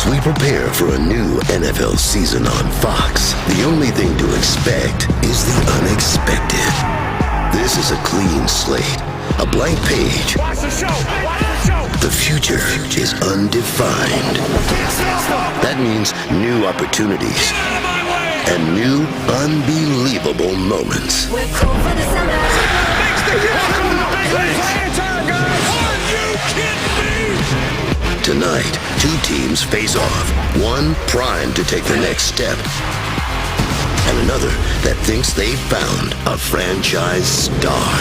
As we prepare for a new NFL season on Fox, the only thing to expect is the unexpected. This is a clean slate, a blank page. Watch the show! Watch the show! The future is undefined. That means new opportunities and new unbelievable moments. Makes the welcome to the big leagues! Are you kidding me? Tonight, two teams face off. One primed to take the next step, and another that thinks they've found a franchise star.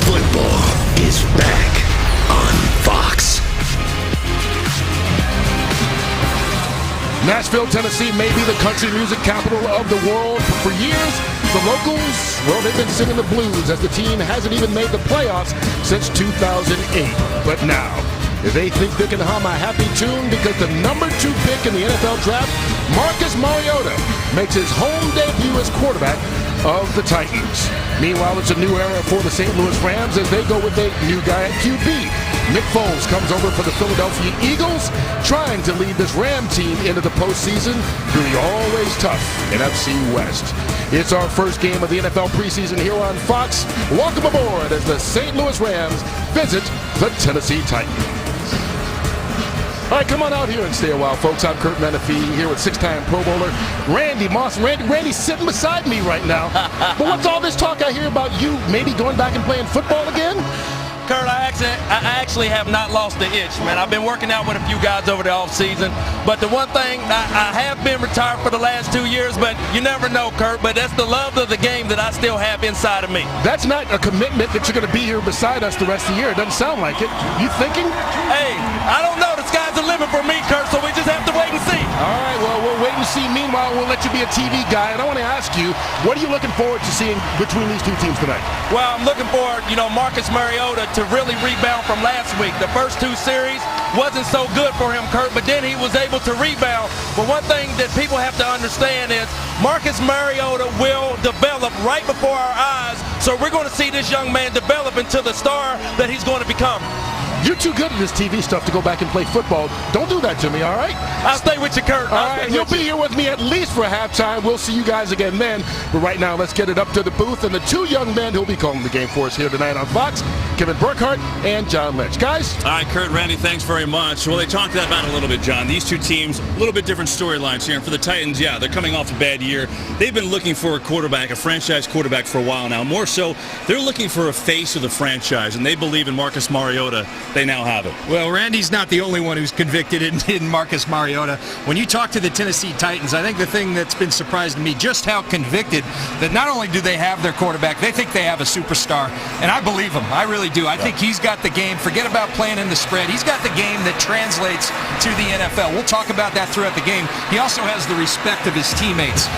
Football is back on Fox. Nashville, Tennessee may be the country music capital of the world. For years, the locals, well, they've been singing the blues as the team hasn't even made the playoffs since 2008. But now, they think they can hum a happy tune because the number 2 pick in the NFL draft, Marcus Mariota, makes his home debut as quarterback of the Titans. Meanwhile, it's a new era for the St. Louis Rams as they go with a new guy at QB. Nick Foles comes over for the Philadelphia Eagles, trying to lead this Ram team into the postseason through the always tough NFC West. It's our first game of the NFL preseason here on Fox. Welcome aboard as the St. Louis Rams visit the Tennessee Titans. All right, come on out here and stay a while, folks. I'm Kurt Menefee here with 6-time Pro Bowler Randy Moss. Randy's sitting beside me right now. But what's all this talk I hear about you maybe going back and playing football again? Kurt, I actually have not lost the itch, man. I've been working out with a few guys over the offseason. But the one thing, I have been retired for the last 2 years, but you never know, Kurt. But that's the love of the game that I still have inside of me. That's not a commitment that you're going to be here beside us the rest of the year. It doesn't sound like it. You thinking? Hey, I don't know. The sky's the limit for me, Kurt, so we just have to wait and see. All right, well, we'll wait and see. Meanwhile, we'll let you be a TV guy. And I want to ask you, what are you looking forward to seeing between these two teams tonight? Well, I'm looking forward, Marcus Mariota to really rebound from last week. The first 2 series wasn't so good for him, Kurt, but then he was able to rebound. But one thing that people have to understand is Marcus Mariota will develop right before our eyes. So we're going to see this young man develop into the star that he's going to become. You're too good at this TV stuff to go back and play football. Don't do that to me, all right? I'll stay with you, Kurt. All right, you'll be here with me at least for halftime. We'll see you guys again then. But right now, let's get it up to the booth and the 2 young men who'll be calling the game for us here tonight on Fox, Kevin Burkhardt and John Lynch. Guys? All right, Kurt, Randy, thanks very much. Well, they talked about it a little bit, John. These two teams, a little bit different storylines here. And for the Titans, yeah, they're coming off a bad year. They've been looking for a quarterback, a franchise quarterback for a while now. More so, they're looking for a face of the franchise, and they believe in Marcus Mariota. They now have it. Well, Randy's not the only one who's convicted in Marcus Mariota. When you talk to the Tennessee Titans, I think the thing that's been surprising to me, just how convicted that not only do they have their quarterback, they think they have a superstar. And I believe him. I really do. I think he's got the game. Forget about playing in the spread. He's got the game that translates to the NFL. We'll talk about that throughout the game. He also has the respect of his teammates.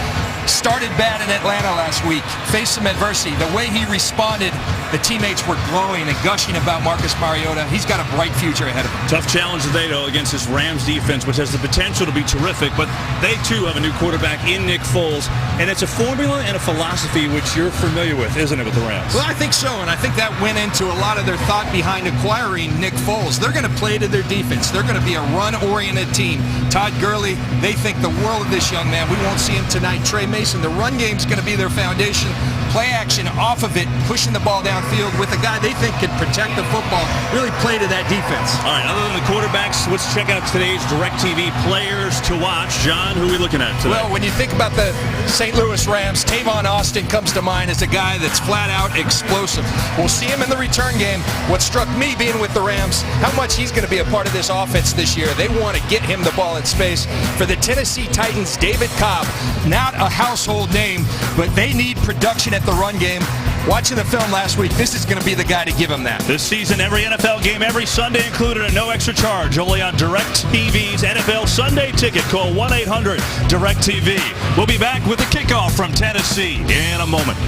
Started bad in Atlanta last week, faced some adversity. The way he responded, the teammates were glowing and gushing about Marcus Mariota. He's got a bright future ahead of him. Tough challenge today, though, against this Rams defense, which has the potential to be terrific, but they, too, have a new quarterback in Nick Foles, and it's a formula and a philosophy which you're familiar with, isn't it, with the Rams? Well, I think so, and I think that went into a lot of their thought behind acquiring Nick Foles. They're going to play to their defense. They're going to be a run-oriented team. Todd Gurley, they think the world of this young man. We won't see him tonight. Trey Mason, the run game's going to be their foundation. Play action off of it, pushing the ball downfield with a guy they think can protect the football, really play to that defense. All right, other than the quarterbacks, let's check out today's DirecTV players to watch. John, who are we looking at today? Well, when you think about the St. Louis Rams, Tavon Austin comes to mind as a guy that's flat out explosive. We'll see him in the return game. What struck me being with the Rams, how much he's going to be a part of this offense this year. They want to get him the ball in space. For the Tennessee Titans, David Cobb, not a household name, but they need production at the run game. Watching the film last week, this is going to be the guy to give him that. This season, every NFL game, every Sunday included at no extra charge, only on DirecTV's NFL Sunday Ticket. Call 1-800-DirecTV. We'll be back with the kickoff from Tennessee in a moment.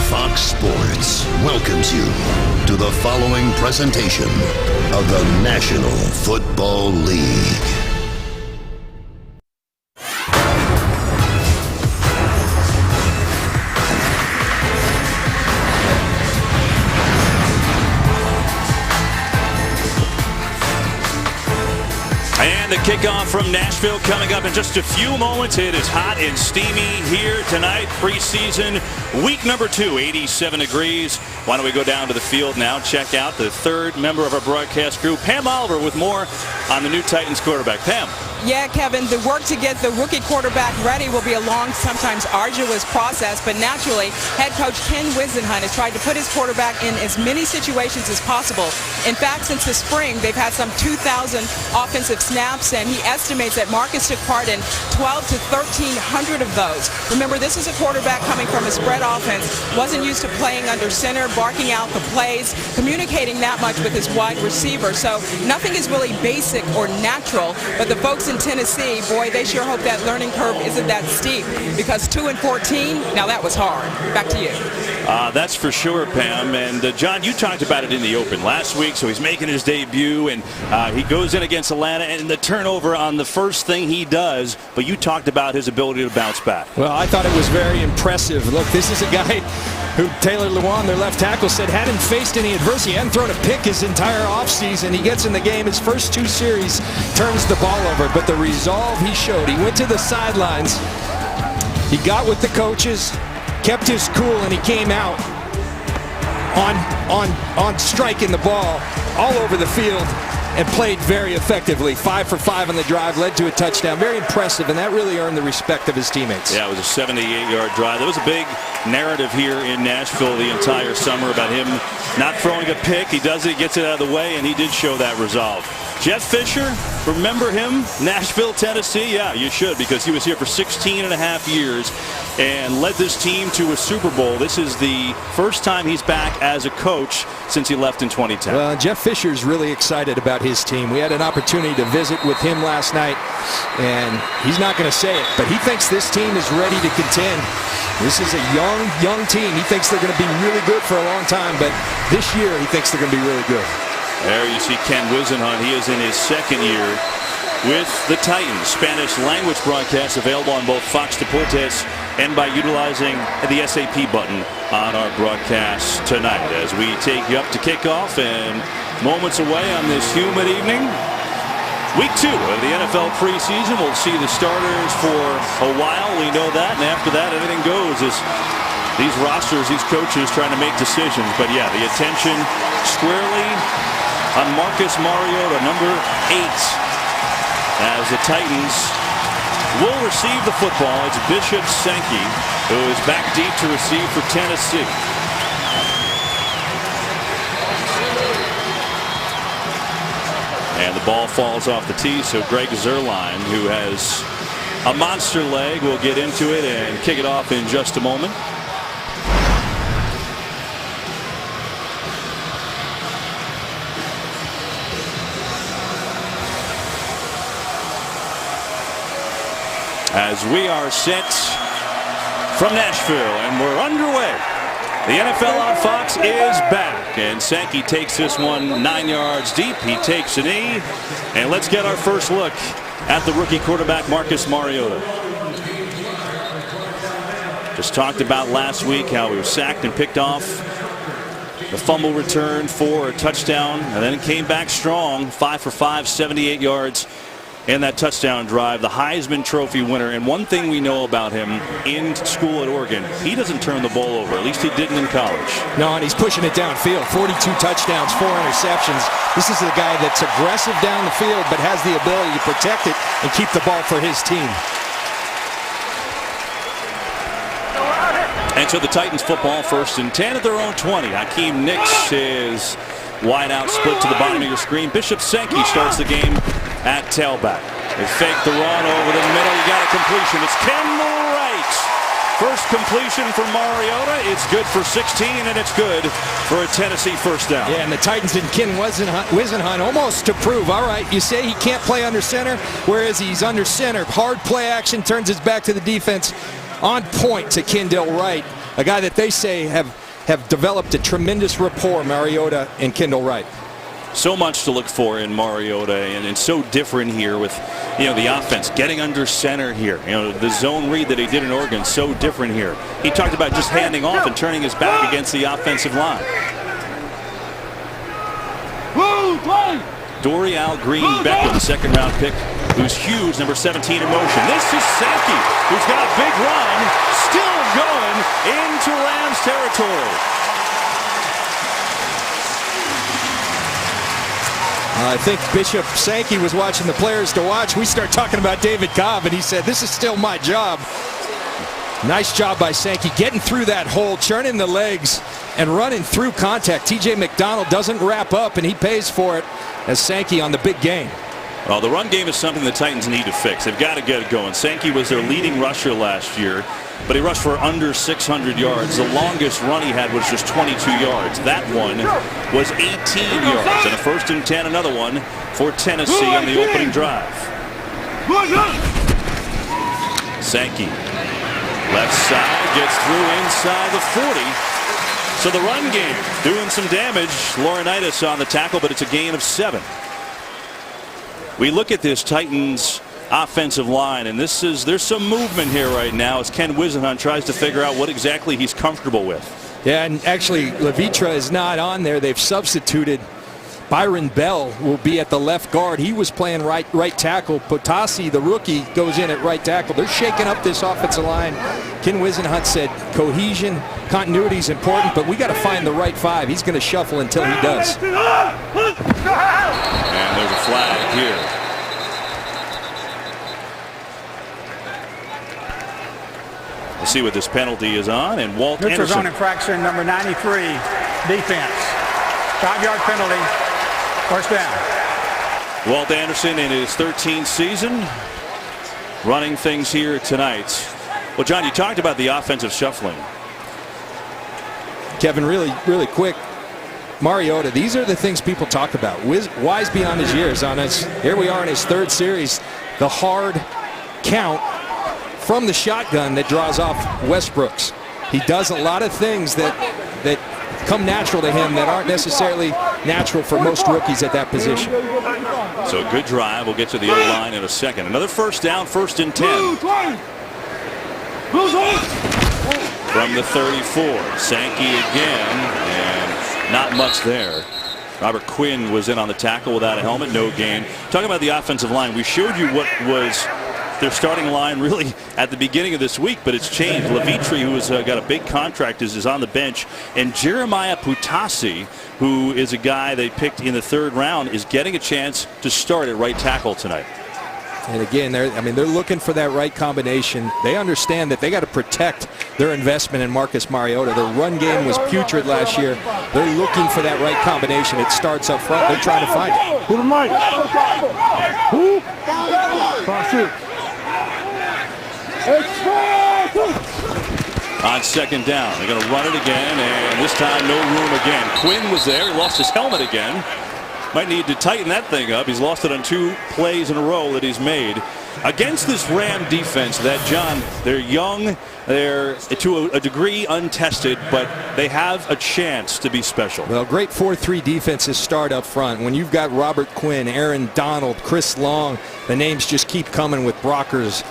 Fox Sports welcomes you to the following presentation of the National Football League. And the kickoff from Nashville coming up in just a few moments. It is hot and steamy here tonight. Preseason week number 2, 87 degrees. Why don't we go down to the field now, check out the third member of our broadcast crew, Pam Oliver, with more on the new Titans quarterback. Pam. Yeah, Kevin, the work to get the rookie quarterback ready will be a long, sometimes arduous process, but naturally, head coach Ken Wisenhunt has tried to put his quarterback in as many situations as possible. In fact, since the spring, they've had some 2,000 offensive snaps, and he estimates that Marcus took part in 12 to 1,300 of those. Remember, this is a quarterback coming from a spread offense, wasn't used to playing under center, barking out the plays, communicating that much with his wide receiver. So nothing is really basic or natural, but the folks in Tennessee, boy, they sure hope that learning curve isn't that steep, because 2 and 14, now that was hard. Back to you. That's for sure, Pam. And John, you talked about it in the open last week, so he's making his debut, and he goes in against Atlanta, and the turnover on the first thing he does, but you talked about his ability to bounce back. Well, I thought it was very impressive. Look, this is a guy who Taylor Lewan, their left tackle, said hadn't faced any adversity, hadn't thrown a pick his entire offseason. He gets in the game, his first 2 series, turns the ball over, but the resolve he showed, he went to the sidelines, he got with the coaches, kept his cool, and he came out on striking the ball all over the field and played very effectively. 5 for 5 on the drive, led to a touchdown. Very impressive, and that really earned the respect of his teammates. Yeah, it was a 78-yard drive. There was a big narrative here in Nashville the entire summer about him not throwing a pick. He does it, gets it out of the way, and he did show that resolve. Jeff Fisher, remember him? Nashville, Tennessee? Yeah, you should, because he was here for 16 and a half years and led this team to a Super Bowl. This is the first time he's back as a coach since he left in 2010. Well, Jeff Fisher's really excited about his team. We had an opportunity to visit with him last night, and he's not going to say it, but he thinks this team is ready to contend. This is a young team. He thinks they're going to be really good for a long time, but this year he thinks they're going to be really good. There you see Ken Wisenhunt. He is in his second year with the Titans. Spanish language broadcast available on both Fox Deportes and by utilizing the SAP button on our broadcast tonight as we take you up to kickoff and moments away on this humid evening. Week 2 of the NFL preseason. We'll see the starters for a while. We know that, and after that, everything goes as these rosters, these coaches trying to make decisions. But yeah, the attention squarely on Marcus Mariota, number 8, as the Titans will receive the football. It's Bishop Sankey, who is back deep to receive for Tennessee. And the ball falls off the tee, so Greg Zuerlein, who has a monster leg, will get into it and kick it off in just a moment. As we are set from Nashville, and we're underway. The NFL on Fox is back, and Sankey takes this one 9 yards deep. He takes a knee, and let's get our first look at the rookie quarterback, Marcus Mariota. Just talked about last week how he was sacked and picked off. The fumble return for a touchdown, and then it came back strong, 5 for 5, 78 yards. And that touchdown drive, the Heisman Trophy winner. And one thing we know about him in school at Oregon, he doesn't turn the ball over. At least he didn't in college. No, and he's pushing it downfield. 42 touchdowns, 4 interceptions. This is a guy that's aggressive down the field, but has the ability to protect it and keep the ball for his team. And so the Titans football, 1st and 10 at their own 20. Hakeem Nicks is wide out, split to the bottom of your screen. Bishop Sankey starts the game at tailback. They fake the run over the middle. You got a completion. It's Kendall Wright. First completion for Mariota. It's good for 16, and it's good for a Tennessee first down. Yeah, and the Titans did Ken Wisenhunt almost to prove, all right, you say he can't play under center, whereas he's under center. Hard play action, turns his back to the defense. On point to Kendall Wright, a guy that they say have developed a tremendous rapport, Mariota and Kendall Wright. So much to look for in Mariota, and it's so different here with, the offense getting under center here. The zone read that he did in Oregon, so different here. He talked about just handing off and turning his back against the offensive line. Dorial Green-Beckham, second-round pick, who's huge, number 17 in motion. This is Sankey, who's got a big run, still going into Rams territory. I think Bishop Sankey was watching the players to watch. We start talking about David Cobb, and he said, this is still my job. Nice job by Sankey, getting through that hole, churning the legs, and running through contact. TJ McDonald doesn't wrap up, and he pays for it as Sankey on the big game. Well, the run game is something the Titans need to fix. They've got to get it going. Sankey was their leading rusher last year, but he rushed for under 600 yards. The longest run he had was just 22 yards. That one was 18 yards. And a 1st and 10, another one for Tennessee on the opening drive. Sankey, left side, gets through inside the 40. So the run game doing some damage. Laurinaitis on the tackle, but it's a gain of 7. We look at this Titans offensive line, and there's some movement here right now as Ken Whisenhunt tries to figure out what exactly he's comfortable with. Yeah, and actually Levitra is not on there. They've substituted. Byron Bell will be at the left guard. He was playing right tackle. Potasi, the rookie, goes in at right tackle. They're shaking up this offensive line. Ken Whisenhunt said cohesion, continuity is important, but we got to find the right 5. He's going to shuffle until he does. And there's a flag here. We'll see what this penalty is on, and Walt Neutral Anderson. zone infraction, number 93, defense. 5-yard penalty, 1st down. Walt Anderson in his 13th season running things here tonight. Well, John, you talked about the offensive shuffling. Kevin, really quick. Mariota, these are the things people talk about. Wise beyond his years on us. Here we are in his 3rd series. The hard count from the shotgun that draws off Westbrooks. He does a lot of things that come natural to him that aren't necessarily natural for most rookies at that position. So a good drive. We'll get to the other line in a second. Another 1st down, 1st and 10. From the 34. Sankey again, and not much there. Robert Quinn was in on the tackle without a helmet, no gain. Talking about the offensive line, we showed you what was their starting line really at the beginning of this week, but it's changed. Levitri, who has got a big contract, is on the bench, and Jeremiah Putasi, who is a guy they picked in the 3rd round, is getting a chance to start at right tackle tonight. And again, they're looking for that right combination. They understand that they got to protect their investment in Marcus Mariota. Their run game was putrid last year. They're looking for that right combination. It starts up front. They're trying to find it. Who the mic? Who? On 2nd down, they're going to run it again, and this time no room again. Quinn was there. He lost his helmet again. Might need to tighten that thing up. He's lost it on 2 plays in a row that he's made. Against this Ram defense that, John, they're young, they're to a degree untested, but they have a chance to be special. Well, great 4-3 defenses start up front. When you've got Robert Quinn, Aaron Donald, Chris Long, the names just keep coming with Brockers.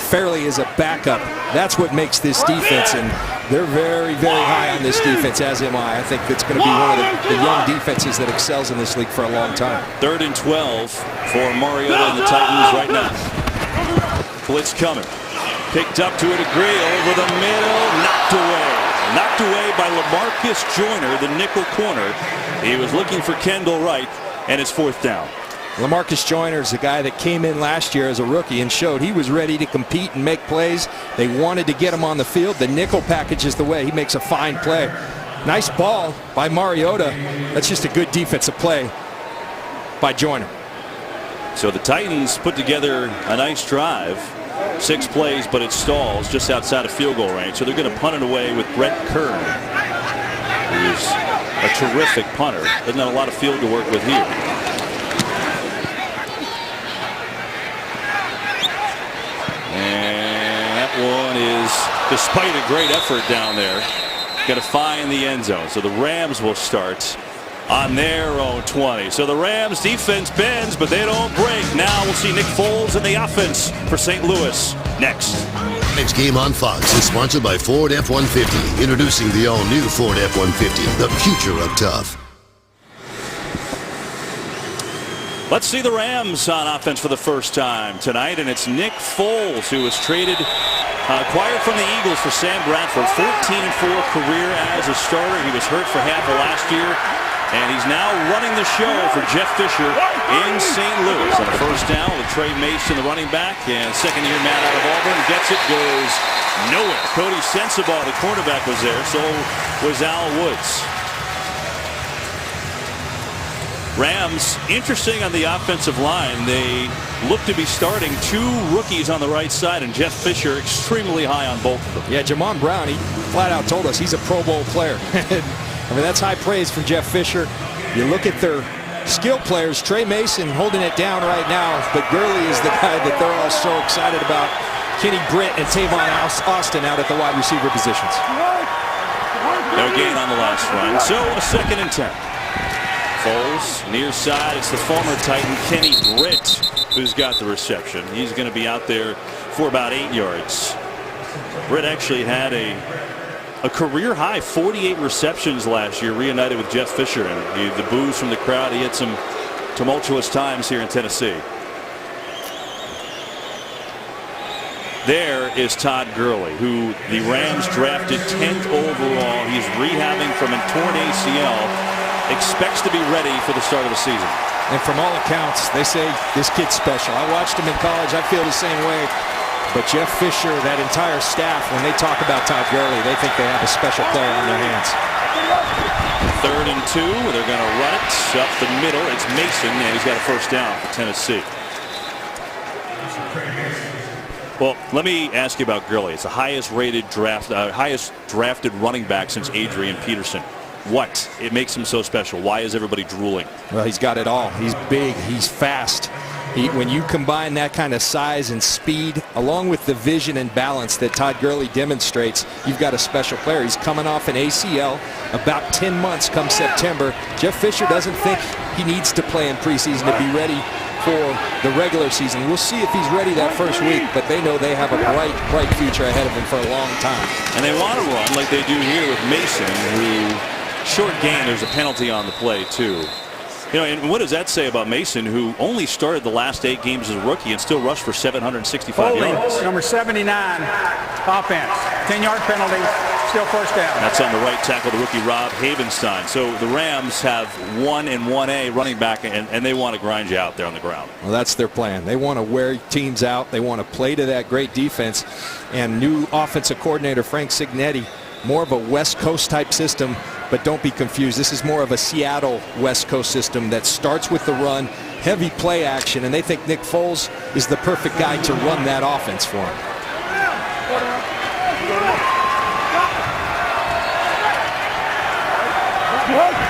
Fairley is a backup. That's what makes this defense, and they're very, very high on this defense, as am I. I think it's going to be one of the young defenses that excels in this league for a long time. 3rd and 12 for Mariota and the Titans right now. Blitz coming. Picked up to a degree over the middle. Knocked away. Knocked away by LaMarcus Joyner, the nickel corner. He was looking for Kendall Wright, and it's 4th down. LaMarcus Joyner is a guy that came in last year as a rookie and showed he was ready to compete and make plays. They wanted to get him on the field. The nickel package is the way. He makes a fine play. Nice ball by Mariota. That's just a good defensive play by Joyner. So the Titans put together a nice drive. 6 plays, but it stalls just outside of field goal range. So they're going to punt it away with Brett Kern, who's a terrific punter. Doesn't have a lot of field to work with here. One is, despite a great effort down there, going to find the end zone. So the Rams will start on their own 20. So the Rams defense bends, but they don't break. Now we'll see Nick Foles in the offense for St. Louis next. Next game on Fox is sponsored by Ford F-150. Introducing the all-new Ford F-150, the future of tough. Let's see the Rams on offense for the first time tonight, and it's Nick Foles, who was acquired from the Eagles for Sam Bradford. 14-4 career as a starter. He was hurt for half of last year, and he's now running the show for Jeff Fisher in St. Louis. On a first down with Trey Mason, the running back, and second-year Matt out of Auburn gets it, goes nowhere. Cody Sensabaugh, the cornerback, was there, so was Al Woods. Rams, interesting on the offensive line. They look to be starting 2 rookies on the right side, and Jeff Fisher extremely high on both of them. Yeah, Jamon Brown, he flat out told us he's a Pro Bowl player. I mean, that's high praise from Jeff Fisher. You look at their skill players, Trey Mason holding it down right now, but Gurley is the guy that they're all so excited about. Kenny Britt and Tavon Austin out at the wide receiver positions. No gain on the last run, so a 2nd and 10. Foles, near side. It's the former Titan Kenny Britt who's got the reception. He's going to be out there for about 8 yards. Britt actually had a career high 48 receptions last year, reunited with Jeff Fisher, and the boos from the crowd. He had some tumultuous times here in Tennessee. There is Todd Gurley, who the Rams drafted 10th overall. He's rehabbing from a torn ACL. Expects to be ready for the start of the season. And from all accounts, they say this kid's special. I watched him in college. I feel the same way. But Jeff Fisher, that entire staff, when they talk about Todd Gurley, they think they have a special player on their hands. 3rd and 2. They're going to run it up the middle. It's Mason, and he's got a first down for Tennessee. Well, let me ask you about Gurley. It's the highest drafted running back since Adrian Peterson. What it makes him so special? Why is everybody drooling? Well, he's got it all. He's big. He's fast. When you combine that kind of size and speed, along with the vision and balance that Todd Gurley demonstrates, you've got a special player. He's coming off an ACL, about 10 months come September. Jeff Fisher doesn't think he needs to play in preseason to be ready for the regular season. We'll see if he's ready that first week, but they know they have a bright future ahead of him for a long time. And they want to run like they do here with Mason, who... Short gain, there's a penalty on the play, too. You know, and what does that say about Mason, who only started the last 8 games as a rookie and still rushed for 765 yards? Number 79, offense. 10-yard penalty, still first down. That's on the right tackle, the rookie Rob Havenstein. So the Rams have 1 and 1A running back, and they want to grind you out there on the ground. Well, that's their plan. They want to wear teams out. They want to play to that great defense. And new offensive coordinator Frank Cignetti, more of a West Coast type system. But don't be confused. This is more of a Seattle West Coast system that starts with the run, heavy play action, and they think Nick Foles is the perfect guy to run that offense for him.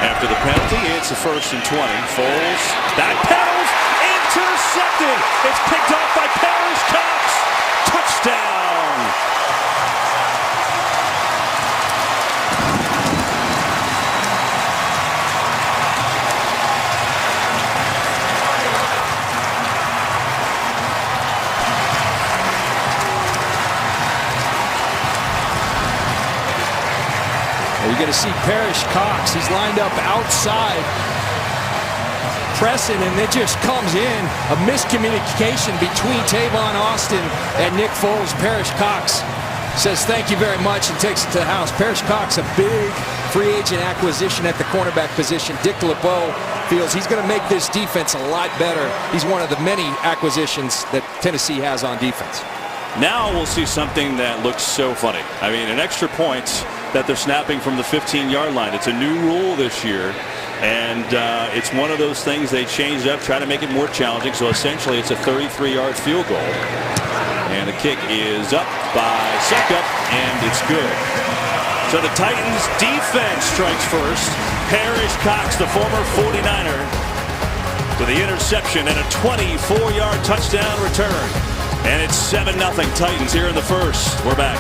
After the penalty, it's a 1st and 20. Foles backpedals, intercepted. It's picked off by Parrish Cox. Touchdown. You're going to see Parrish Cox. He's lined up outside, pressing, and it just comes in. A miscommunication between Tavon Austin and Nick Foles. Parrish Cox says thank you very much and takes it to the house. Parrish Cox, a big free agent acquisition at the cornerback position. Dick LeBeau feels he's going to make this defense a lot better. He's one of the many acquisitions that Tennessee has on defense. Now we'll see something that looks so funny. I mean, an extra point that they're snapping from the 15-yard line. It's a new rule this year, and it's one of those things they changed up, try to make it more challenging. So essentially it's a 33-yard field goal. And the kick is up by Suckup, and it's good. So the Titans defense strikes first. Parrish Cox, the former 49er, with the interception and a 24-yard touchdown return. And it's 7-0 Titans here in the first. We're back.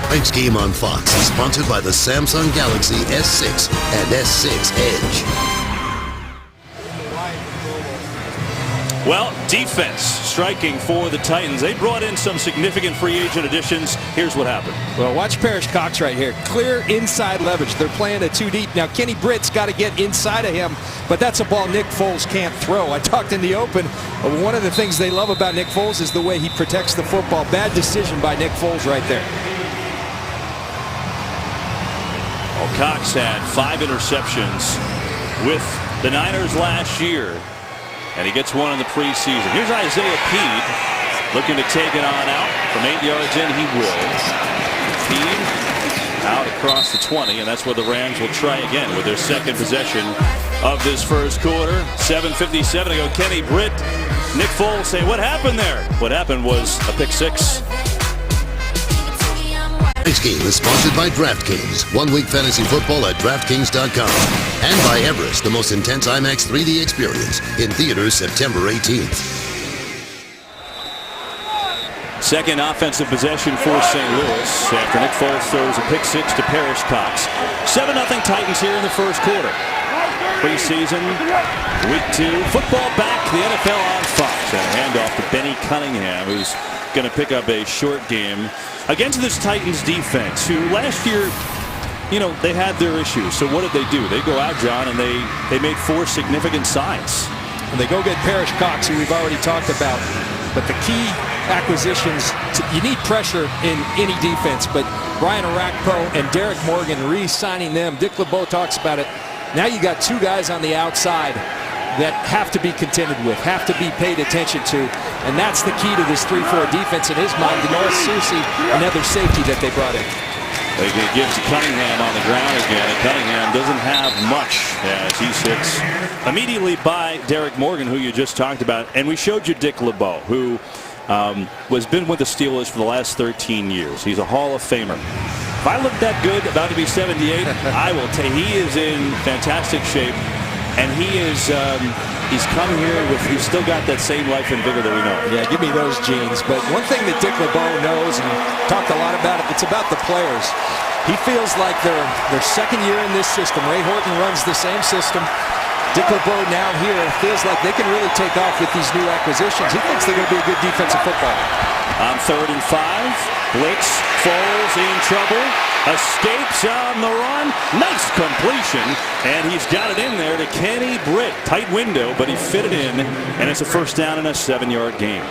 Tonight's game on Fox is sponsored by the Samsung Galaxy S6 and S6 Edge. Well, defense striking for the Titans. They brought in some significant free agent additions. Here's what happened. Well, watch Parrish Cox right here. Clear inside leverage. They're playing it too deep. Now, Kenny Britt's got to get inside of him, but that's a ball Nick Foles can't throw. I talked in the open. One of the things they love about Nick Foles is the way he protects the football. Bad decision by Nick Foles right there. Well, Cox had 5 interceptions with the Niners last year. And he gets one in the preseason. Here's Isaiah Peed looking to take it on out. From 8 yards in, he will. Peed out across the 20, and that's where the Rams will try again with their second possession of this first quarter. 7:57 to go. Kenny Britt. Nick Foles saying, what happened there? What happened was a pick 6. This game is sponsored by DraftKings. 1 week fantasy football at DraftKings.com. And by Everest, the most intense IMAX 3D experience. In theaters September 18th. Second offensive possession for St. Louis after Nick Foles throws a pick 6 to Parrish Cox. 7-0 Titans here in the first quarter. Preseason, week 2. Football back, the NFL on Fox. And a handoff to Benny Cunningham, who's going to pick up a short game against this Titans defense, who last year, you know, they had their issues. So what did they do? They go out, John, and they made 4 significant signs. And they go get Parrish Cox, who we've already talked about. But the key acquisitions, you need pressure in any defense. But Brian Orakpo and Derek Morgan re-signing them. Dick LeBeau talks about it. Now you got 2 guys on the outside that have to be contended with, have to be paid attention to. And that's the key to this 3-4 defense in his mind. Denoris Susi, another safety that they brought in. They give to Cunningham on the ground again, and Cunningham doesn't have much as he sits immediately by Derek Morgan, who you just talked about. And we showed you Dick LeBeau, who has been with the Steelers for the last 13 years. He's a Hall of Famer. If I look that good, about to be 78, I will tell you, he is in fantastic shape. And he is, he's come here with, he's still got that same life and vigor that we know. Yeah, give me those genes. But one thing that Dick LeBeau knows, and talked a lot about it, it's about the players. He feels like their second year in this system. Ray Horton runs the same system. Dick LeBeau now here feels like they can really take off with these new acquisitions. He thinks they're going to be a good defensive football. On 3rd and 5, blitz, Foles in trouble. Escapes on the run. Nice completion. And he's got it in there to Kenny Britt. Tight window, but he fit it in. And it's a first down in a 7-yard game.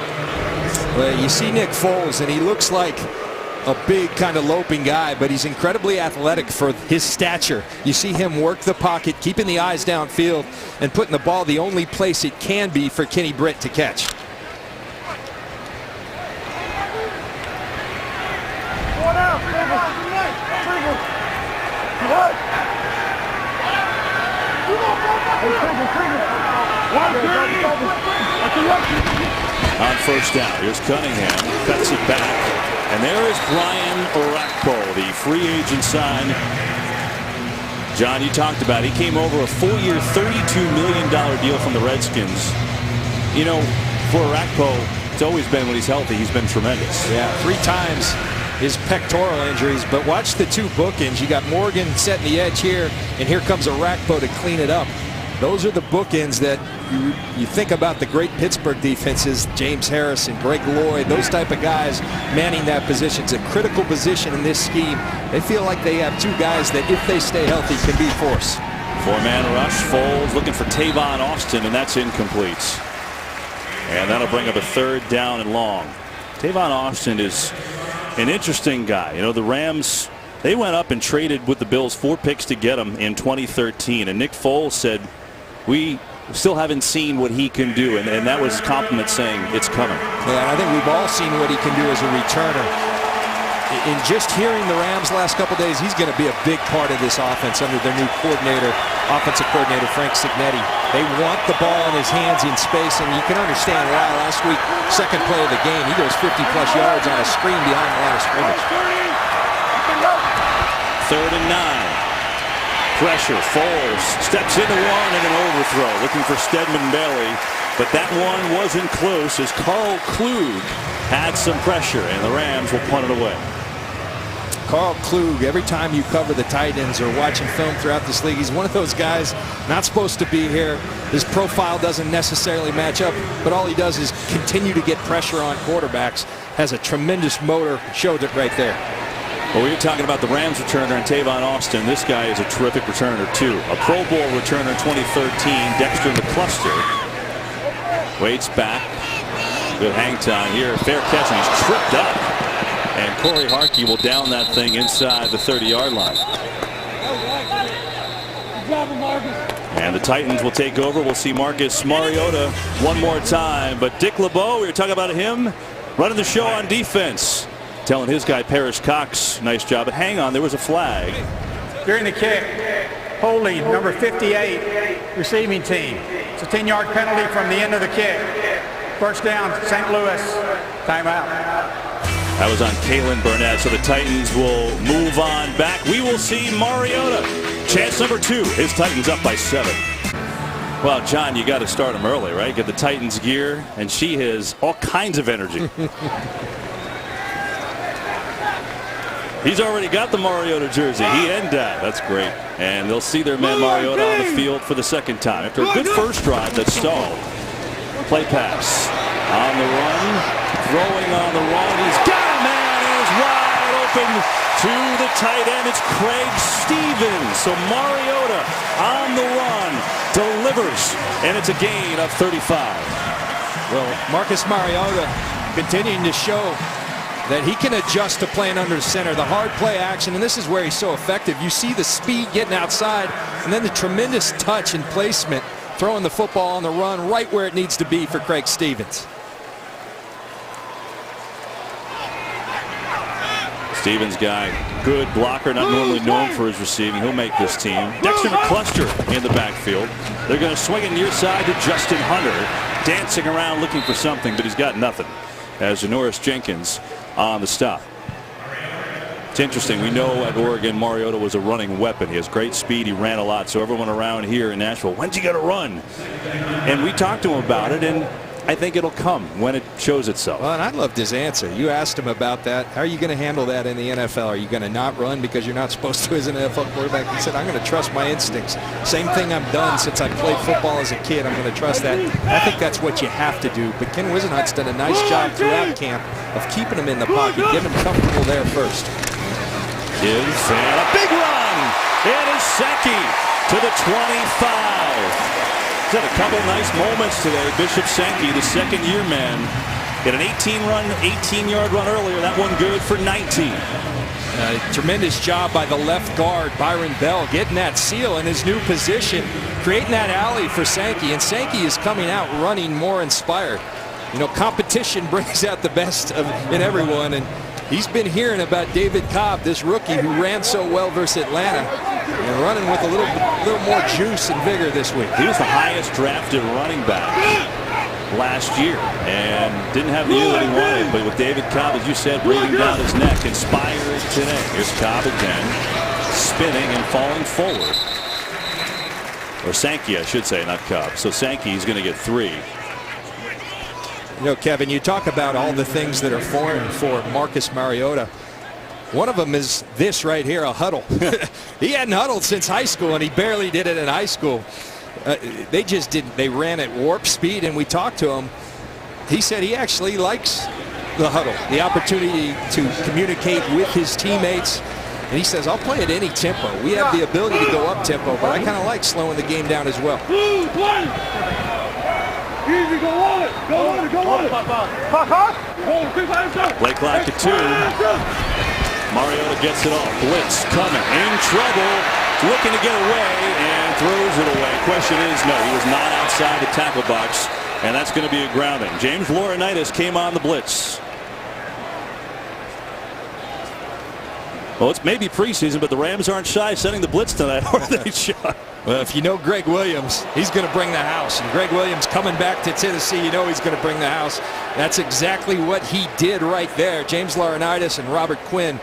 Well, you see Nick Foles, and he looks like a big kind of loping guy, but he's incredibly athletic for his stature. You see him work the pocket, keeping the eyes downfield, and putting the ball the only place it can be for Kenny Britt to catch. On first down, here's Cunningham, cuts it back, and there is Brian Orakpo, the free agent sign. John, you talked about it. He came over a 4-year, $32 million deal from the Redskins. You know, for Orakpo, it's always been when he's healthy, he's been tremendous. Yeah, 3 times his pectoral injuries, but watch the 2 bookends. You got Morgan setting the edge here, and here comes Orakpo to clean it up. Those are the bookends that you think about the great Pittsburgh defenses, James Harrison, Greg Lloyd, those type of guys manning that position. It's a critical position in this scheme. They feel like they have 2 guys that, if they stay healthy, can be force. 4-man rush, Foles looking for Tavon Austin, and that's incomplete. And that'll bring up a 3rd down and long. Tavon Austin is an interesting guy. You know, the Rams, they went up and traded with the Bills 4 picks to get him in 2013. And Nick Foles said, we still haven't seen what he can do. And that was compliment saying it's coming. Yeah, I think we've all seen what he can do as a returner. In just hearing the Rams last couple days, he's going to be a big part of this offense under their new coordinator, offensive coordinator, Frank Cignetti. They want the ball in his hands in space, and you can understand why. Last week, second play of the game, he goes 50-plus yards on a screen behind the line of scrimmage. 3rd and 9. Pressure. Foles steps into one and an overthrow, looking for Stedman Bailey, but that one wasn't close as Carl Klug had some pressure, and the Rams will punt it away. Carl Klug, every time you cover the tight ends or watching film throughout this league, he's one of those guys not supposed to be here. His profile doesn't necessarily match up, but all he does is continue to get pressure on quarterbacks. Has a tremendous motor, showed it right there. Well, we were talking about the Rams returner and Tavon Austin. This guy is a terrific returner, too. A Pro Bowl returner in 2013, Dexter McCluster. Waits back. Good hang time here. Fair catch, and he's tripped up. And Corey Harkey will down that thing inside the 30-yard line. And the Titans will take over. We'll see Marcus Mariota one more time. But Dick LeBeau, we were talking about him running the show on defense. Telling his guy Parrish Cox, nice job. But hang on, there was a flag. During the kick, holding number 58, receiving team. It's a 10-yard penalty from the end of the kick. First down, St. Louis. Timeout. That was on Kalen Burnett. So the Titans will move on back. We will see Mariota. Chance number 2. His Titans up by 7. Well, John, you got to start him early, right? Get the Titans gear, and she has all kinds of energy. He's already got the Mariota jersey. He and Dad. That's great. And they'll see their man Mariota on the field for the second time. After a good first drive that stalled. Play pass. On the run. Throwing on the run. He's got a man. Is wide open to the tight end. It's Craig Stevens. So Mariota on the run. Delivers. And it's a gain of 35. Well, Marcus Mariota continuing to show that he can adjust to playing under center, the hard play action, and this is where he's so effective. You see the speed getting outside, and then the tremendous touch and placement, throwing the football on the run right where it needs to be for Craig Stevens. Stevens guy, good blocker, not normally known for his receiving. He'll make this team. Dexter McCluster in the backfield. They're going to swing it near side to Justin Hunter, dancing around looking for something, but he's got nothing. As Janoris Jenkins on the stop. It's interesting. We know at Oregon Mariota was a running weapon. He has great speed. He ran a lot. So everyone around here in Nashville, when's he going to run? And we talked to him about it, and I think it'll come when it shows itself. Well, and I loved his answer. You asked him about that. How are you going to handle that in the NFL? Are you going to not run because you're not supposed to as an NFL quarterback? He said, I'm going to trust my instincts. Same thing I've done since I played football as a kid. I'm going to trust that. I think that's what you have to do. But Ken Wisenhut's done a nice job throughout camp of keeping him in the pocket, getting him comfortable there first. Gives and a big run. It is Sankey to the 25. He's had a couple nice moments today. Bishop Sankey, the second-year man, hit an 18-yard run earlier. That one good for 19. Tremendous job by the left guard, Byron Bell, getting that seal in his new position, creating that alley for Sankey. And Sankey is coming out running more inspired. You know, competition brings out the best in everyone. And he's been hearing about David Cobb, this rookie who ran so well versus Atlanta, and running with a little more juice and vigor this week. He was the highest drafted running back last year and didn't have the year that he wanted. But with David Cobb, as you said, breathing down his neck, inspired today. Here's Cobb again, spinning and falling forward. Or Sankey, I should say, not Cobb. So Sankey's going to get 3. You know, Kevin, you talk about all the things that are foreign for Marcus Mariota. One of them is this right here, a huddle. He hadn't huddled since high school, and he barely did it in high school. They just didn't. They ran at warp speed, and we talked to him. He said he actually likes the huddle, the opportunity to communicate with his teammates. And he says, I'll play at any tempo. We have the ability to go up tempo, but I kind of like slowing the game down as well. Easy, go on it. Go on it. Go on it. Play clock at 2. Mariota gets it off. Blitz coming. In trouble. Looking to get away and throws it away. Question is, no, he was not outside the tackle box. And that's going to be a grounding. James Laurinaitis came on the blitz. Well, it's maybe preseason, but the Rams aren't shy setting the blitz tonight, are they, Sean? Well, if you know Greg Williams, he's going to bring the house. And Greg Williams coming back to Tennessee, you know he's going to bring the house. That's exactly what he did right there. James Laurinaitis and Robert Quinn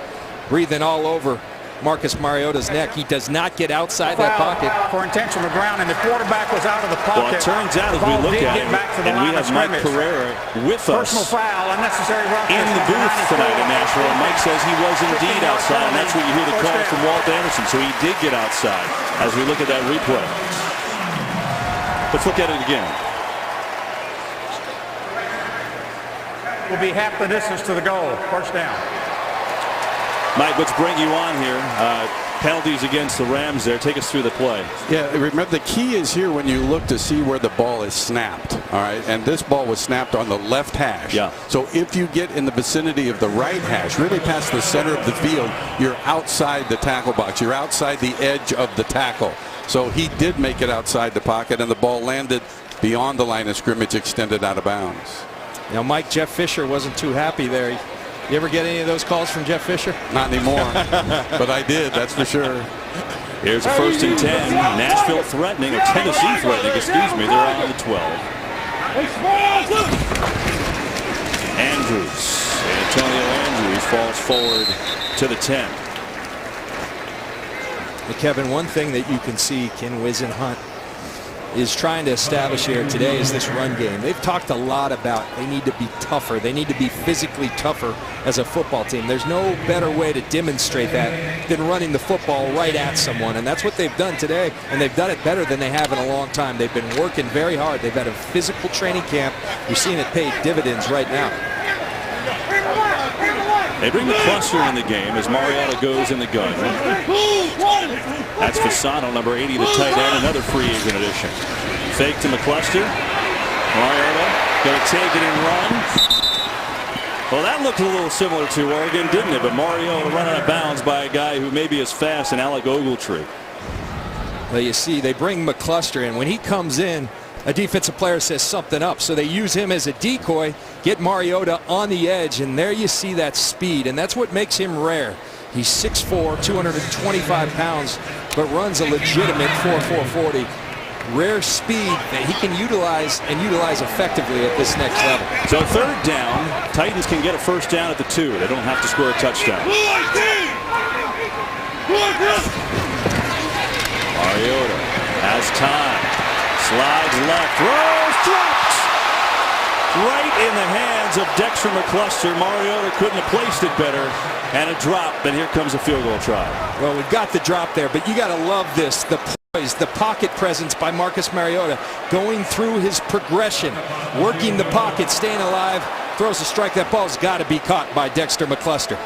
breathing all over Marcus Mariota's neck. He does not get outside that pocket. For intentional ground, and the quarterback was out of the pocket. Well, it turns out as we look at it, and we have Mike Pereira with us Personal foul, unnecessary roughness in the booth tonight in Nashville. And Mike says he was indeed outside, and that's what you hear the call from Walt Anderson. So he did get outside as we look at that replay. Let's look at it again. Will be half the distance to the goal. First down. Mike, let's bring you on here. Penalties against the Rams there. Take us through the play. Yeah, remember the key is here when you look to see where the ball is snapped. All right, and this ball was snapped on the left hash. Yeah. So if you get in the vicinity of the right hash, really past the center of the field, you're outside the tackle box. You're outside the edge of the tackle. So he did make it outside the pocket, and the ball landed beyond the line of scrimmage, extended out of bounds. Now, Mike, Jeff Fisher wasn't too happy there. You ever get any of those calls from Jeff Fisher? Not anymore, but I did, that's for sure. Here's a 1st and 10. Nashville threatening, or Tennessee threatening, excuse me. They're on the 12. Andrews. Antonio Andrews falls forward to the 10. Well, Kevin, one thing that you can see Ken Whisenhunt is trying to establish here today is this run game. They've talked a lot about they need to be tougher. They need to be physically tougher as a football team. There's no better way to demonstrate that than running the football right at someone, and that's what they've done today, and they've done it better than they have in a long time. They've been working very hard. They've had a physical training camp. You're seeing it pay dividends right now. They bring the cluster in the game as Mariota goes in the gun. That's Fasano, number 80, the tight end, another free agent addition. Fake to McCluster. Mariota going to take it and run. Well, that looked a little similar to Oregon, didn't it? But Mariota run out of bounds by a guy who may be as fast as Alec Ogletree. Well, you see, they bring McCluster in. When he comes in, a defensive player says something up, so they use him as a decoy, get Mariota on the edge, and there you see that speed, and that's what makes him rare. He's 6'4", 225 pounds, but runs a legitimate 4.40. Rare speed that he can utilize effectively at this next level. So 3rd down, Titans can get a 1st down at the 2. They don't have to score a touchdown. Mariota has time. Slides left, throws, dropped! Right in the hands of Dexter McCluster. Mariota couldn't have placed it better. And a drop, and here comes a field goal try. Well, we've got the drop there, but you got to love this. The poise, the pocket presence by Marcus Mariota, going through his progression, working the pocket, staying alive, throws a strike. That ball's got to be caught by Dexter McCluster.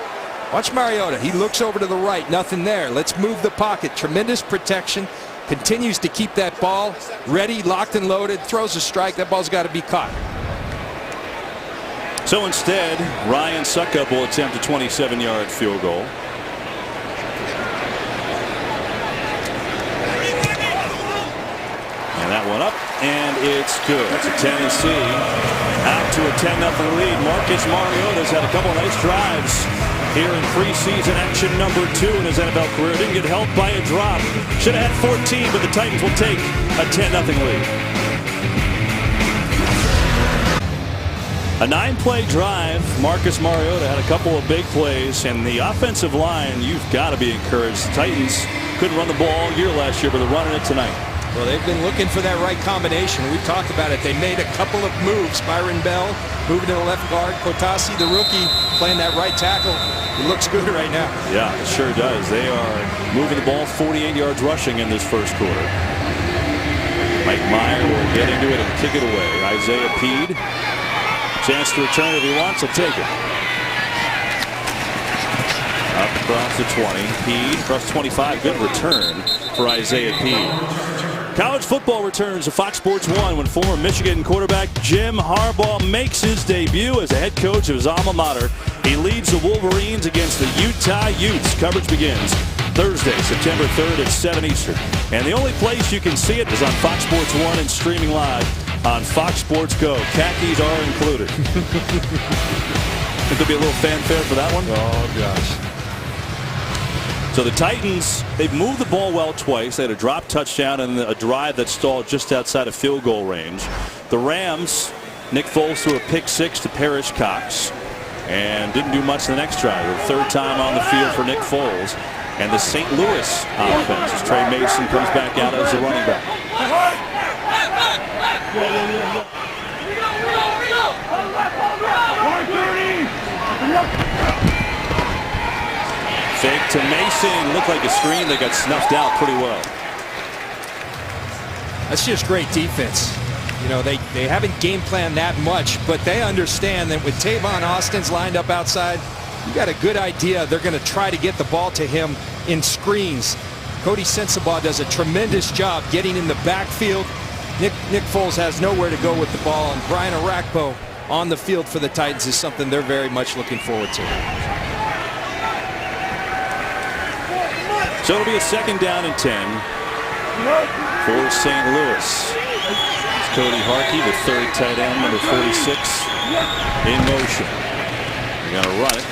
Watch Mariota. He looks over to the right, nothing there. Let's move the pocket. Tremendous protection. Continues to keep that ball ready, locked and loaded, throws a strike. That ball's got to be caught. So instead, Ryan Suckup will attempt a 27-yard field goal. And that one up, and it's good. It's a Tennessee out to a 10-0 lead. Marcus Mariota's had a couple of nice drives here in preseason action number 2 in his NFL career. Didn't get helped by a drop. Should have had 14, but the Titans will take a 10-0 lead. A 9-play drive. Marcus Mariota had a couple of big plays, and the offensive line, you've got to be encouraged. The Titans couldn't run the ball all year last year, but they're running it tonight. Well, they've been looking for that right combination. We've talked about it. They made a couple of moves. Byron Bell moving to the left guard. Kotasi, the rookie, playing that right tackle. It looks good right now. Yeah, it sure does. They are moving the ball 48 yards rushing in this first quarter. Mike Meyer will get into it and kick it away. Isaiah Peed. Chance to return it if he wants. He'll take it. Up across the 20. Peed across 25. Good return for Isaiah Peed. College football returns to Fox Sports 1 when former Michigan quarterback Jim Harbaugh makes his debut as a head coach of his alma mater. He leads the Wolverines against the Utah Utes. Coverage begins Thursday, September 3rd at 7 Eastern. And the only place you can see it is on Fox Sports 1 and streaming live on Fox Sports Go. Khakis are included. Think there'll be a little fanfare for that one? Oh, gosh. So the Titans, they've moved the ball well twice. They had a drop touchdown and a drive that stalled just outside of field goal range. The Rams, Nick Foles threw a pick 6 to Parrish Cox and didn't do much the next drive. The 3rd time on the field for Nick Foles. and the St. Louis offense as Trey Mason comes back out as the running back. Fake to Mason. Looked like a screen that got snuffed out pretty well. That's just great defense. You know, they haven't game planned that much, but they understand that with Tavon Austin's lined up outside, you got a good idea they're going to try to get the ball to him in screens. Cody Sensabaugh does a tremendous job getting in the backfield. Nick Foles has nowhere to go with the ball, and Brian Arakpo on the field for the Titans is something they're very much looking forward to. So it'll be a 2nd down and 10 for St. Louis. It's Cody Harkey, the 3rd tight end, number 46, in motion. They're going to run it.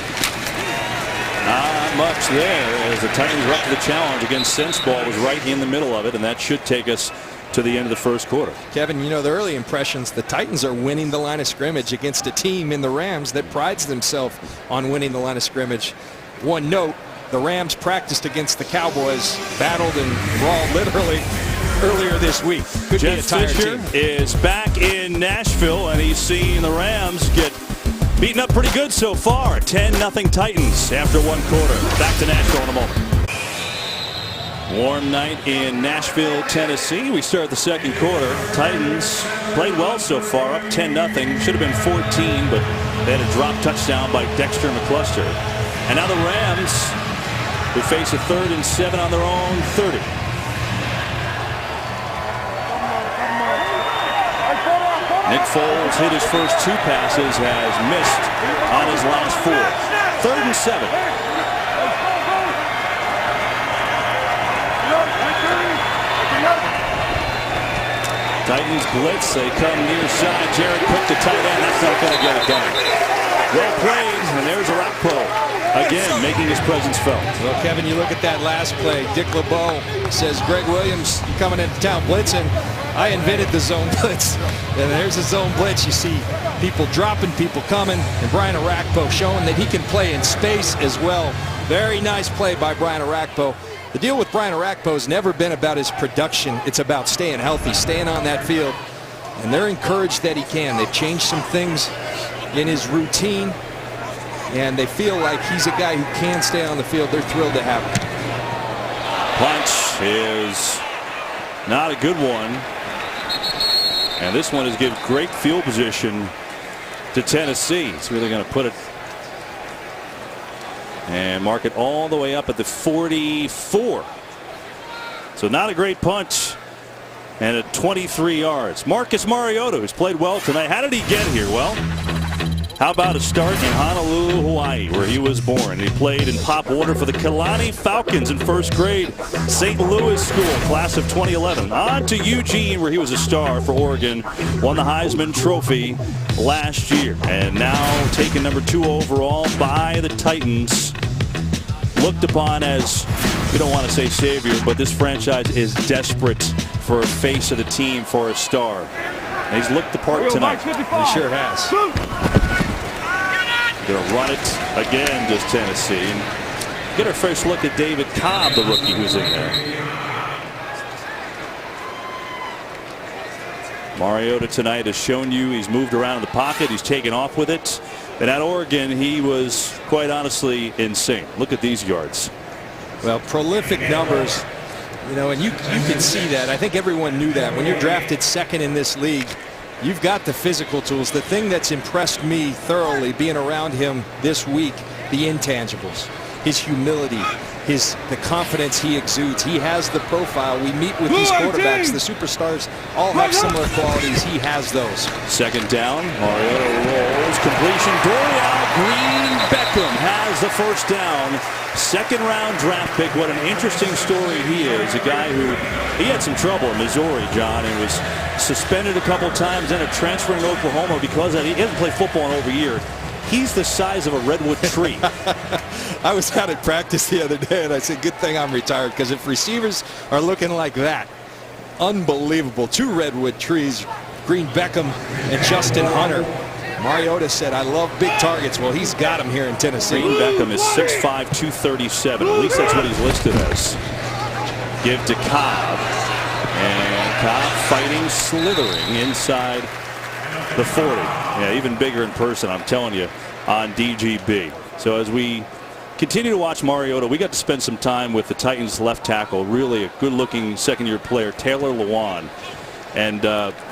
Not much there as the Titans were up to the challenge against Sensabaugh, was right in the middle of it, and that should take us to the end of the 1st quarter. Kevin, you know, the early impressions, the Titans are winning the line of scrimmage against a team in the Rams that prides themselves on winning the line of scrimmage. One note, the Rams practiced against the Cowboys, battled and brawled literally earlier this week. Could be a tired Fisher team. is back in Nashville, and he's seen the Rams get beaten up pretty good so far. 10-0 Titans after 1 quarter. Back to Nashville in a moment. Warm night in Nashville, Tennessee. We start the 2nd quarter. Titans played well so far, up 10-0. Should have been 14, but they had a drop touchdown by Dexter McCluster. And now the Rams, who face a 3rd and 7 on their own 30. Nick Foles hit his first 2 passes, has missed on his last 4. 3rd and 7. Titans blitz. They come near side. Jared Cook, the tight end. That's not going to get it done. Well played, and there's Arakpo again making his presence felt. Well, Kevin, you look at that last play. Dick LeBeau says, Greg Williams, you coming into town blitzing. I invented the zone blitz. And there's a zone blitz. You see people dropping, people coming, and Brian Arakpo showing that he can play in space as well. Very nice play by Brian Arakpo. The deal with Brian Arakpo has never been about his production. It's about staying healthy, staying on that field. And they're encouraged that he can. They've changed some things in his routine, and they feel like he's a guy who can stay on the field. They're thrilled to have him. Punch is not a good one. And this one is give great field position to Tennessee. It's really going to put it and mark it all the way up at the 44. So not a great punch. And at 23 yards. Marcus Mariota, who's played well tonight. How did he get here? Well, how about a start in Honolulu, Hawaii, where he was born? He played in Pop Warner for the Kalani Falcons in 1st grade. St. Louis School, class of 2011. On to Eugene, where he was a star for Oregon. Won the Heisman Trophy last year. And now taken number 2 overall by the Titans. Looked upon as, we don't want to say savior, but this franchise is desperate for a face of the team, for a star. And he's looked the part tonight. He sure has. Going to run it again, does Tennessee. And get our first look at David Cobb, the rookie who's in there. Mariota tonight has shown you he's moved around in the pocket. He's taken off with it. And at Oregon, he was quite honestly insane. Look at these yards. Well, prolific numbers, you know, and you can see that. I think everyone knew that. When you're drafted 2nd in this league, you've got the physical tools. The thing that's impressed me thoroughly being around him this week, the intangibles, his humility, the confidence he exudes. He has the profile. We meet with these quarterbacks. The superstars all have similar qualities. He has those. 2nd down. Mariota rolls. Completion. Dorial Green-Beckham has the 1st down. 2nd-round draft pick. What an interesting story he is. A guy who, he had some trouble in Missouri, John, and was suspended a couple times, ended up transferring to Oklahoma because he hasn't played football in over a year. He's the size of a redwood tree. I was out at practice the other day, and I said, good thing I'm retired, because if receivers are looking like that, unbelievable. 2 redwood trees, Green Beckham and Justin Hunter. Mariota said, I love big targets. Well, he's got them here in Tennessee. Green Beckham is 6'5", 237. At least that's what he's listed as. Give to Cobb. And Cobb fighting, slithering inside the 40. Yeah, even bigger in person, I'm telling you, on DGB. So as we continue to watch Mariota, we got to spend some time with the Titans left tackle, really a good-looking second-year player, Taylor Lewan. And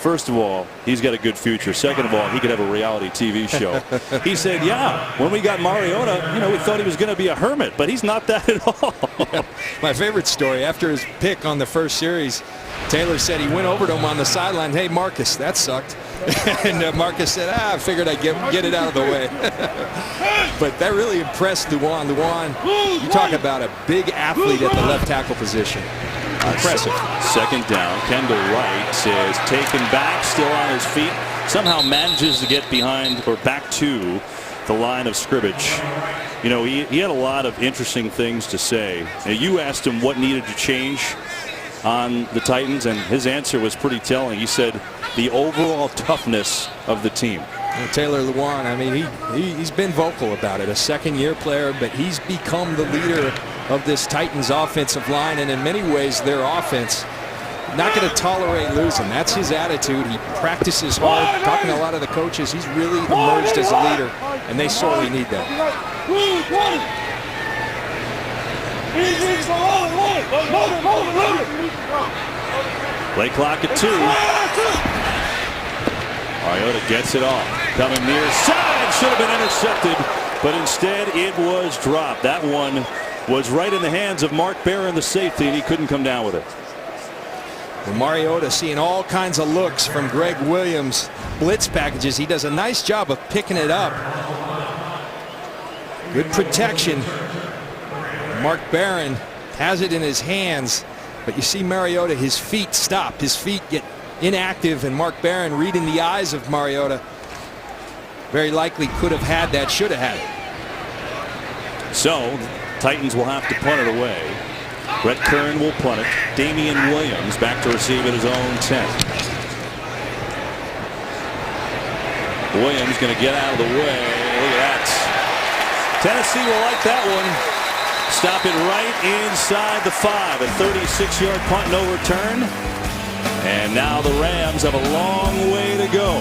first of all, he's got a good future. Second of all, he could have a reality TV show. He said, yeah, when we got Mariota, you know, we thought he was going to be a hermit, but he's not that at all. Yeah. My favorite story, after his pick on the first series, Taylor said he went over to him on the sideline, hey, Marcus, that sucked. And Marcus said, I figured I'd get it out of the way. But that really impressed Lewan. You talk about a big athlete at the left tackle position. Impressive. Second down. Kendall Wright is taken back, still on his feet. Somehow manages to get behind or back to the line of scrimmage. You know, he had a lot of interesting things to say. Now, you asked him what needed to change on the Titans, and his answer was pretty telling. He said the overall toughness of the team. Well, Taylor Lewan, I mean, he's been vocal about it. A second-year player, but he's become the leader of this Titans offensive line, and in many ways their offense not going to tolerate losing. That's his attitude. He practices hard. Talking to a lot of the coaches, he's really emerged as a leader, and they sorely need that. Play clock at 2. Mariota gets it off. Coming near side. Should have been intercepted, but instead it was dropped. That one was right in the hands of Mark Barron, the safety, and he couldn't come down with it. Well, Mariota seeing all kinds of looks from Greg Williams. Blitz packages. He does a nice job of picking it up. Good protection. Mark Barron has it in his hands, but you see Mariota, his feet stop. His feet get inactive, and Mark Barron, reading the eyes of Mariota, very likely could have had that, should have had it. So Titans will have to punt it away. Brett Kern will punt it. Damian Williams back to receive at his own 10. Williams going to get out of the way. Look at that. Tennessee will like that one. Stop it right inside the 5. A 36-yard punt, no return. And now the Rams have a long way to go.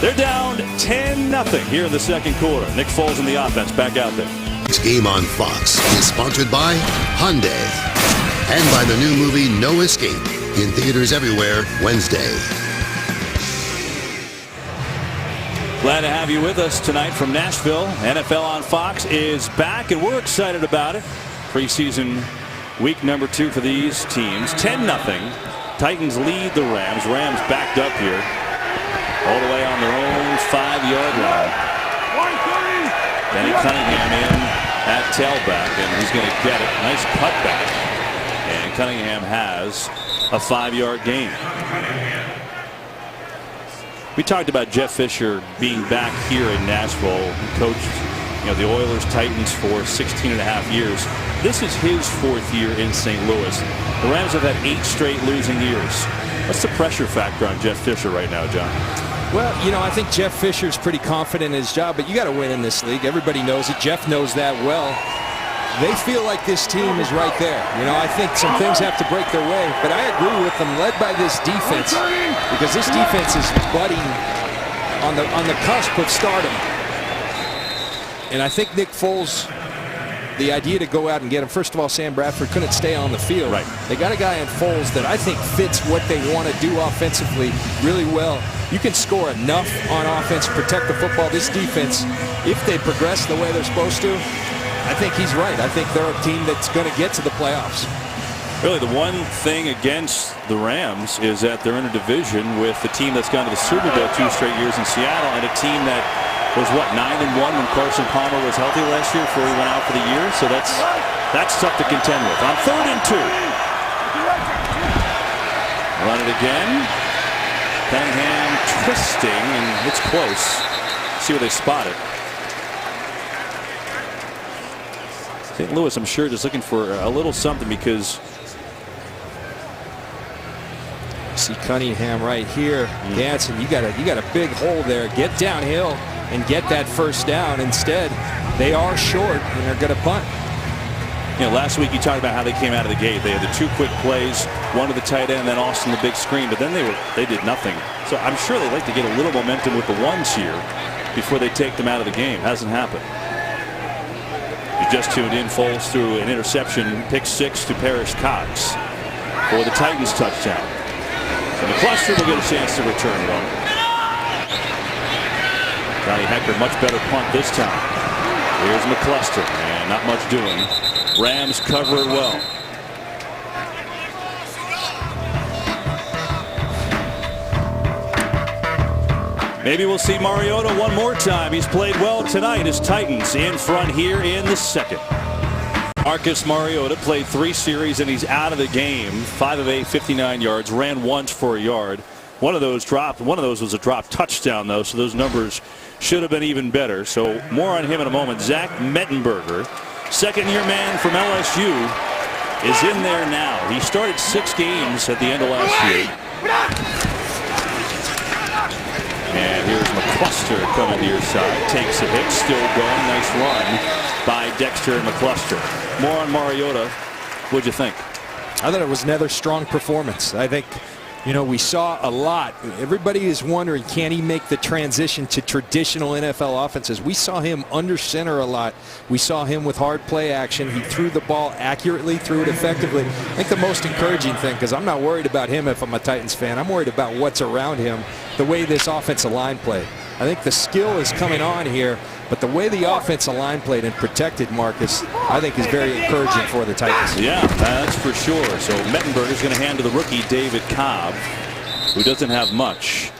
They're down 10-0 here in the second quarter. Nick Foles in the offense back out there. This game on Fox is sponsored by Hyundai and by the new movie No Escape, in theaters everywhere Wednesday. Glad to have you with us tonight from Nashville. NFL on Fox is back, and we're excited about it. Preseason week number 2 for these teams. 10-0. Titans lead the Rams. Rams backed up here all the way on their own 5-yard line. Benny Cunningham in at tailback, and he's going to get it. Nice cutback. And Cunningham has a 5-yard gain. We talked about Jeff Fisher being back here in Nashville. He coached, the Oilers Titans for 16 and a half years. This is his 4th year in St. Louis. The Rams have had 8 straight losing years. What's the pressure factor on Jeff Fisher right now, John? Well, I think Jeff Fisher's pretty confident in his job, but you got to win in this league. Everybody knows it. Jeff knows that well. They feel like this team is right there. I think some things have to break their way, but I agree with them, led by this defense, because this defense is budding on the cusp of stardom. And I think Nick Foles, the idea to go out and get him, first of all, Sam Bradford couldn't stay on the field. Right. They got a guy in Foles that I think fits what they want to do offensively really well. You can score enough on offense, protect the football. This defense, if they progress the way they're supposed to, I think he's right. I think they're a team that's going to get to the playoffs. Really, the one thing against the Rams is that they're in a division with the team that's gone to the Super Bowl 2 straight years in Seattle, and a team that was, 9-1 when Carson Palmer was healthy last year before he went out for the year. So that's tough to contend with. On 3rd and 2. Run it again. Cunningham twisting, and it's close. See where they spot it. St. Louis, I'm sure, just looking for a little something, because See Cunningham right here dancing. You got a big hole there. Get downhill and get that first down. Instead, they are short and they're going to punt. You know, last week you talked about how they came out of the gate. They had the 2 quick plays, one to the tight end, and then Austin the big screen. But then they did nothing. So I'm sure they like to get a little momentum with the ones here before they take them out of the game. Hasn't happened. You just tuned in. Foles threw an interception, pick 6 to Parrish Cox for the Titans touchdown. So McCluster will get a chance to return one. Johnny Hecker, much better punt this time. Here's McCluster, and not much doing. Rams cover it well. Maybe we'll see Mariota one more time. He's played well tonight as Titans in front here in the second. Marcus Mariota played 3 series and he's out of the game. 5 of 8, 59 yards, ran once for a yard. One of those dropped. One of those was a drop touchdown, though, so those numbers should have been even better. So more on him in a moment. Zach Mettenberger, second-year man from LSU, is in there now. He started 6 games at the end of last year. And here's McCluster coming to your side. Takes a hit, still going. Nice run by Dexter McCluster. More on Mariota. What'd you think? I thought it was another strong performance. I think, you know, we saw a lot. Everybody is wondering, can he make the transition to traditional NFL offenses? We saw him under center a lot. We saw him with hard play action. He threw the ball accurately, threw it effectively. I think the most encouraging thing, because I'm not worried about him if I'm a Titans fan, I'm worried about what's around him, the way this offensive line played. I think the skill is coming on here, but the way the offensive line played and protected Marcus, I think is very encouraging for the Titans. Yeah, that's for sure. So Mettenberger is going to hand to the rookie David Cobb, who doesn't have much.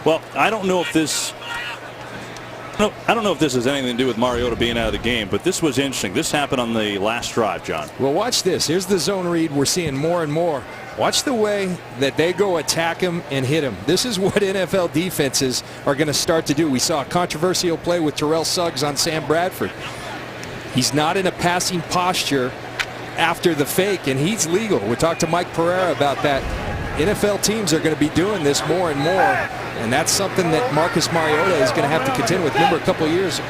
Well, I don't know if this has anything to do with Mariota being out of the game, but this was interesting. This happened on the last drive, John. Well, watch this. Here's the zone read we're seeing more and more. Watch the way that they go attack him and hit him. This is what NFL defenses are going to start to do. We saw a controversial play with Terrell Suggs on Sam Bradford. He's not in a passing posture after the fake, and he's legal. We talked to Mike Pereira about that. NFL teams are going to be doing this more and more, and that's something that Marcus Mariota is going to have to contend with. Remember, a couple of years,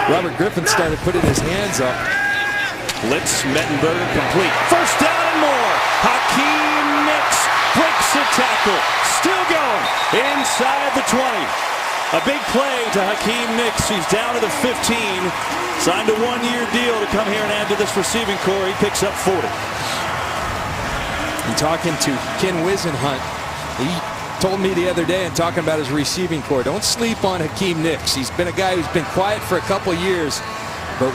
Robert Griffin started putting his hands up. Blitz, Mettenberger complete. First down and more. Hakeem Nicks breaks the tackle. Still going inside the 20. A big play to Hakeem Nicks. He's down to the 15. Signed a 1-year deal to come here and add to this receiving core. He picks up 40. And talking to Ken Wisenhunt, he told me the other day and talking about his receiving core, don't sleep on Hakeem Nicks. He's been a guy who's been quiet for a couple years, but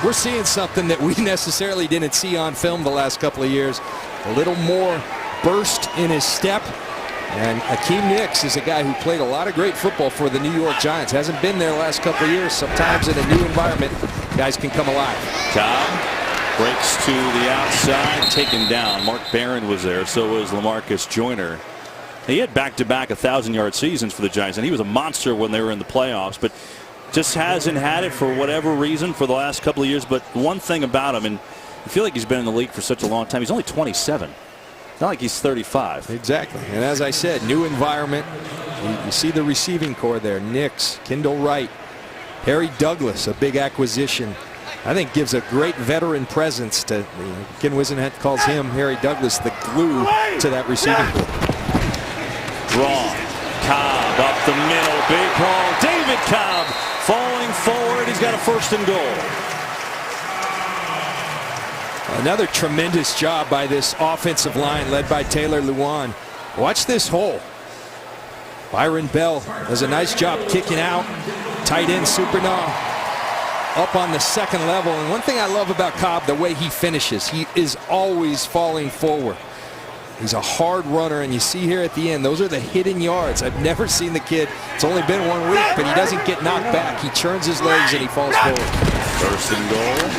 we're seeing something that we necessarily didn't see on film the last couple of years. A little more burst in his step. And Hakeem Nicks is a guy who played a lot of great football for the New York Giants. Hasn't been there the last couple of years. Sometimes in a new environment, guys can come alive. Cobb breaks to the outside, taken down. Mark Barron was there, so was LaMarcus Joyner. He had back-to-back 1,000-yard seasons for the Giants, and he was a monster when they were in the playoffs, but just hasn't had it for whatever reason for the last couple of years. But one thing about him, and I feel like he's been in the league for such a long time, he's only 27. Not like he's 35. Exactly. And as I said, new environment. You see the receiving core there. Nicks, Kendall Wright, Harry Douglas, a big acquisition. I think gives a great veteran presence to, Ken Wisenhunt calls him, Harry Douglas, the glue to that receiving core. Draw. Cobb up the middle. Big call. David Cobb falling forward. He's got a first and goal. Another tremendous job by this offensive line led by Taylor Lewan. Watch this hole. Byron Bell does a nice job kicking out. Tight end Supernaw up on the second level. And one thing I love about Cobb, the way he finishes, he is always falling forward. He's a hard runner, and you see here at the end, those are the hidden yards. I've never seen the kid, it's only been 1 week, but he doesn't get knocked back. He churns his legs and he falls forward. First and goal.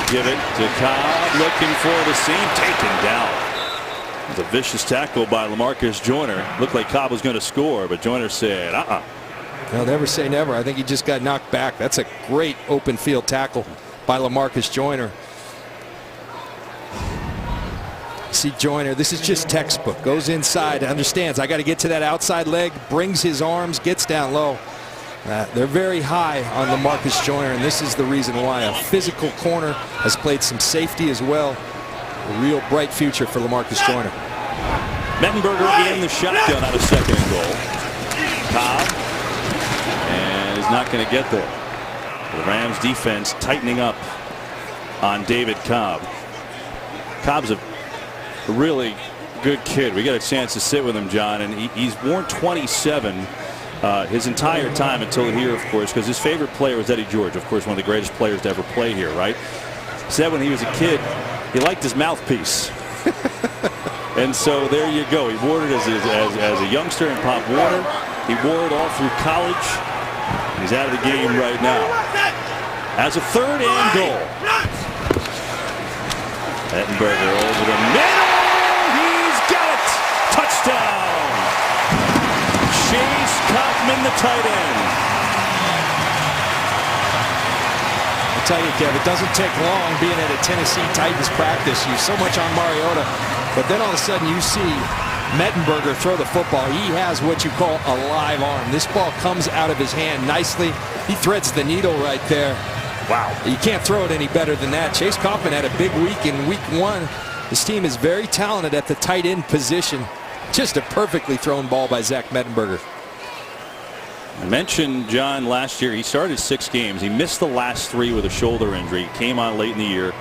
Give it to Cobb, looking for the seam, taken down. It's a vicious tackle by LaMarcus Joyner. Looked like Cobb was going to score, but Joyner said, I'll never say never. I think he just got knocked back. That's a great open field tackle by LaMarcus Joyner. See Joyner, this is just textbook. Goes inside, understands, I got to get to that outside leg, brings his arms, gets down low. They're very high on LaMarcus Joyner, and this is the reason why. A physical corner, has played some safety as well. A real bright future for LaMarcus Joyner. Mettenberger in the shotgun on a second and goal. Cobb, and is not going to get there. The Rams defense tightening up on David Cobb. Cobb's a really good kid. We got a chance to sit with him, John, and he's worn 27 his entire time until here, of course, because his favorite player was Eddie George, of course, one of the greatest players to ever play here, right? Said when he was a kid, he liked his mouthpiece. And so there you go. He wore it as a youngster in Pop Warner. He wore it all through college. He's out of the game right now. As a 3rd and goal. Mettenberger over the middle. He's got it. Touchdown. Chase Kaufman, the tight end. I'll tell you, Kev, it doesn't take long being at a Tennessee Titans practice. You so much on Mariota, but then all of a sudden you see Mettenberger throw the football. He has what you call a live arm. This ball comes out of his hand nicely. He threads the needle right there. Wow. You can't throw it any better than that. Chase Kaufman had a big week in week 1. This team is very talented at the tight end position. Just a perfectly thrown ball by Zach Mettenberger. I mentioned John last year. He started 6 games. He missed the last 3 with a shoulder injury. He came on late in the year,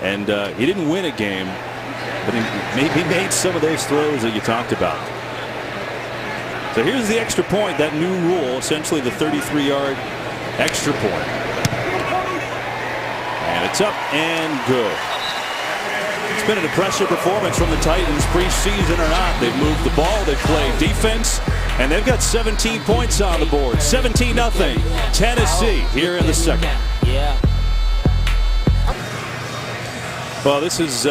and he didn't win a game, but he made some of those throws that you talked about. So here's the extra point, that new rule, essentially the 33-yard extra point. And it's up and good. It's been an impressive performance from the Titans, preseason or not. They've moved the ball, they've played defense, and they've got 17 points on the board. 17-0 Tennessee here in the second. Well, this is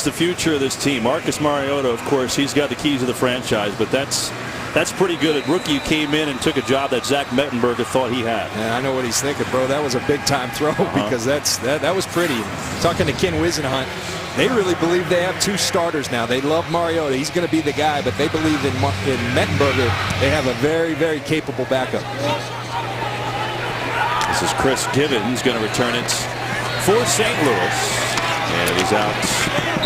the future of this team. Marcus Mariota, of course, he's got the keys to the franchise, but that's pretty good. A rookie came in and took a job that Zach Mettenberger thought he had. Yeah, I know what he's thinking, bro. That was a big-time throw because that was pretty. Talking to Ken Wisenhunt, they really believe they have 2 starters now. They love Mariota. He's going to be the guy, but they believe in Mettenberger. They have a very, very capable backup. This is Chris Gibbons going to return it for St. Louis. And he's out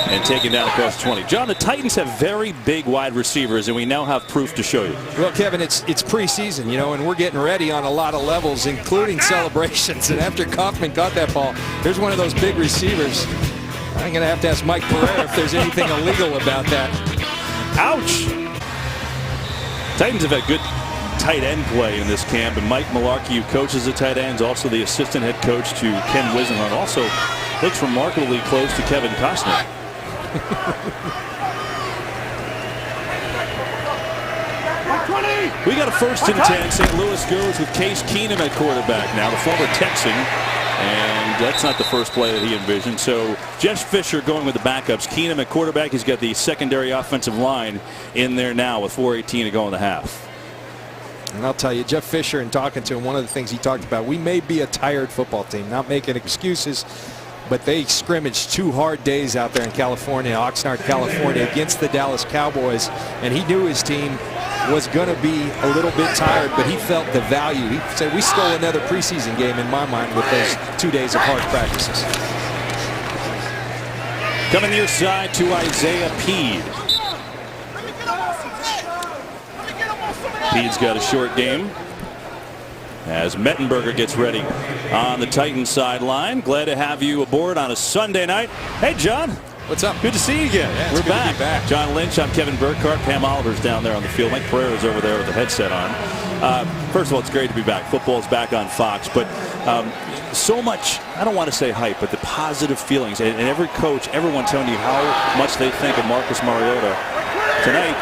and taken down across 20. John, the Titans have very big wide receivers, and we now have proof to show you. Well, Kevin, it's preseason, you know, and we're getting ready on a lot of levels, including celebrations. And after Kaufman caught that ball, there's one of those big receivers. I'm going to have to ask Mike Pereira if there's anything illegal about that. Ouch! Titans have had good tight end play in this camp, and Mike Mularkey, who coaches the tight ends, also the assistant head coach to Ken Wisenhunt, also looks remarkably close to Kevin Costner. We got a 1st and 10. St. Louis goes with Case Keenum at quarterback now, the former Texan, and that's not the first play that he envisioned. So Jeff Fisher going with the backups. Keenum at quarterback. He's got the secondary offensive line in there now with 4:18 to go in the half. And I'll tell you, Jeff Fisher, in talking to him, one of the things he talked about, we may be a tired football team, not making excuses, but they scrimmaged 2 hard days out there in California, Oxnard, California, against the Dallas Cowboys, and he knew his team was going to be a little bit tired, but he felt the value. He said, we stole another preseason game in my mind with those 2 days of hard practices. Coming near side to Isaiah Peed. Peed's got a short game as Mettenberger gets ready on the Titans sideline. Glad to have you aboard on a Sunday night. Hey, John. What's up? Good to see you again. Yeah, We're back. John Lynch, I'm Kevin Burkhardt. Pam Oliver's down there on the field. Mike Pereira's over there with the headset on. First of all, it's great to be back. Football's back on Fox, but so much, I don't want to say hype, but the positive feelings, and every coach, everyone telling you how much they think of Marcus Mariota tonight.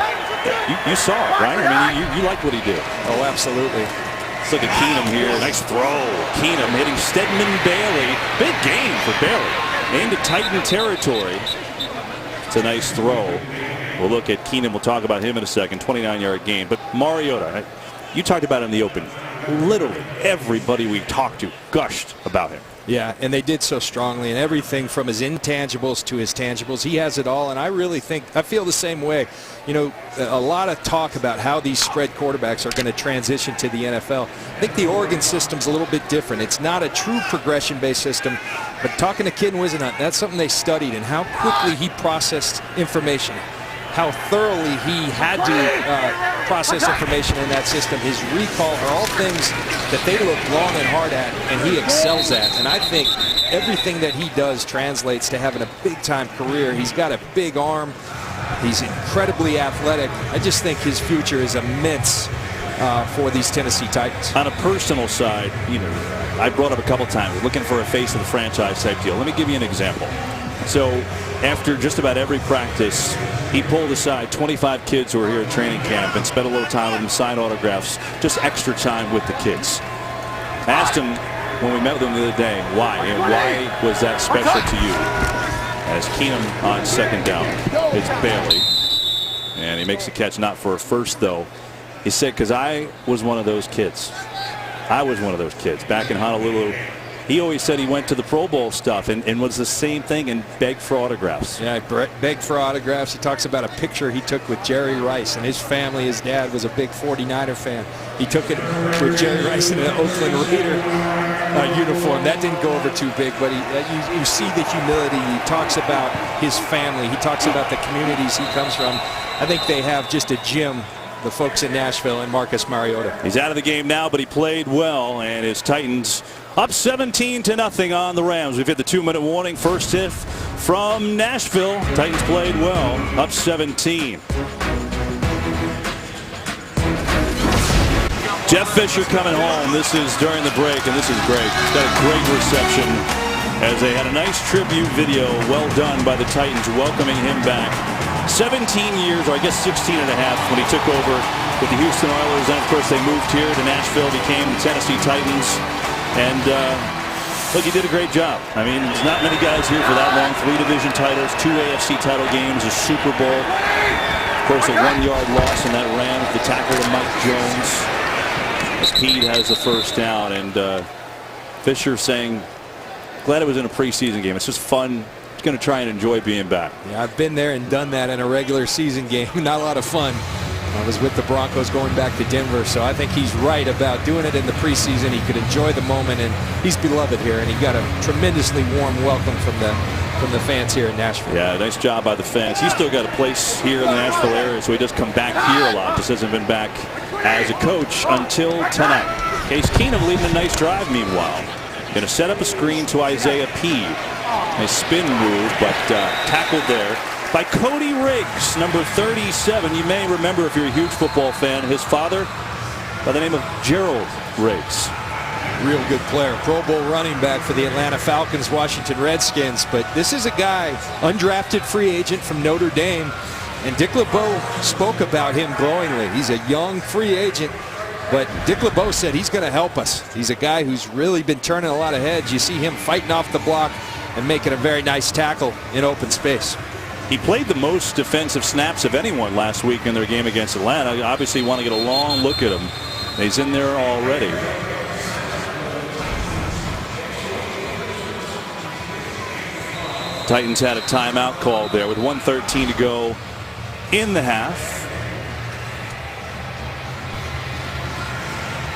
You saw it, right? I mean, you liked what he did. Oh, absolutely. Let's look at Keenum here. Nice throw. Keenum hitting Stedman Bailey. Big game for Bailey. Into Titan territory. It's a nice throw. We'll look at Keenum. We'll talk about him in a second. 29-yard gain. But Mariota, you talked about him in the open. Literally everybody we talked to gushed about him. Yeah, and they did so strongly, and everything from his intangibles to his tangibles, he has it all, and I feel the same way. You know, a lot of talk about how these spread quarterbacks are going to transition to the NFL. I think the Oregon system's a little bit different. It's not a true progression-based system, but talking to Kid Wisenhunt, that's something they studied, and how quickly he processed information, how thoroughly he had to process information in that system. His recall are all things that they look long and hard at, and he excels at. And I think everything that he does translates to having a big-time career. He's got a big arm. He's incredibly athletic. I just think his future is immense for these Tennessee Titans. On a personal side, you know, I brought up a couple times, looking for a face of the franchise type deal. Let me give you an example. So after just about every practice, he pulled aside 25 kids who were here at training camp and spent a little time with them, signed autographs, just extra time with the kids. I asked him when we met with him the other day, why? And why was that special to you? As Keenum on second down, it's Bailey. And he makes the catch, not for a first, though. He said, because I was one of those kids. I was one of those kids back in Honolulu. He always said he went to the Pro Bowl stuff and was the same thing and begged for autographs. Yeah, begged for autographs. He talks about a picture he took with Jerry Rice and his family. His dad was a big 49er fan. He took it with Jerry Rice in an Oakland Raider uniform. That didn't go over too big, but you see the humility. He talks about his family. He talks about the communities he comes from. I think they have just a gem, the folks in Nashville, and Marcus Mariota. He's out of the game now, but he played well, and his Titans up 17-0 on the Rams. We've hit the 2-minute warning. First hit from Nashville. Titans played well, up 17. Jeff Fisher coming home. This is during the break, and this is great. He's got a great reception as they had a nice tribute video, well done by the Titans, welcoming him back. 17 years, or I guess 16 and a half, when he took over with the Houston Oilers. And of course they moved here to Nashville, became the Tennessee Titans. And look, he did a great job. I mean, there's not many guys here for that long. 3 division titles, 2 AFC title games, a Super Bowl. Of course, a 1-yard loss in that Rams, the tackle to Mike Jones. As Pete has the first down, and Fisher saying, glad it was in a preseason game. It's just fun. He's going to try and enjoy being back. Yeah, I've been there and done that in a regular season game. Not a lot of fun. I was with the Broncos going back to Denver, so I think he's right about doing it in the preseason. He could enjoy the moment, and he's beloved here, and he got a tremendously warm welcome from the fans here in Nashville. Yeah, nice job by the fans. He's still got a place here in the Nashville area, so he does come back here a lot. Just hasn't been back as a coach until tonight. Case Keenum leading a nice drive meanwhile. Going to set up a screen to Isaiah P. A spin move, but tackled there by Cody Riggs, number 37. You may remember, if you're a huge football fan, his father by the name of Gerald Riggs. Real good player. Pro Bowl running back for the Atlanta Falcons, Washington Redskins. But this is a guy, undrafted free agent from Notre Dame. And Dick LeBeau spoke about him glowingly. He's a young free agent, but Dick LeBeau said he's going to help us. He's a guy who's really been turning a lot of heads. You see him fighting off the block and making a very nice tackle in open space. He played the most defensive snaps of anyone last week in their game against Atlanta. You obviously want to get a long look at him. He's in there already. Titans had a timeout called there with 1:13 to go in the half.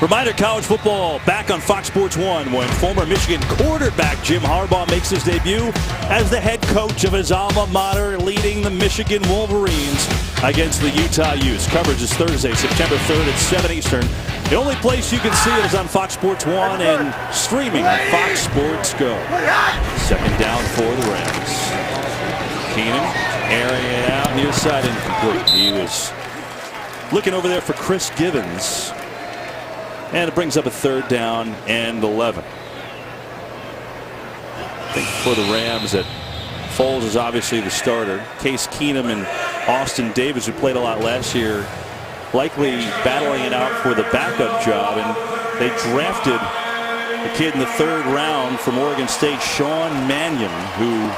Reminder, college football back on Fox Sports 1 when former Michigan quarterback Jim Harbaugh makes his debut as the head coach of his alma mater, leading the Michigan Wolverines against the Utah Utes. Coverage is Thursday, September 3rd at 7 Eastern. The only place you can see it is on Fox Sports 1 and streaming on Fox Sports Go. Second down for the Rams. Keenan airing it out near side, incomplete. He was looking over there for Chris Givens. And it brings up a 3rd down and 11. I think for the Rams that Foles is obviously the starter. Case Keenum and Austin Davis, who played a lot last year, likely battling it out for the backup job. And they drafted the kid in the 3rd round from Oregon State, Sean Mannion, who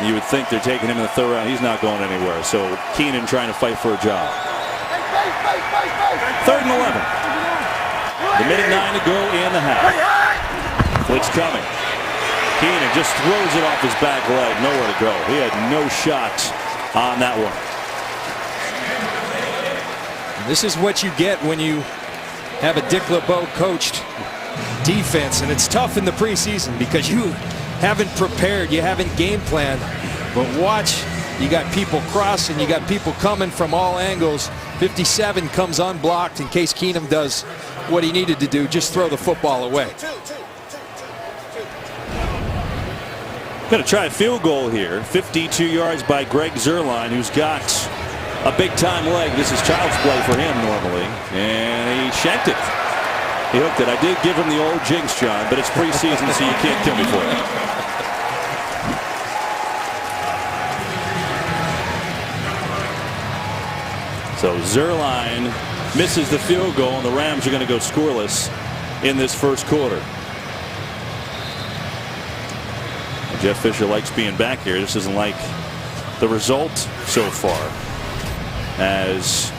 you would think they're taking him in the 3rd round. He's not going anywhere. So Keenan trying to fight for a job. 3rd and 11. The minute 9 to go in the half. Blitz coming. Keenan just throws it off his back leg. Nowhere to go. He had no shot on that one. And this is what you get when you have a Dick LeBeau coached defense, and it's tough in the preseason because you haven't prepared, you haven't game planned. But watch, you got people crossing, you got people coming from all angles. 57 comes unblocked in case Keenum does what he needed to do, just throw the football away. Going to try a field goal here. 52 yards by Greg Zuerlein, who's got a big-time leg. This is child's play for him normally. And he shanked it. He hooked it. I did give him the old jinx, John, but it's preseason, so you can't kill me for it. So Zuerlein misses the field goal, and the Rams are going to go scoreless in this first quarter. Jeff Fisher likes being back here. This isn't like the result so far, as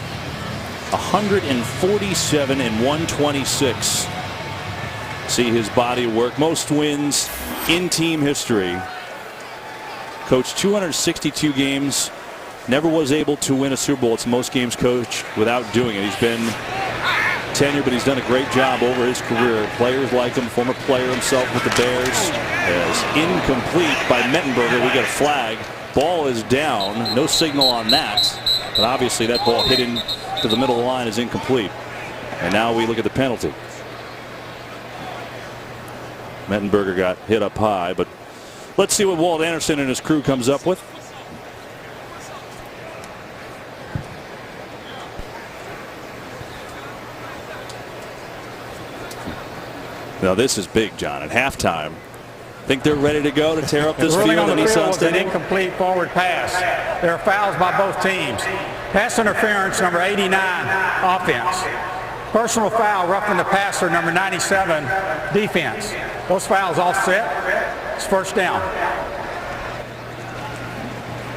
147 and 126 see his body work. Most wins in team history. Coached 262 games. Never was able to win a Super Bowl. It's most games coached without doing it. He's been tenured, but he's done a great job over his career. Players like him, former player himself with the Bears, is incomplete by Mettenberger. We get a flag. Ball is down. No signal on that. But obviously that ball hit into the middle of the line is incomplete. And now we look at the penalty. Mettenberger got hit up high, but let's see what Walt Anderson and his crew comes up with. Now this is big, John. At halftime, think they're ready to go to tear up this field at Nissan Stadium? An incomplete forward pass. There are fouls by both teams. Pass interference, number 89, offense. Personal foul, roughing the passer, number 97, defense. Those fouls all set. It's first down.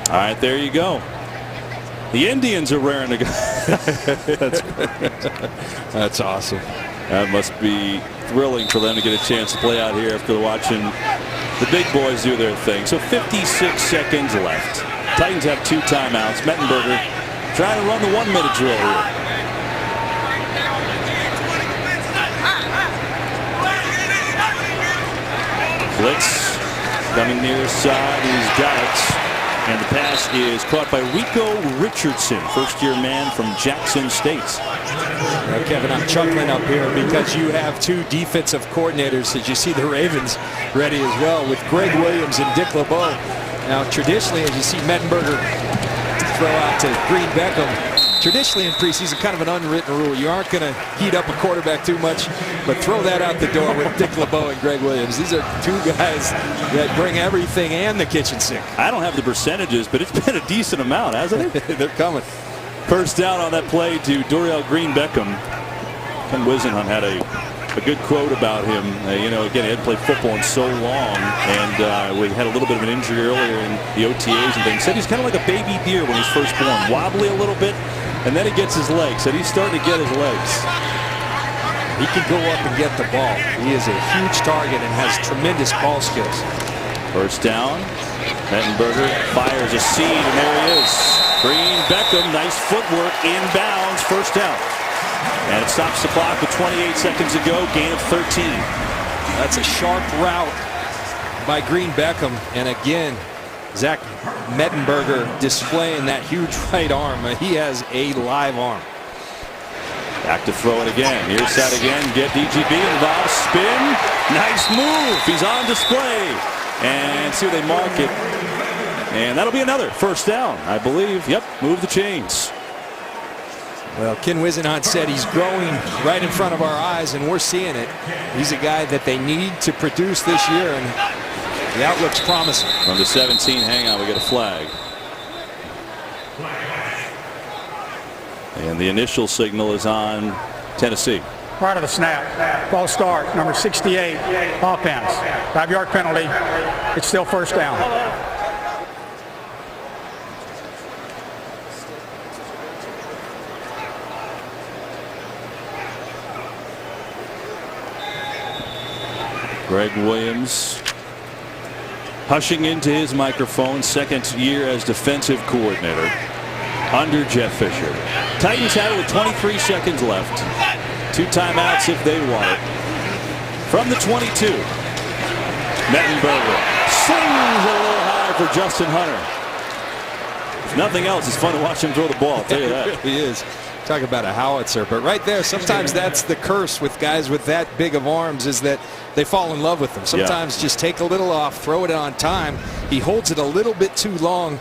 All right, there you go. The Indians are raring to go. That's awesome. That must be thrilling for them to get a chance to play out here after watching the big boys do their thing. So 56 seconds left. Titans have 2 timeouts. Mettenberger trying to run the 1-minute drill here. Blitz coming near side. He's got it. And the pass is caught by Rico Richardson, first-year man from Jackson State. Kevin, I'm chuckling up here because you have 2 defensive coordinators, as you see the Ravens ready as well, with Greg Williams and Dick LeBeau. Now, traditionally, as you see Mettenberger throw out to Green Beckham, traditionally in preseason, kind of an unwritten rule. You aren't going to heat up a quarterback too much, but throw that out the door with Dick LeBeau and Greg Williams. These are 2 guys that bring everything and the kitchen sink. I don't have the percentages, but it's been a decent amount, hasn't it? They're coming. First down on that play to Dorial Green Beckham. Ken Wisenhunt had a good quote about him. You know, again, he hadn't played football in so long, and we had a little bit of an injury earlier in the OTAs and things. Said he's kind of like a baby deer when he's first born, wobbly a little bit, and then he gets his legs. Said he's starting to get his legs. He can go up and get the ball. He is a huge target and has tremendous ball skills. First down. Mettenberger fires a seed, and there he is. Green Beckham, nice footwork, inbounds, first down. And it stops the clock with 28 seconds to go, gain of 13. That's a sharp route by Green Beckham. And again, Zach Mettenberger displaying that huge right arm. He has a live arm. Back to throw it again. Near side again. Get DGB involved. Spin. Nice move. He's on display. And see where they mark it. And that'll be another first down, I believe. Yep, move the chains. Well, Ken Wisenhunt said he's growing right in front of our eyes, and we're seeing it. He's a guy that they need to produce this year, and the outlook's promising. From the 17, hang on, we get a flag. And the initial signal is on Tennessee. Prior to the snap, ball start, number 68, offense. 5-yard penalty. It's still first down. Greg Williams hushing into his microphone, second year as defensive coordinator under Jeff Fisher. Titans have it with 23 seconds left. 2 timeouts if they want it. From the 22, Mettenberger slings a little high for Justin Hunter. If nothing else, it's fun to watch him throw the ball, I'll tell you that. It really is. Talk about a howitzer. But right there, sometimes that's the curse with guys with that big of arms, is that they fall in love with them. Sometimes just take a little off, throw it on time. He holds it a little bit too long,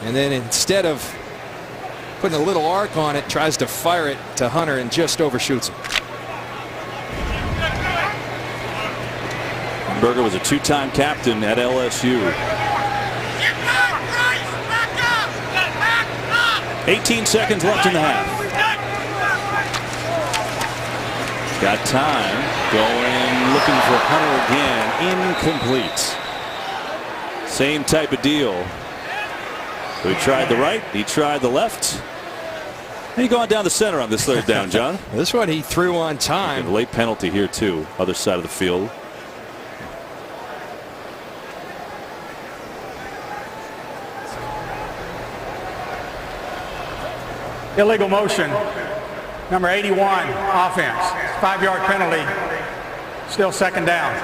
and then instead of putting a little arc on it, tries to fire it to Hunter and just overshoots him. Berger was a 2-time captain at LSU. 18 seconds left in the half. Got time. Going, looking for Hunter again. Incomplete. Same type of deal. He tried the right. He tried the left. And he going down the center on this third down, John. This one he threw on time. A late penalty here, too. Other side of the field. Illegal motion. Number 81, offense. 5-yard penalty. Still second down.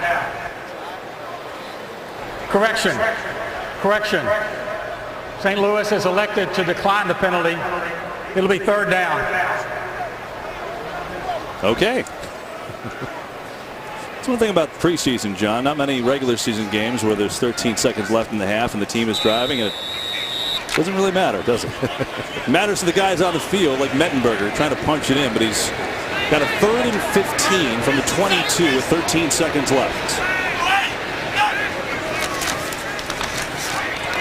Correction. Correction. St. Louis has elected to decline the penalty. It'll be third down. Okay. That's one thing about preseason, John. Not many regular season games where there's 13 seconds left in the half and the team is driving. And it doesn't really matter, does it? It matters to the guys on the field, like Mettenberger, trying to punch it in, but he's got a 3rd and 15 from the 22 with 13 seconds left.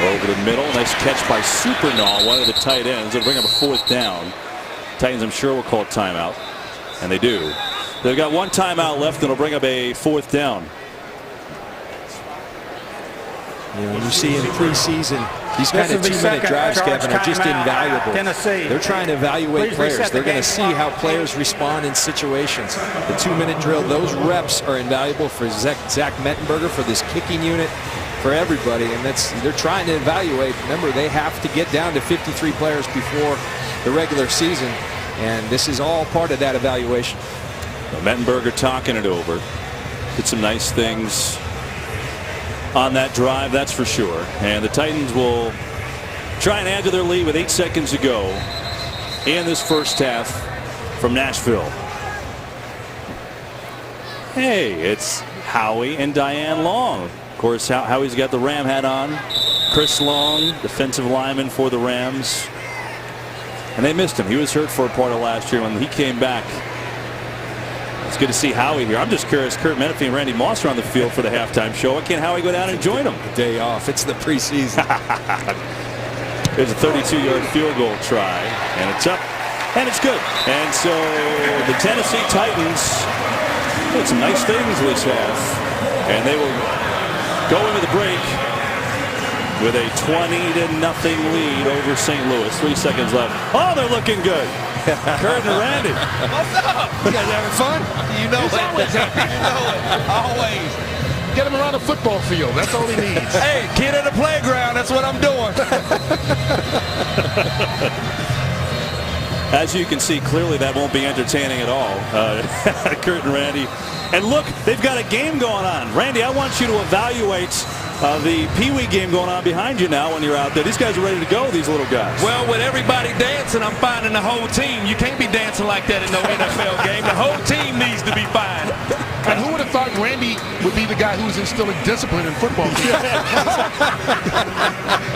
Over the middle, nice catch by Supernaw, one of the tight ends. They'll bring up a 4th down. Titans, I'm sure, will call a timeout, and they do. They've got 1 timeout left, and it'll bring up a 4th down. You see in preseason, these kind of 2-minute drives, Kevin, are just invaluable. Tennessee. They're trying to evaluate players. They're going to see how players respond in situations. The 2-minute drill, those reps are invaluable for Zach Mettenberger, for this kicking unit, for everybody, and they're trying to evaluate. Remember, they have to get down to 53 players before the regular season, and this is all part of that evaluation. Mettenberger talking it over. Did some nice things on that drive, that's for sure. And the Titans will try and add to their lead with 8 seconds to go in this first half from Nashville. Hey, it's Howie and Diane Long. Of course, Howie's got the Ram hat on. Chris Long, defensive lineman for the Rams. And they missed him. He was hurt for a part of last year. When he came back, it's good to see Howie here. I'm just curious, Kurt Menefee and Randy Moss are on the field for the halftime show. Why can't Howie go down and join them? The day off. It's the preseason. There's a 32-yard field goal try, and it's up, and it's good. And so the Tennessee Titans did some nice things this half, and they will go into the break with a 20-0 lead over St. Louis. 3 seconds left. Oh, they're looking good. Kurt and Randy. What's up? You guys having fun? You know it. Always happy. You know it. Always. Get him around a football field. That's all he needs. Hey, kid at the playground. That's what I'm doing. As you can see, clearly that won't be entertaining at all. Kurt and Randy. And look, they've got a game going on. Randy, I want you to evaluate the Pee Wee game going on behind you now when you're out there. These guys are ready to go, these little guys. Well, with everybody dancing, I'm finding the whole team. You can't be dancing like that in no NFL game. The whole team needs to be fine. And who would have thought Randy would be the guy who's instilling discipline in football?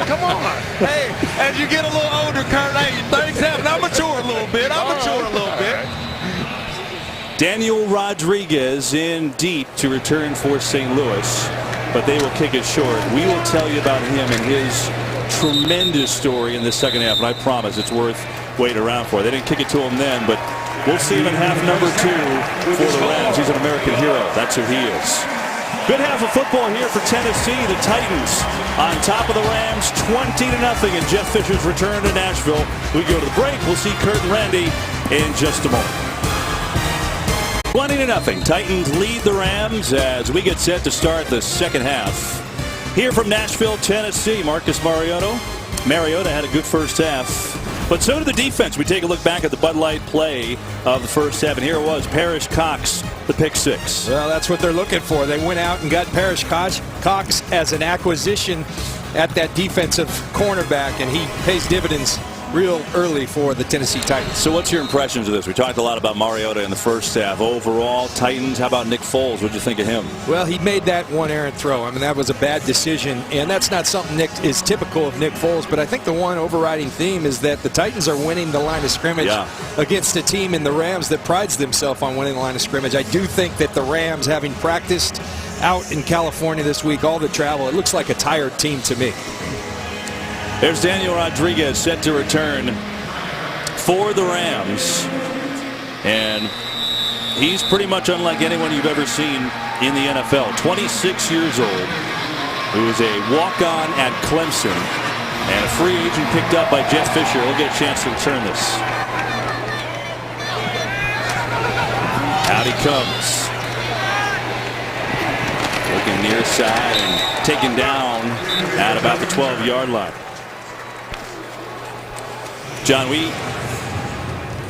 Come on. Hey, as you get a little older, Kurt, hey, things happen. I mature a little bit. Daniel Rodriguez in deep to return for St. Louis, but they will kick it short. We will tell you about him and his tremendous story in the second half, and I promise it's worth waiting around for. They didn't kick it to him then, but we'll see him in half number 2 for the Rams. He's an American hero. That's who he is. Good half of football here for Tennessee. The Titans on top of the Rams 20-0 in Jeff Fisher's return to Nashville. We go to the break. We'll see Kurt and Randy in just a moment. 20-0. Titans lead the Rams as we get set to start the second half. Here from Nashville, Tennessee, Marcus Mariota. Mariota had a good first half, but so did the defense. We take a look back at the Bud Light play of the first half, and here it was, Parrish Cox, the pick six. Well, that's what they're looking for. They went out and got Parrish Cox as an acquisition at that defensive cornerback, and he pays dividends real early for the Tennessee Titans. So what's your impressions of this? We talked a lot about Mariota in the first half. Overall, Titans, how about Nick Foles? What did you think of him? Well, he made that one errant throw. I mean, that was a bad decision, and that's not something Nick is typical of Nick Foles, but I think the one overriding theme is that the Titans are winning the line of scrimmage against a team in the Rams that prides themselves on winning the line of scrimmage. I do think that the Rams, having practiced out in California this week, all the travel, it looks like a tired team to me. There's Daniel Rodriguez set to return for the Rams. And he's pretty much unlike anyone you've ever seen in the NFL. 26 years old, who is a walk-on at Clemson and a free agent picked up by Jeff Fisher. He'll get a chance to return this. Out he comes. Looking near side and taken down at about the 12-yard line. John,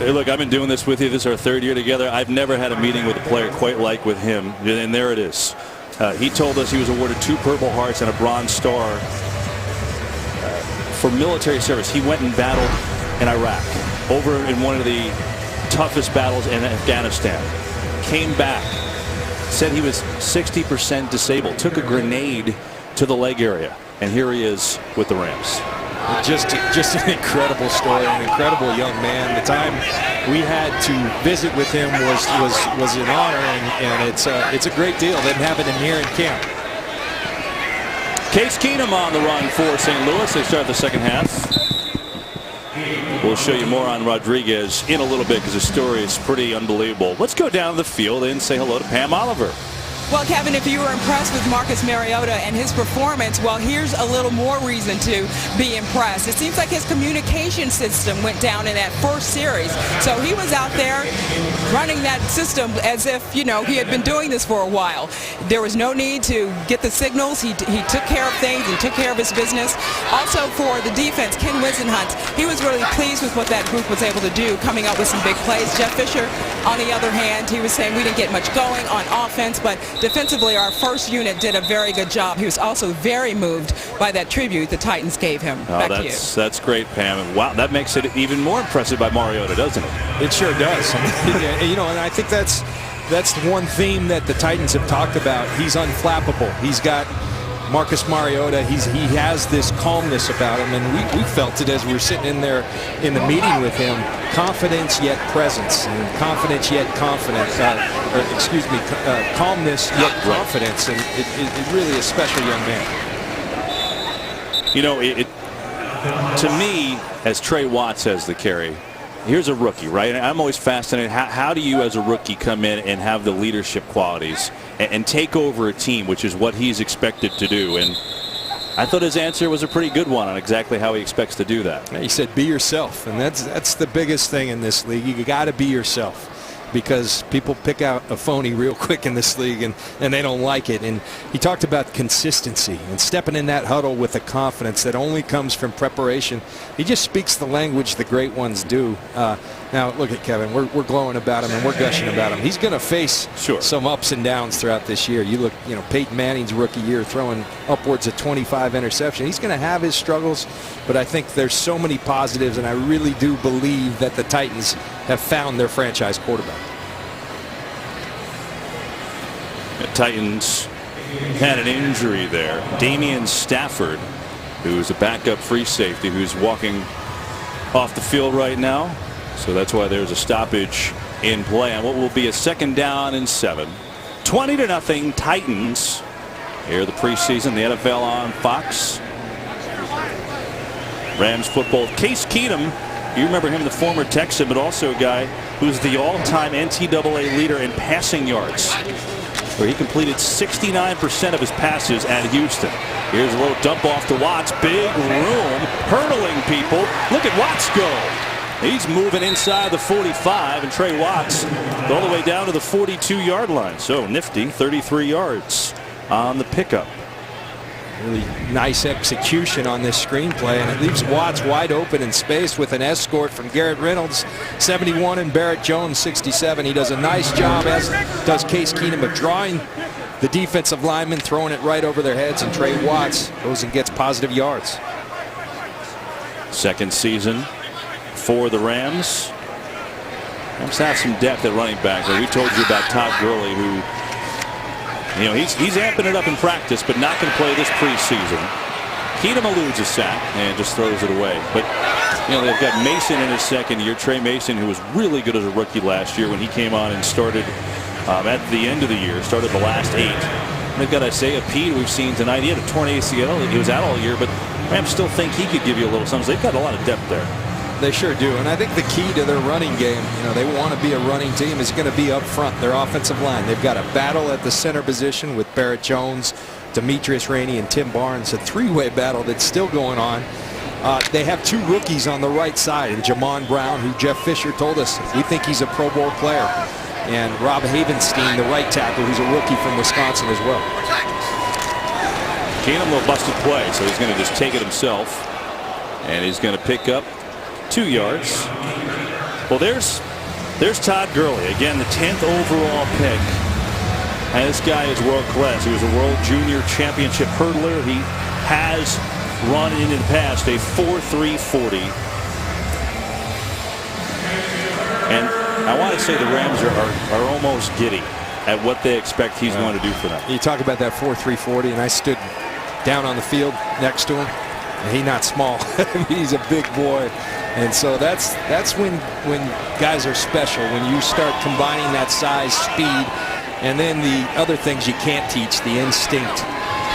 look, I've been doing this with you. This is our third year together. I've never had a meeting with a player quite like with him. And there it is. He told us he was awarded 2 Purple Hearts and a Bronze Star for military service. He went and battled in Iraq, over in one of the toughest battles in Afghanistan. Came back, said he was 60% disabled, took a grenade to the leg area, and here he is with the Rams. Just an incredible story, an incredible young man. The time we had to visit with him was an honor, and it's a great deal. Them having him here in camp. Case Keenum on the run for St. Louis. They start the second half. We'll show you more on Rodriguez in a little bit because his story is pretty unbelievable. Let's go down the field and say hello to Pam Oliver. Well, Kevin, if you were impressed with Marcus Mariota and his performance, well, here's a little more reason to be impressed. It seems like his communication system went down in that first series. So he was out there running that system as if, he had been doing this for a while. There was no need to get the signals. He took care of things. He took care of his business. Also for the defense, Ken Wisenhunt, he was really pleased with what that group was able to do, coming up with some big plays. Jeff Fisher, on the other hand, he was saying we didn't get much going on offense, but defensively, our first unit did a very good job. He was also very moved by that tribute the Titans gave him. Back to you. That's great, Pam. Wow, that makes it even more impressive by Mariota, doesn't it? It sure does. And I think that's one theme that the Titans have talked about. He's unflappable. He's got Marcus Mariota, he has this calmness about him, and we felt it as we were sitting in there in the meeting with him. Confidence yet presence, and confidence yet confidence, calmness yet confidence, and it really is a special young man. To me, as Trey Watts has the carry, here's a rookie, right? I'm always fascinated. How do you, as a rookie, come in and have the leadership qualities and take over a team, which is what he's expected to do? And I thought his answer was a pretty good one on exactly how he expects to do that. He said, "Be yourself," and that's the biggest thing in this league. You got to be yourself, because people pick out a phony real quick in this league, and they don't like it. And he talked about consistency and stepping in that huddle with a confidence that only comes from preparation. He just speaks the language the great ones do. Now, look at Kevin. We're glowing about him and we're gushing about him. He's going to face some ups and downs throughout this year. You look, Peyton Manning's rookie year, throwing upwards of 25 interceptions. He's going to have his struggles, but I think there's so many positives, and I really do believe that the Titans have found their franchise quarterback. The Titans had an injury there. Damian Stafford, who's a backup free safety, who's walking off the field right now. So that's why there's a stoppage in play on what will be a 2nd down and 7. 20-0 Titans. Here the preseason, the NFL on Fox. Rams football. Case Keenum, you remember him, the former Texan, but also a guy who's the all-time NCAA leader in passing yards, where he completed 69% of his passes at Houston. Here's a little dump off to Watts. Big room, hurdling people. Look at Watts go. He's moving inside the 45, and Trey Watts all the way down to the 42-yard line. So nifty, 33 yards on the pickup. Really nice execution on this screenplay, and it leaves Watts wide open in space with an escort from Garrett Reynolds, 71, and Barrett Jones, 67. He does a nice job, as does Case Keenum, of drawing the defensive linemen, throwing it right over their heads, and Trey Watts goes and gets positive yards. Second season for the Rams. Rams have some depth at running back. We told you about Todd Gurley, who, you know, he's amping it up in practice, but not going to play this preseason. Keenum eludes a sack and just throws it away. But, you know, they've got Mason in his second year. Trey Mason, who was really good as a rookie last year when he came on and started at the end of the year, started the last 8. And they've got Isaiah Pete, we've seen tonight. He had a torn ACL. He was out all year, but Rams still think he could give you a little something. So they've got a lot of depth there. They sure do, and I think the key to their running game, you know, they want to be a running team, is going to be up front, their offensive line. They've got a battle at the center position with Barrett Jones, Demetrius Rainey, and Tim Barnes, a three-way battle that's still going on. They have 2 rookies on the right side, and Jamon Brown, who Jeff Fisher told us we think he's a Pro Bowl player, and Rob Havenstein, the right tackle, who's a rookie from Wisconsin as well. Keenum will busted play, so he's going to just take it himself, and he's going to pick up 2 yards. Well, there's Todd Gurley, again, the 10th overall pick. And this guy is world class. He was a World Junior Championship hurdler. He has run in the past a 4.340. And I want to say the Rams are almost giddy at what they expect he's going to do for them. You talk about that 4.340, and I stood down on the field next to him. And he's not small. He's a big boy. And so that's when guys are special, when you start combining that size, speed, and then the other things you can't teach, the instinct,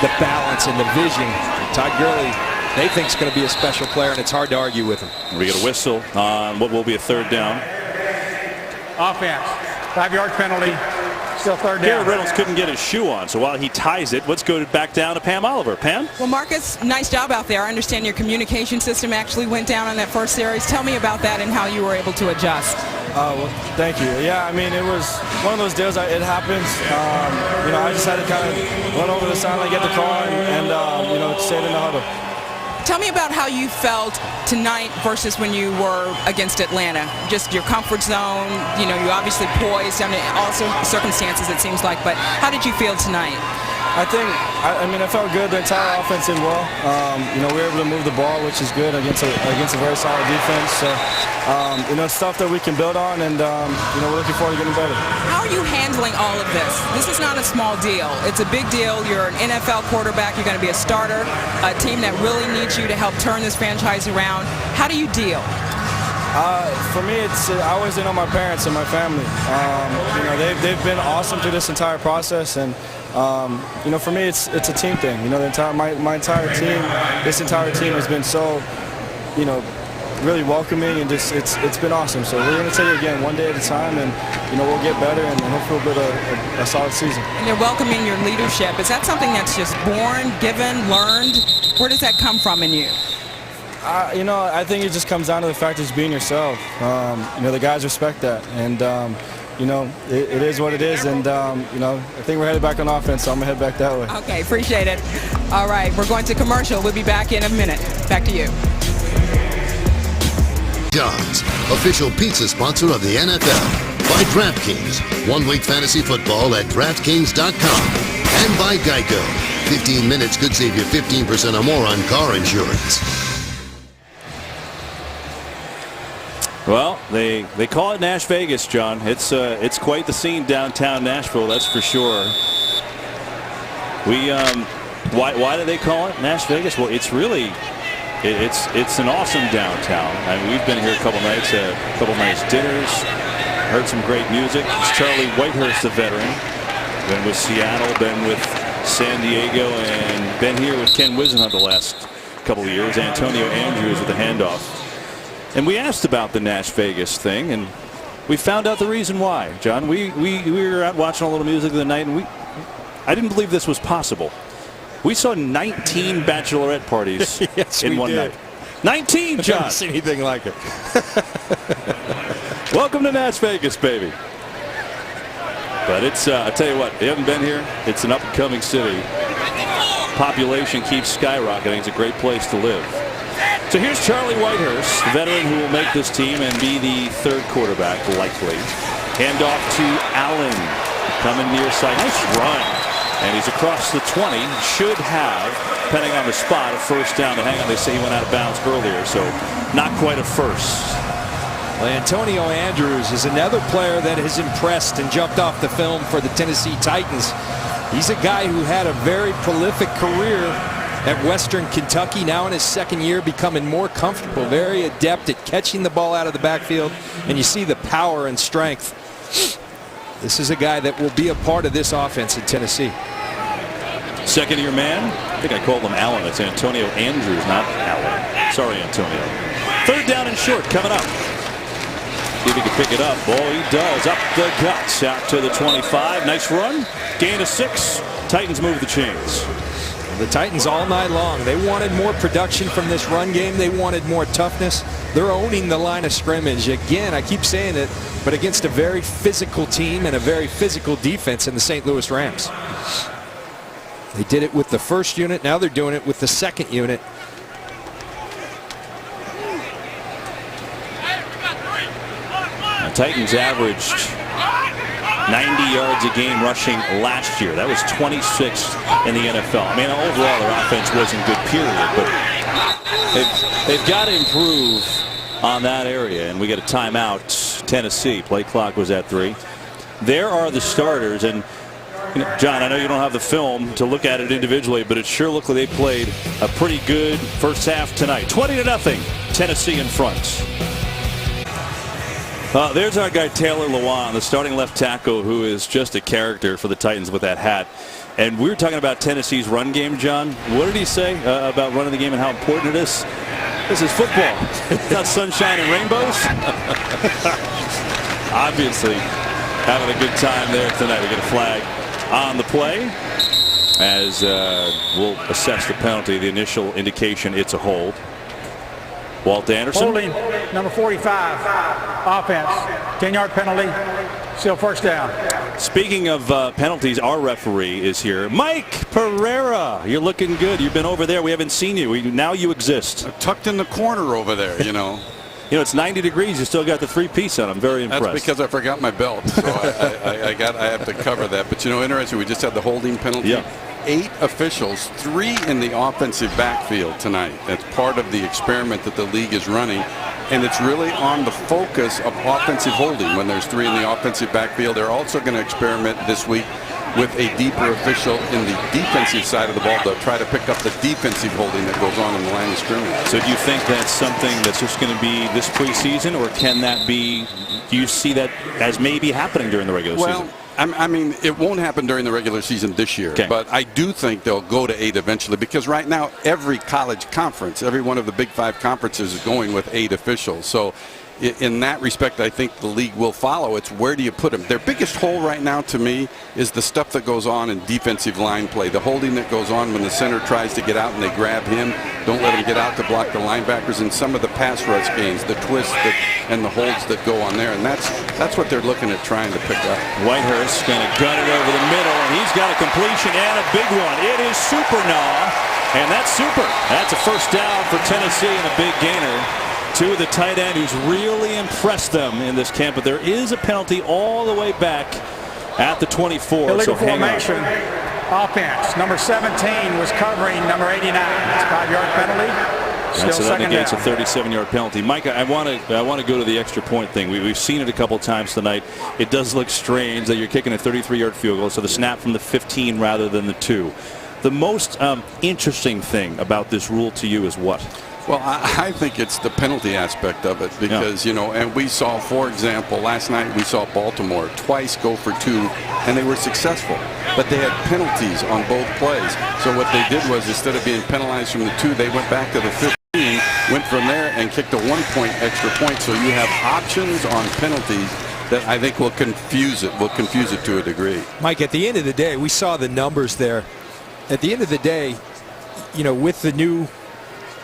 the balance, and the vision. Todd Gurley, they think is going to be a special player, and it's hard to argue with him. We get a whistle on what will be a 3rd down. Offense, 5-yard penalty. Still 3rd down. Garrett Reynolds couldn't get his shoe on, so while he ties it, let's go back down to Pam Oliver. Pam? Well, Marcus, nice job out there. I understand your communication system actually went down on that first series. Tell me about that and how you were able to adjust. Well, thank you. Yeah, I mean, it was one of those deals. It happens. You know, I just had to kind of run over the sideline, get the call, and you know, stay in the huddle. Tell me about how you felt tonight versus when you were against Atlanta. Just your comfort zone. You know, you obviously poised under all circumstances, it seems like. But how did you feel tonight? I mean, I felt good. The entire offense did well. You know, we were able to move the ball, which is good against a very solid defense. So, you know, it's stuff that we can build on, and you know, we're looking forward to getting better. How are you handling all of this? This is not a small deal. It's a big deal. You're an NFL quarterback. You're going to be a starter, a team that really needs you to help turn this franchise around. How do you deal? For me, I always lean on my parents and my family. You know, they've been awesome through this entire process, and you know, for me, it's a team thing. You know, my entire team, this entire team has been so, you know, really welcoming, and just it's been awesome. So we're going to take it again one day at a time, and you know, we'll get better, and hopefully we'll build a solid season. And they're welcoming your leadership. Is that something that's just born, given, learned? Where does that come from in you? You know, I think it just comes down to the fact of just being yourself. You know, the guys respect that, and you know, it is what it is, and you know, I think we're headed back on offense, so I'm gonna head back that way. Okay, appreciate it. All right, we're going to commercial. We'll be back in a minute. Back to you. John's, official pizza sponsor of the NFL. By DraftKings, one-week fantasy football at DraftKings.com. And by Geico, 15 minutes could save you 15% or more on car insurance. Well, they call it Nash Vegas, John. It's quite the scene downtown Nashville, that's for sure. Why do they call it Nash Vegas? Well, it's really it's an awesome downtown. I mean, we've been here a couple nights, a couple nice dinners, heard some great music. It's Charlie Whitehurst, the veteran. Been with Seattle, been with San Diego, and been here with Ken Whisenhunt the last couple of years. Antonio Andrews with the handoff. And we asked about the Nash Vegas thing, and we found out the reason why. John, we were out watching a little music the night, and I didn't believe this was possible. We saw 19 bachelorette parties yes, in one night. 19, John. I've never seen anything like it. Welcome to Nash Vegas, baby. But it's, I tell you what, if you haven't been here, it's an up-and-coming city. population keeps skyrocketing. It's a great place to live. So here's Charlie Whitehurst, the veteran who will make this team and be the third quarterback, likely. Handoff to Allen, coming near side. Nice run. And he's across the 20. Should have, depending on the spot, a first down. Hang on, they say he went out of bounds earlier, so not quite a first. Well, Antonio Andrews is another player that has impressed and jumped off the film for the Tennessee Titans. He's a guy who had a very prolific career at Western Kentucky, now in his second year, becoming more comfortable, very adept at catching the ball out of the backfield, and you see the power and strength. This is a guy that will be a part of this offense in Tennessee. Second-year man. I think I called him Allen. It's Antonio Andrews, not Allen. Sorry, Antonio. Third down and short coming up. See if he can pick it up. Oh, he does. Up the guts out to the 25. Nice run. Gain of 6. Titans move the chains. The Titans all night long, they wanted more production from this run game. They wanted more toughness. They're owning the line of scrimmage. Again, I keep saying it, but against a very physical team and a very physical defense in the St. Louis Rams. They did it with the first unit. Now they're doing it with the second unit. The Titans averaged 90 yards a game rushing last year. That was 26th in the NFL. I mean, overall, their offense wasn't good, period, but they've got to improve on that area. And we get a timeout. Tennessee. Play clock was at 3. There are the starters. And, you know, John, I know you don't have the film to look at it individually, but it sure looked like they played a pretty good first half tonight. 20-0. Tennessee in front. There's our guy Taylor Lewan, the starting left tackle, who is just a character for the Titans with that hat. And we were talking about Tennessee's run game, John. What did he say about running the game and how important it is? This is football. It's not sunshine and rainbows. Obviously having a good time there tonight. We get a flag on the play as we'll assess the penalty. The initial indication, it's a hold. Walt Anderson. Holding, number 45, offense, 10-yard penalty, still first down. Speaking of penalties, our referee is here. Mike Pereira, you're looking good. You've been over there. We haven't seen you. Now you exist. Tucked in the corner over there, you know. You know, it's 90 degrees. You still got the 3-piece on. I'm very impressed. That's because I forgot my belt, so I have to cover that. But, you know, interesting, we just had the holding penalty. Yeah. 8 officials, 3 in the offensive backfield tonight. That's part of the experiment that the league is running. And it's really on the focus of offensive holding. When there's 3 in the offensive backfield, they're also going to experiment this week with a deeper official in the defensive side of the ball to try to pick up the defensive holding that goes on in the line of scrimmage. So do you think that's something that's just going to be this preseason, or can that be, do you see that as maybe happening during the regular season? I mean, it won't happen during the regular season this year, but I do think they'll go to 8 eventually, because right now every college conference, every one of the Big 5 conferences is going with 8 officials. So in that respect, I think the league will follow. It's where do you put them? Their biggest hole right now to me is the stuff that goes on in defensive line play, the holding that goes on when the center tries to get out and they grab him, don't let him get out to block the linebackers, and some of the pass rush gains, the twists and the holds that go on there. And that's what they're looking at trying to pick up. Whitehurst going to gun it over the middle, and he's got a completion and a big one. It is super and that's super. That's a first down for Tennessee and a big gainer to the tight end who's really impressed them in this camp. But there is a penalty all the way back at the 24. Illegal so formation. Offense. Number 17 was covering number 89. It's a 5-yard penalty. Still so that negates a down. 37-yard penalty. Mike, I want to go to the extra point thing. We've seen it a couple times tonight. It does look strange that you're kicking a 33-yard field goal, so the snap from the 15 rather than the 2. The most interesting thing about this rule to you is what? Well, I think it's the penalty aspect of it, because, you know, and we saw, for example, last night we saw Baltimore twice go for 2, and they were successful. But they had penalties on both plays. So what they did was, instead of being penalized from the 2, they went back to the 15, went from there and kicked a 1-point extra point. So you have options on penalties that I think will confuse it to a degree. Mike, at the end of the day, we saw the numbers there. At the end of the day, you know, with the new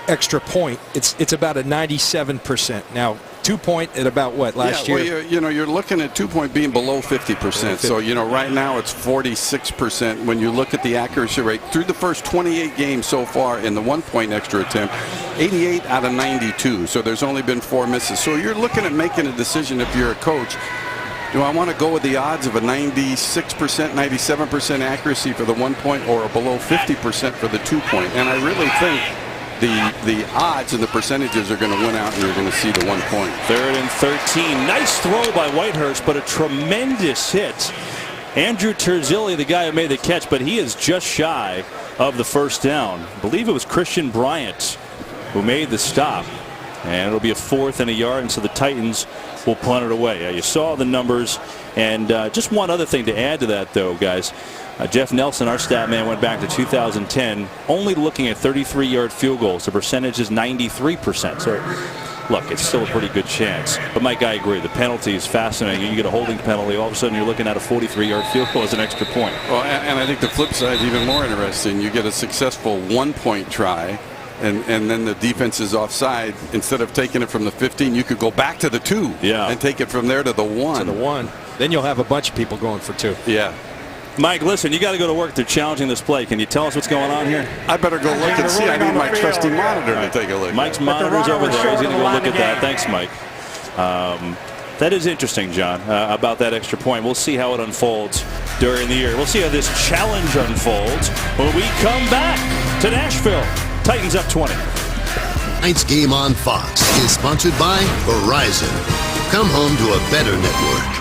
extra point, it's about a 97%. Now, 2-point at about what last year? Well, you're looking at 2-point being below 50%. So, right now it's 46%. When you look at the accuracy rate through the first 28 games so far in the 1-point extra attempt, 88 out of 92. So there's only been 4 misses. So you're looking at making a decision if you're a coach. Do I want to go with the odds of a 96%, 97% accuracy for the 1-point or a below 50% for the 2-point? And I really think the odds and the percentages are going to win out, and you're going to see the 1-point. 3rd and 13. Nice throw by Whitehurst, but a tremendous hit. Andrew Terzilli, the guy who made the catch, but he is just shy of the first down. I believe it was Christian Bryant who made the stop. And it'll be a 4th and a yard, and so the Titans will punt it away. You saw the numbers, and just one other thing to add to that, though, guys. Jeff Nelson, our stat man, went back to 2010, only looking at 33-yard field goals. The percentage is 93%. So, look, it's still a pretty good chance. But, Mike, I agree. The penalty is fascinating. You get a holding penalty, all of a sudden you're looking at a 43-yard field goal as an extra point. Well, and I think the flip side is even more interesting. You get a successful 1-point try, and then the defense is offside. Instead of taking it from the 15, you could go back to the 2 and take it from there to the 1. To the 1. Then you'll have a bunch of people going for 2. Yeah. Mike, listen, you got to go to work. They're challenging this play. Can you tell us what's going on here? I better go look and see. I need my trusty monitor to take a look. Mike's monitor's over there. He's going to go look at that. Thanks, Mike. That is interesting, John, about that extra point. We'll see how it unfolds during the year. We'll see how this challenge unfolds when we come back to Nashville. Titans up 20. Tonight's game on Fox is sponsored by Verizon. Come home to a better network.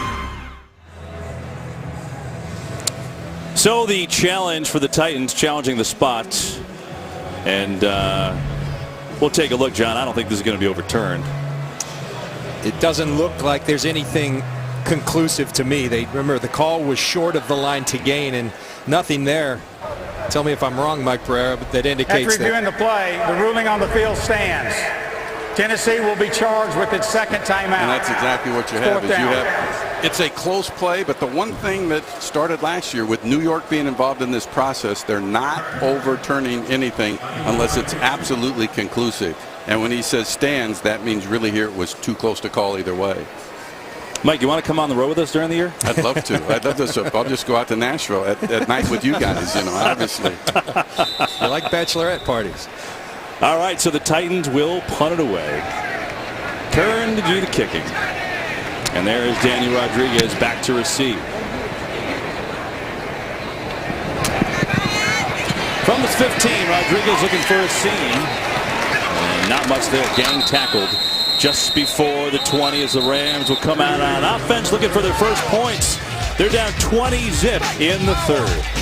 So the challenge for the Titans, challenging the spot, and we'll take a look, John. I don't think this is going to be overturned. It doesn't look like there's anything conclusive to me. Remember, the call was short of the line to gain, and nothing there. Tell me if I'm wrong, Mike Pereira, but that indicates After reviewing the play, the ruling on the field stands. Tennessee will be charged with its 2nd timeout. And that's exactly what you have. It's a close play, but the one thing that started last year with New York being involved in this process, they're not overturning anything unless it's absolutely conclusive. And when he says stands, that means really here it was too close to call either way. Mike, you want to come on the road with us during the year? I'd love to. I'd love to. I'll just go out to Nashville at night with you guys, obviously. I like bachelorette parties. All right, so the Titans will punt it away. Turn to do the kicking. And there is Danny Rodriguez back to receive. From the 15, Rodriguez looking for a seam. And not much there. Gang tackled just before the 20 as the Rams will come out on offense looking for their first points. They're down 20-zip in the 3rd.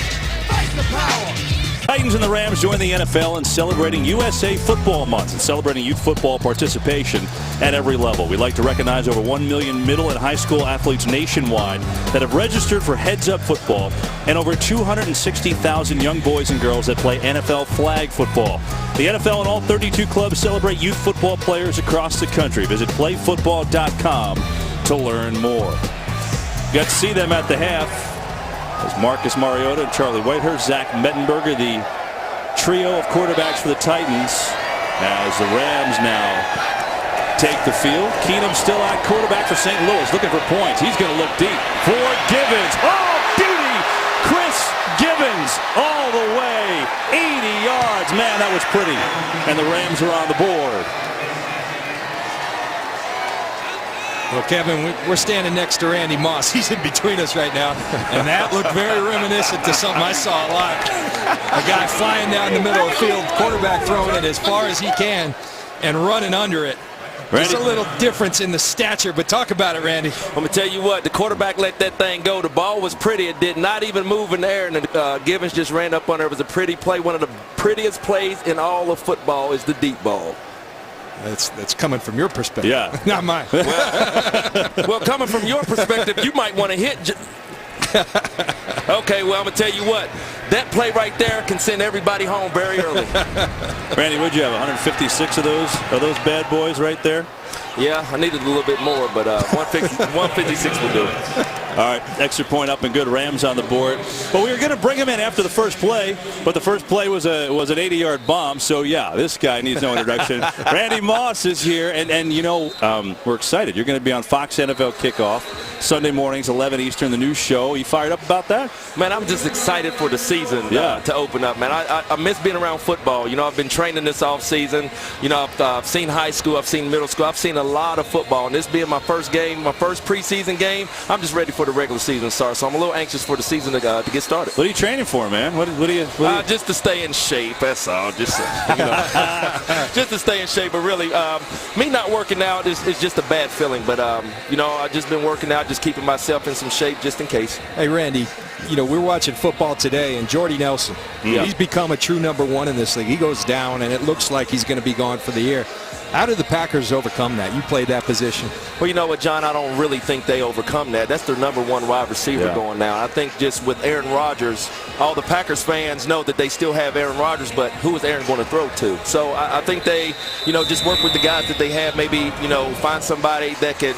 Titans and the Rams join the NFL in celebrating USA Football Month and celebrating youth football participation at every level. We'd like to recognize over 1 million middle and high school athletes nationwide that have registered for Heads Up Football and over 260,000 young boys and girls that play NFL flag football. The NFL and all 32 clubs celebrate youth football players across the country. Visit playfootball.com to learn more. Got to see them at the half. As Marcus Mariota and Charlie Whitehurst, Zach Mettenberger, the trio of quarterbacks for the Titans, as the Rams now take the field. Keenum still at quarterback for St. Louis, looking for points. He's going to look deep for Givens. Oh, beauty! Chris Givens all the way, 80 yards. Man, that was pretty. And the Rams are on the board. Well, Kevin, we're standing next to Randy Moss. He's in between us right now. And that looked very reminiscent to something I saw a lot. A guy flying down the middle of the field, quarterback throwing it as far as he can and running under it. There's a little difference in the stature, but talk about it, Randy. I'm going to tell you what, the quarterback let that thing go. The ball was pretty. It did not even move in the air, and Givens just ran up under it. It was a pretty play. One of the prettiest plays in all of football is the deep ball. That's coming from your perspective. Yeah. Not mine. Well, coming from your perspective, you might want to hit. Okay, well, I'm going to tell you what. That play right there can send everybody home very early. Randy, what'd you have, 156 of those bad boys right there? Yeah, I needed a little bit more, but 156 will do it. All right, extra point up and good. Rams on the board. But we were going to bring him in after the first play, but the first play was an 80-yard bomb. So, yeah, this guy needs no introduction. Randy Moss is here, and you know, we're excited. You're going to be on Fox NFL Kickoff Sunday mornings, 11 Eastern, the new show. You fired up about that? Man, I'm just excited for the season to open up, man. I miss being around football. You know, I've been training this off season. You know, I've seen high school, I've seen middle school, I've seen a lot of football. And this being my first game, my first preseason game, I'm just ready for the regular season to start. So I'm a little anxious for the season to get started. What are you training for, man? What do you? Just to stay in shape. That's all. Just just to stay in shape. But really, me not working out is just a bad feeling. But you know, I've just been working out, just keeping myself in some shape just in case. Hey, Randy, you know, we're watching football today, and Jordy Nelson, he's become a true #1 in this league. He goes down, and it looks like he's going to be gone for the year. How did the Packers overcome that? You played that position. Well, you know what, John, I don't really think they overcome that. That's their #1 wide receiver going now. I think just with Aaron Rodgers, all the Packers fans know that they still have Aaron Rodgers, but who is Aaron going to throw to? So I think they, you know, just work with the guys that they have. Maybe, you know, find somebody that can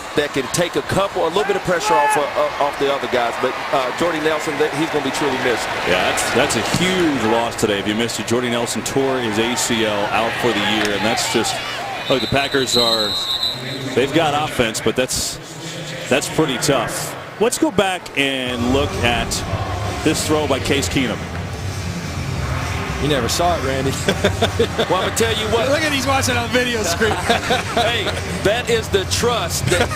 take a little bit of pressure off the other guys. But Jordy Nelson, he's going to be truly missed. Yeah, that's a huge loss today. If you missed it, Jordy Nelson tore his ACL out for the year, and that's just. Look, the Packers they've got offense, but that's pretty tough. Let's go back and look at this throw by Case Keenum. You never saw it, Randy. Well, I'm going to tell you what. Look at he's watching on video screen. Hey, that is the trust that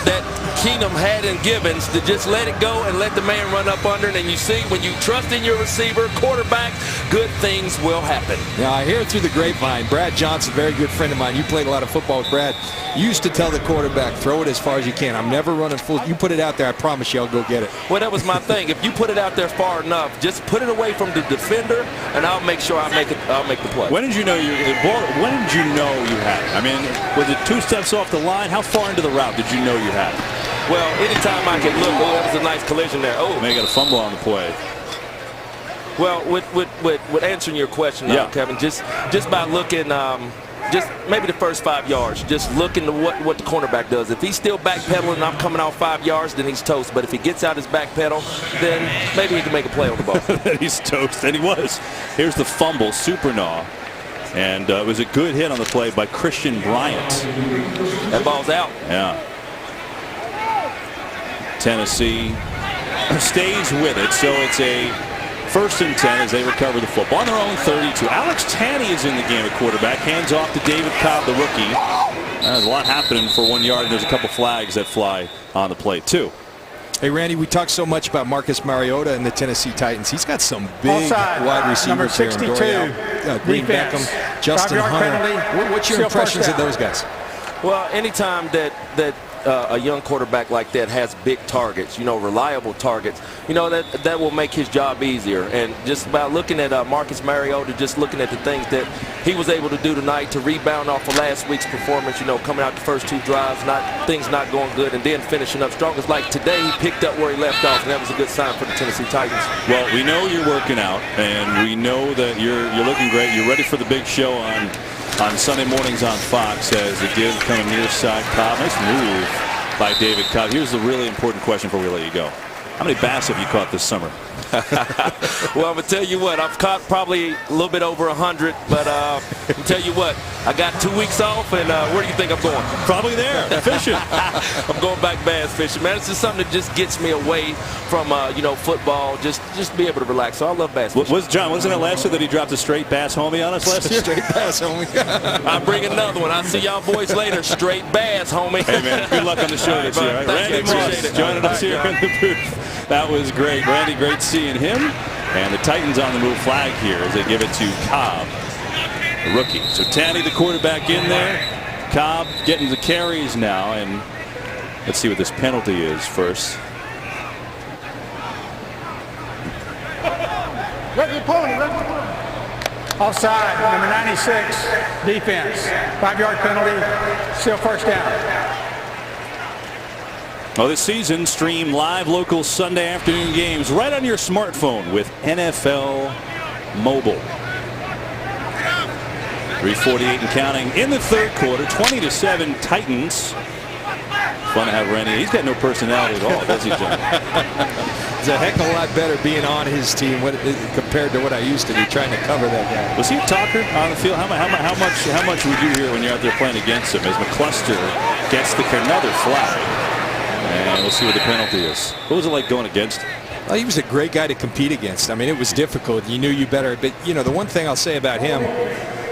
Keenum had in Gibbons to just let it go and let the man run up under it. And you see, when you trust in your receiver, quarterback, good things will happen. Yeah, I hear it through the grapevine. Brad Johnson, very good friend of mine. You played a lot of football with Brad. You used to tell the quarterback, throw it as far as you can. I'm never running full. You put it out there, I promise you I'll go get it. Well, that was my thing. If you put it out there far enough, just put it away from the defender, and I'll make sure I'll make the play. When did you know you had it? I mean, was it 2 steps off the line? How far into the route did you know you had it? Well, anytime I can look, that was a nice collision there. Oh, man, you got a fumble on the play. Well, with answering your question, Kevin, just by looking, just maybe the first 5 yards, just looking to what the cornerback does. If he's still backpedaling and I'm coming out 5 yards, then he's toast. But if he gets out his back pedal, then maybe he can make a play on the ball. He's toast, and he was. Here's the fumble, super gnaw. And it was a good hit on the play by Christian Bryant. That ball's out. Yeah. Tennessee stays with it, so it's a 1st and 10 as they recover the football on their own 32. Alex Tanney is in the game at quarterback. Hands off to David Cobb, the rookie. There's a lot happening for 1 yard, and there's a couple flags that fly on the play, too. Hey, Randy, we talked so much about Marcus Mariota and the Tennessee Titans. He's got some big wide receivers number 62, here. Green defense. Beckham, Justin Hunter. What's your impressions of those guys? Well, anytime that a young quarterback like that has big targets, you know, reliable targets, you know, that will make his job easier. And just by looking at Marcus Mariota, just looking at the things that he was able to do tonight to rebound off of last week's performance, you know, coming out the first 2 drives, things not going good, and then finishing up strong. It's like today he picked up where he left off, and that was a good sign for the Tennessee Titans. Well, we know you're working out, and we know that you're looking great. You're ready for the big show on Sunday mornings on Fox as the give coming near side. Cobb, nice move by David Cobb. Here's the really important question before we let you go. How many bass have you caught this summer? Well, I'm going to tell you what, I've caught probably a little bit over 100, but I'll tell you what, I got 2 weeks off, and where do you think I'm going? Probably there, fishing. I'm going back bass fishing, man. It's just something that just gets me away from, you know, football, just be able to relax. So I love bass fishing. Wasn't it last year that he dropped a straight bass homie on us last year? Straight bass homie. I bring another one. I'll see y'all boys later. Straight bass, homie. Hey, man, good luck on the show this year. Right? Randy Moss joining us here in the booth. That was great. Randy, great seeing him. And the Titans on the move flag here as they give it to Cobb, the rookie. So Tanney, the quarterback, in there. Cobb getting the carries now. And let's see what this penalty is first. Offside, number 96, defense. 5-yard penalty, still first down. Well, this season, stream live local Sunday afternoon games right on your smartphone with NFL Mobile. 3:48 and counting in the 3rd quarter. 20-7 Titans fun to have Randy. He's got no personality at all, does he, John? It's a heck of a lot better being on his team compared to what I used to be trying to cover that guy. Was he a talker on the field? How much would you hear when you're out there playing against him? As McCluster gets another flag, and we'll see what the penalty is. What was it like going against him? Well, he was a great guy to compete against. I mean, it was difficult. You knew you better. But, you know, the one thing I'll say about him,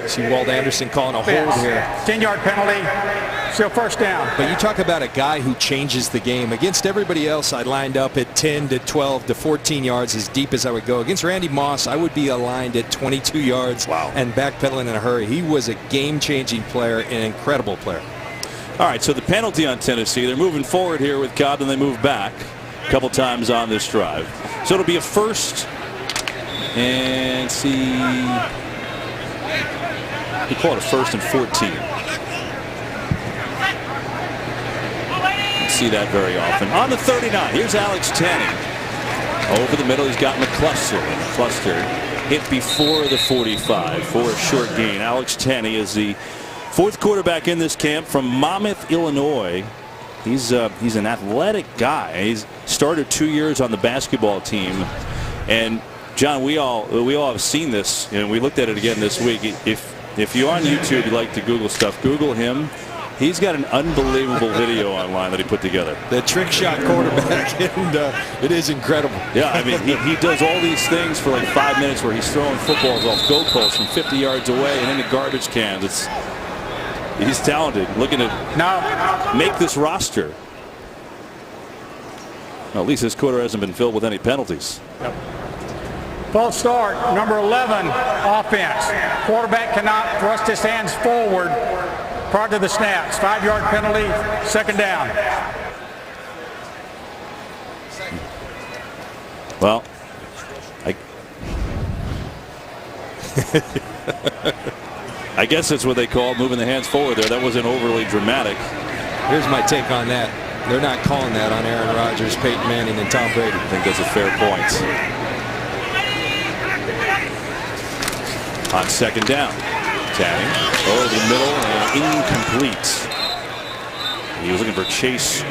see Walt Anderson calling a hold here. 10-yard penalty, still first down. But you talk about a guy who changes the game. Against everybody else, I lined up at 10 to 12 to 14 yards as deep as I would go. Against Randy Moss, I would be aligned at 22 yards and backpedaling in a hurry. He was a game-changing player, an incredible player. All right, so the penalty on Tennessee. They're moving forward here with Cobb, and they move back a couple times on this drive. So it'll be a first and see. We call it a first and 14. Don't see that very often. On the 39, here's Alex Tanney. Over the middle, he's got McCluster. McCluster hit before the 45 for a short gain. Alex Tanney is the fourth quarterback in this camp from Monmouth, Illinois. He's an athletic guy. He's started 2 years on the basketball team. And John, we all have seen this, and we looked at it again this week. If you're on YouTube, you like to Google stuff, Google him. He's got an unbelievable video online that he put together. The trick shot quarterback, and it is incredible. Yeah, I mean, he does all these things for like 5 minutes where he's throwing footballs off goalposts from 50 yards away and into garbage cans. He's talented, looking to make this roster. Well, at least this quarter hasn't been filled with any penalties. Yep. False start, number 11, offense. Quarterback cannot thrust his hands forward prior to the snaps. 5-yard penalty, second down. Well, I guess that's what they call moving the hands forward there. That wasn't overly dramatic. Here's my take on that. They're not calling that on Aaron Rodgers, Peyton Manning, and Tom Brady. I think that's a fair point. On second down, Tanney over the middle and incomplete. He was looking for Chase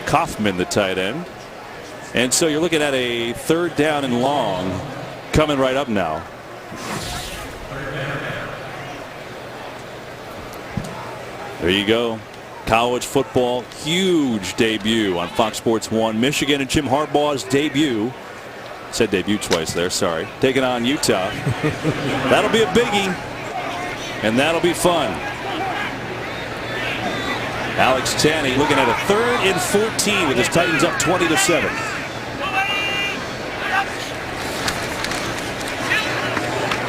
Kaufman, the tight end. And so you're looking at a third down and long coming right up now. There you go. College football, huge debut on Fox Sports 1. Michigan and Jim Harbaugh's debut. Said debut twice there, sorry. Taking on Utah. That'll be a biggie, and that'll be fun. Alex Tanney looking at a 3rd and 14 with his Titans up 20-7.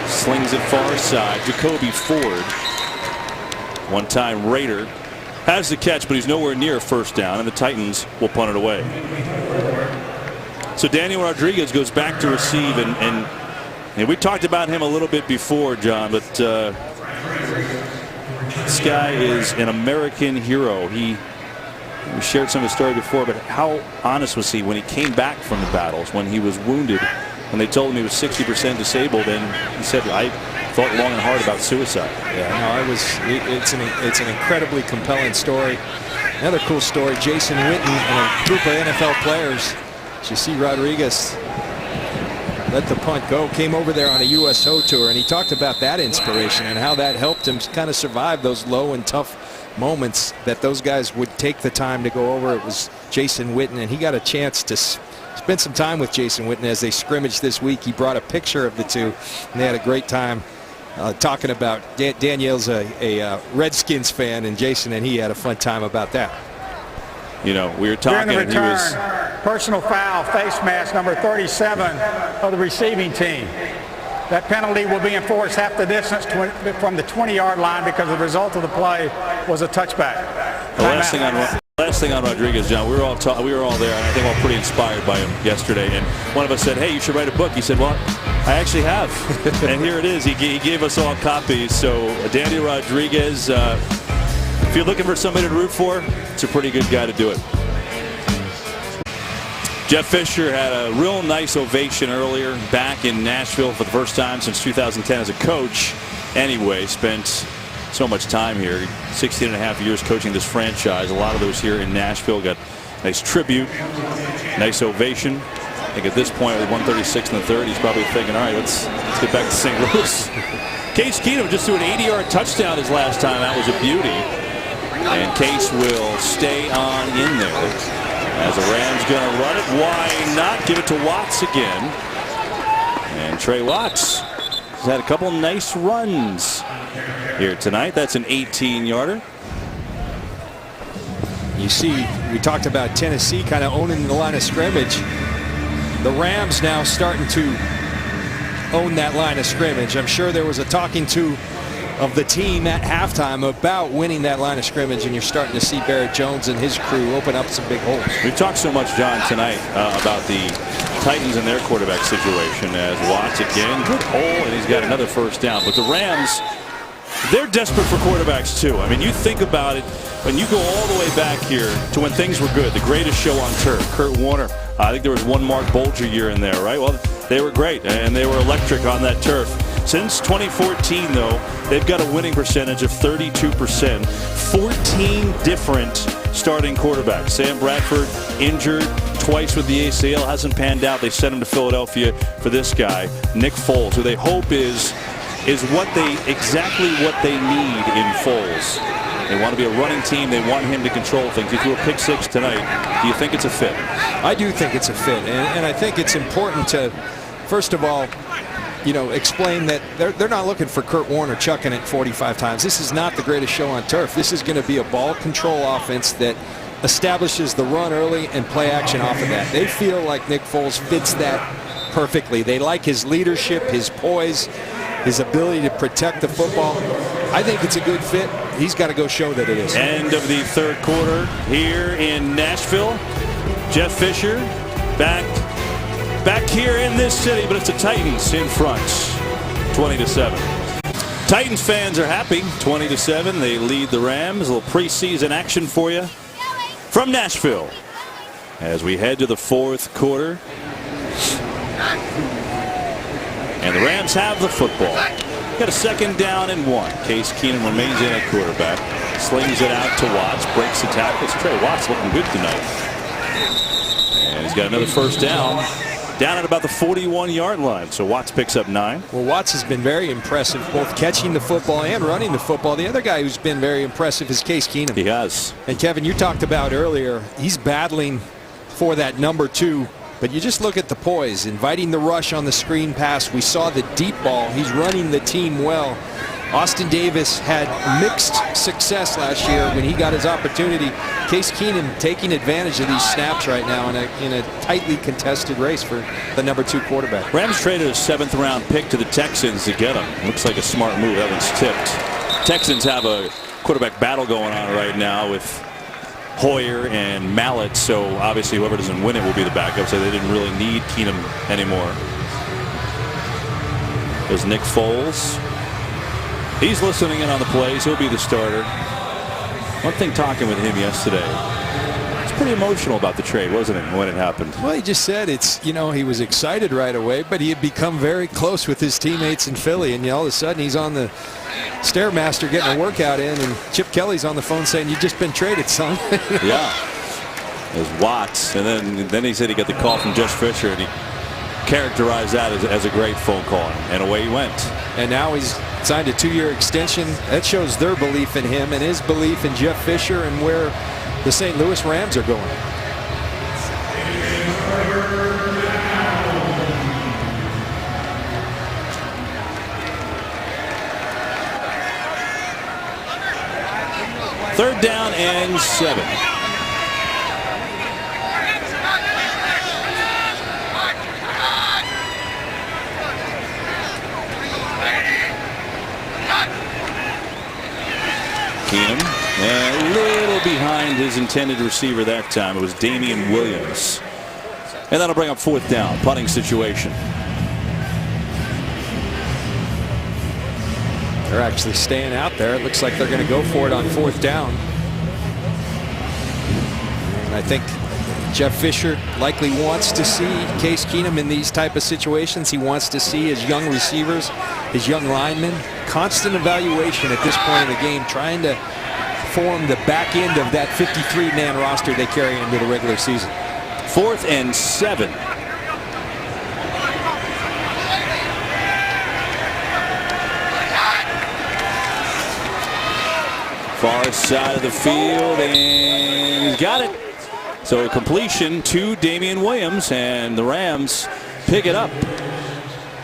Slings it far side. Jacoby Ford, one-time Raider, has the catch, but he's nowhere near first down, and the Titans will punt it away. So Daniel Rodriguez goes back to receive, and we talked about him a little bit before, John, but this guy is an American hero. We shared some of his story before, but how honest was he when he came back from the battles, when he was wounded, when they told him he was 60% disabled, and he said, I thought long and hard about suicide. Yeah, no, it's an incredibly compelling story. Another cool story, Jason Witten and a group of NFL players. You see Rodriguez let the punt go, came over there on a USO tour, and he talked about that inspiration and how that helped him kind of survive those low and tough moments that those guys would take the time to go over. It was Jason Witten, and he got a chance to spend some time with Jason Witten as they scrimmaged this week. He brought a picture of the two, and they had a great time talking about Danielle's a Redskins fan, and Jason and he had a fun time about that. You know, we were talking. During the return, he was personal foul, face mask number 37 of the receiving team. That penalty will be enforced half the distance from the 20-yard line because the result of the play was a touchback. The last thing on Rodriguez, John, we were all there, and I think we're all pretty inspired by him yesterday. And one of us said, "Hey, you should write a book." He said, "Well, I actually have," and here it is. He gave us all copies. So Daniel Rodriguez, if you're looking for somebody to root for, it's a pretty good guy to do it. Jeff Fisher had a real nice ovation earlier back in Nashville for the first time since 2010 as a coach. Anyway, spent so much time here. 16 and a half years coaching this franchise. A lot of those here in Nashville. Got nice tribute, nice ovation. I think at this point with 136 in the third, he's probably thinking, all right, let's get back to St. Louis. Case Keenum just threw an 80-yard touchdown his last time. That was a beauty. And Case will stay on in there. As the Rams going to run it, why not give it to Watts again? And Trey Watts has had a couple nice runs here tonight. That's an 18-yarder. You see, we talked about Tennessee kind of owning the line of scrimmage. The Rams now starting to own that line of scrimmage. I'm sure there was a talking to of the team at halftime about winning that line of scrimmage, and you're starting to see Barrett Jones and his crew open up some big holes. We've talked so much, John, tonight about the Titans and their quarterback situation, as Watts again, good hole, and he's got another first down. But the Rams, they're desperate for quarterbacks too. I mean, you think about it, when you go all the way back here to when things were good, the greatest show on turf, Kurt Warner. I think there was one Mark Bolger year in there, right? Well, they were great, and they were electric on that turf. Since 2014, though, they've got a winning percentage of 32%. 14 different starting quarterbacks. Sam Bradford injured twice with the ACL, hasn't panned out. They sent him to Philadelphia for this guy, Nick Foles, who they hope is exactly what they need in Foles. They want to be a running team. They want him to control things. He threw a pick six tonight. Do you think it's a fit? I do think it's a fit, and I think it's important to, first of all, explain that they're not looking for Kurt Warner chucking it 45 times. This is not the greatest show on turf. This is going to be a ball control offense that establishes the run early and play action off of that. They feel like Nick Foles fits that perfectly. They like his leadership, his poise, his ability to protect the football. I think it's a good fit. He's got to go show that it is. End of the third quarter here in Nashville. Jeff Fisher back here in this city, but it's the Titans in front, 20-7. Titans fans are happy, 20-7. They lead the Rams. A little preseason action for you from Nashville as we head to the fourth quarter. And the Rams have the football. Got a second down and 1. Case Keenum remains in at quarterback. Slings it out to Watts. Breaks the tackles. Trey Watts looking good tonight. And he's got another first down. Down at about the 41-yard line. So Watts picks up 9. Well, Watts has been very impressive, both catching the football and running the football. The other guy who's been very impressive is Case Keenum. He has. And Kevin, you talked about earlier, he's battling for that number 2. But you just look at the poise, inviting the rush on the screen pass. We saw the deep ball. He's running the team well. Austin Davis had mixed success last year when he got his opportunity. Case Keenum taking advantage of these snaps right now in a tightly contested race for the number 2 quarterback. Rams traded a 7th-round pick to the Texans to get him. Looks like a smart move. That one's tipped. Texans have a quarterback battle going on right now with Hoyer and Mallett, so obviously whoever doesn't win it will be the backup, so they didn't really need Keenum anymore. There's Nick Foles. He's listening in on the plays. He'll be the starter. One thing talking with him yesterday, it's pretty emotional about the trade, wasn't it, when it happened? Well, he just said he was excited right away, but he had become very close with his teammates in Philly, and all of a sudden he's on the Stairmaster getting a workout in, and Chip Kelly's on the phone saying, "You've just been traded, son." Yeah. There's Watts, and then he said he got the call from Jeff Fisher, and he characterized that as a great phone call, and away he went. And now he's signed a 2-year extension. That shows their belief in him and his belief in Jeff Fisher and where the St. Louis Rams are going. Third down and 7. Keenum, and a little behind his intended receiver that time. It was Damian Williams. And that'll bring up 4th down, punting situation. They're actually staying out there. It looks like they're going to go for it on 4th down. And I think Jeff Fisher likely wants to see Case Keenum in these type of situations. He wants to see his young receivers, his young linemen, constant evaluation at this point in the game, trying to form the back end of that 53-man roster they carry into the regular season. 4th and 7. Far side of the field, and he's got it. So a completion to Damian Williams, and the Rams pick it up.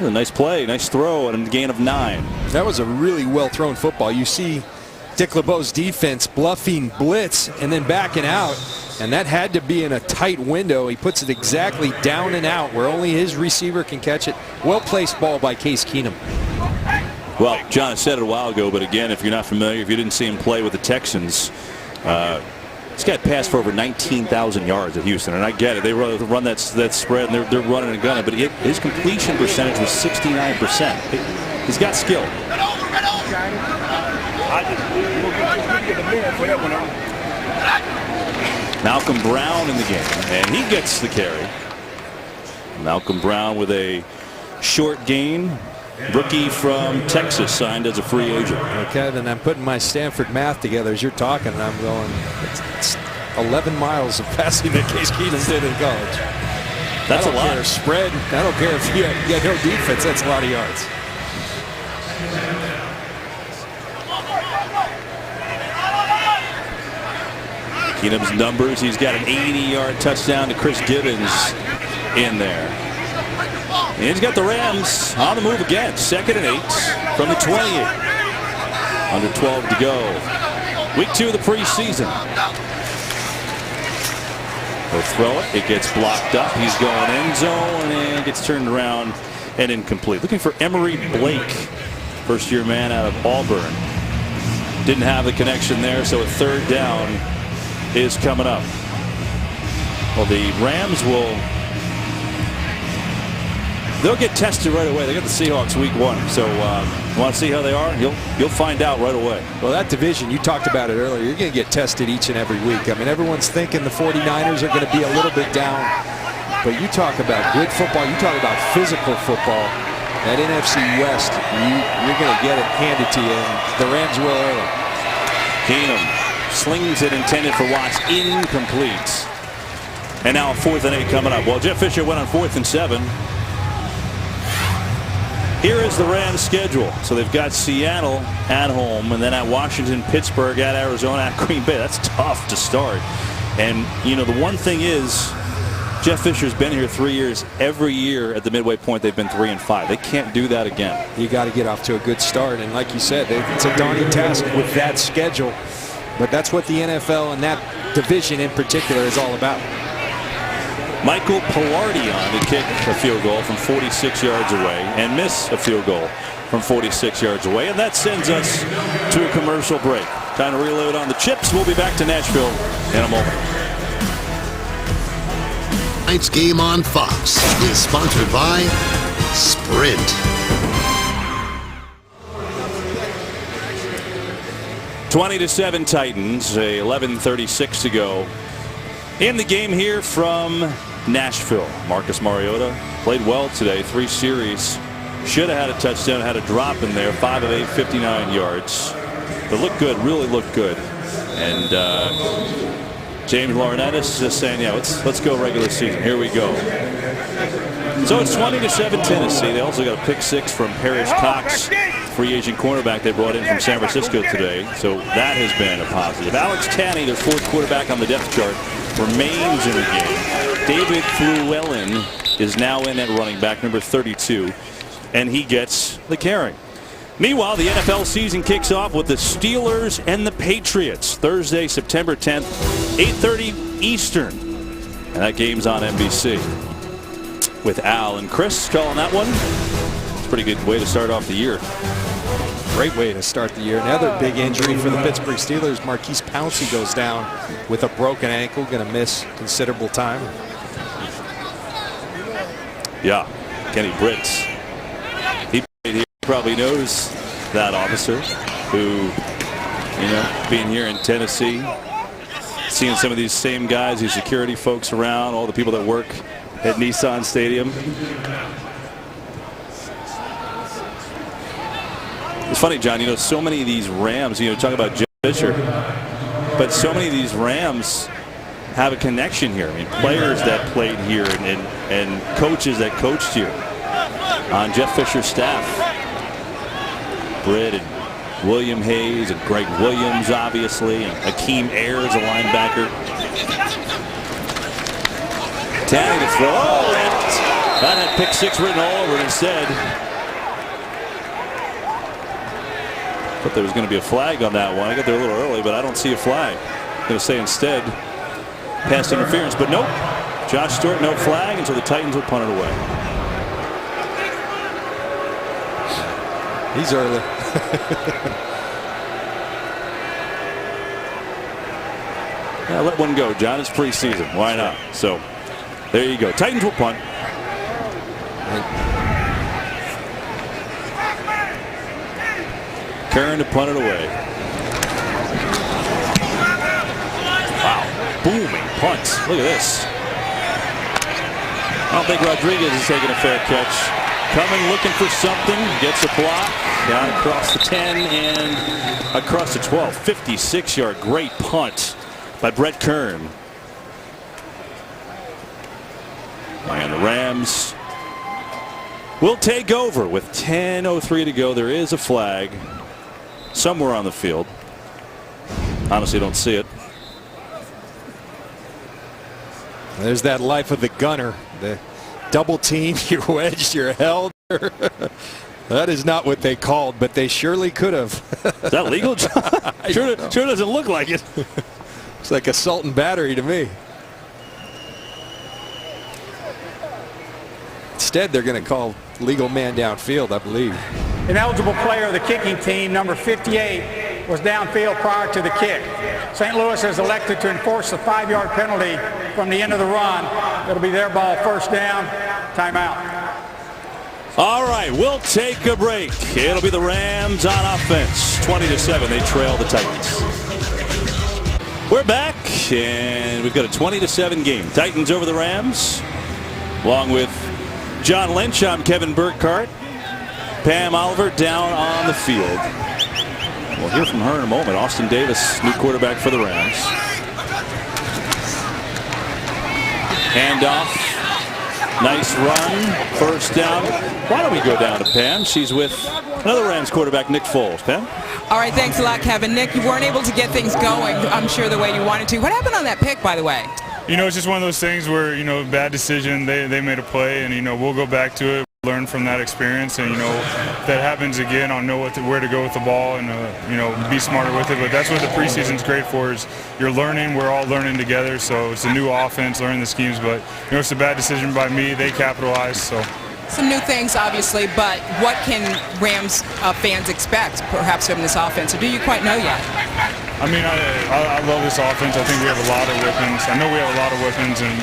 A nice play, nice throw, and a gain of 9. That was a really well-thrown football. You see Dick LeBeau's defense bluffing blitz and then backing out, and that had to be in a tight window. He puts it exactly down and out where only his receiver can catch it. Well-placed ball by Case Keenum. Well, John said it a while ago, but again, if you're not familiar, if you didn't see him play with the Texans, this guy passed for over 19,000 yards at Houston, and I get it. They run that spread, and they're running and gunning, but his completion percentage was 69%. He's got skill. Malcolm Brown in the game, and he gets the carry. Malcolm Brown with a short gain. Rookie from Texas, signed as a free agent. Okay, then I'm putting my Stanford math together as you're talking, and I'm going, it's 11 miles of passing that Case Keenum did in college. That's a lot. Spread. I don't care if you got no defense. That's a lot of yards. Keenum's numbers, he's got an 80-yard touchdown to Chris Gibbons in there. And he's got the Rams on the move again. 2nd and 8 from the 28. Under 12 to go. Week 2 of the preseason. He'll throw it. It gets blocked up. He's going end zone and gets turned around and incomplete. Looking for Emery Blake, first-year man out of Auburn. Didn't have the connection there, so a 3rd down is coming up. Well, the Rams they'll get tested right away. They got the Seahawks week 1. So want to see how they are? You'll find out right away. Well, that division, you talked about it earlier, you're going to get tested each and every week. I mean, everyone's thinking the 49ers are going to be a little bit down. But you talk about good football, you talk about physical football. That NFC West, you're going to get it handed to you, and the Rams will early. Keenum slings it intended for Watts, incomplete. And now 4th and 8 coming up. Well, Jeff Fisher went on 4th and 7. Here is the Rams schedule. So they've got Seattle at home, and then at Washington, Pittsburgh, at Arizona, at Green Bay. That's tough to start. And, you know, the one thing is, Jeff Fisher's been here 3 years. Every year at the midway point, they've been 3-5. They can't do that again. You got to get off to a good start. And like you said, it's a daunting task with that schedule. But that's what the NFL and that division in particular is all about. Michael Pilardi on to kick a field goal from 46 yards away and miss a field goal from 46 yards away. And that sends us to a commercial break. Time to reload on the chips. We'll be back to Nashville in a moment. Tonight's game on Fox is sponsored by Sprint. (20-7) Titans, 11:36 to go in the game here from Nashville. Marcus Mariota played well today. 3 series. Should have had a touchdown, had a drop in there. 5 of 8, 59 yards. But looked good, really looked good. And James Laurinaitis just saying, yeah, let's go regular season. Here we go. So it's 20-7 Tennessee. They also got a pick 6 from Parrish Cox, free agent cornerback they brought in from San Francisco today. So that has been a positive. Alex Tanney, their 4th quarterback on the depth chart, remains in the game. David Fluellen is now in at running back, number 32, and he gets the carry. Meanwhile, the NFL season kicks off with the Steelers and the Patriots Thursday, September 10th, 8:30 Eastern. And that game's on NBC. With Al and Chris calling that one. It's a pretty good way to start off the year. Great way to start the year. Another big injury for the Pittsburgh Steelers. Marquise Pouncey goes down with a broken ankle, going to miss considerable time. Yeah, Kenny Britt. He probably knows that officer who, you know, being here in Tennessee, Seeing some of these same guys, these security folks around, all the people that work at Nissan Stadium. It's funny, John, you know, so many of these Rams, you know, talk about Jeff Fisher, but so many of these Rams have a connection here. I mean, players that played here and coaches that coached here on Jeff Fisher's staff. Britt and William Hayes and Greg Williams, obviously, and Akeem Ayers, a linebacker. Tanning to throw. Oh, that had pick 6 written all over it instead. Thought there was going to be a flag on that one. I got there a little early, but I don't see a flag. I'm going to say instead pass interference, but nope. Josh Stewart, no flag until the Titans will punt it away. He's early. Yeah, let one go, John. It's preseason. Why not? So there you go. Titans will punt. Curran to punt it away. Wow. Booming punt. Look at this. I don't think Rodriguez is taking a fair catch. Coming looking for something. Gets a block. Down across the 10 and across the 12. 56-yard great punt by Brett Kern. And the Rams will take over with 10:03 to go. There is a flag somewhere on the field. Honestly, don't see it. There's that life of the gunner. The double team, you're wedged, you're held. That is not what they called, but they surely could have. Is that legal, John? Sure doesn't look like it. It's like assault and battery to me. Instead, they're going to call legal man downfield, I believe. An eligible player of the kicking team, number 58, was downfield prior to the kick. St. Louis has elected to enforce the 5-yard penalty from the end of the run. It'll be their ball, first down, timeout. All right, we'll take a break. It'll be the Rams on offense. 20-7, they trail the Titans. We're back, and we've got a 20-7 game. Titans over the Rams, along with John Lynch. I'm Kevin Burkhardt. Pam Oliver down on the field. We'll hear from her in a moment. Austin Davis, new quarterback for the Rams. Handoff. Nice run. First down. Why don't we go down to Pam? She's with another Rams quarterback, Nick Foles. Pam? All right, thanks a lot, Kevin. Nick, you weren't able to get things going, I'm sure, the way you wanted to. What happened on that pick, by the way? You know, it's just one of those things where, you know, bad decision. They made a play, and, you know, we'll go back to it, learn from that experience, and, you know, if that happens again, I'll know where to go with the ball and, you know, be smarter with it. But that's what the preseason's great for, is you're learning. We're all learning together. So it's a new offense, learning the schemes. But, you know, it's a bad decision by me. They capitalized, so. Some new things, obviously, but what can Rams fans expect, perhaps, from this offense? Or do you quite know yet? I mean, I love this offense. I think we have a lot of weapons. I know we have a lot of weapons, and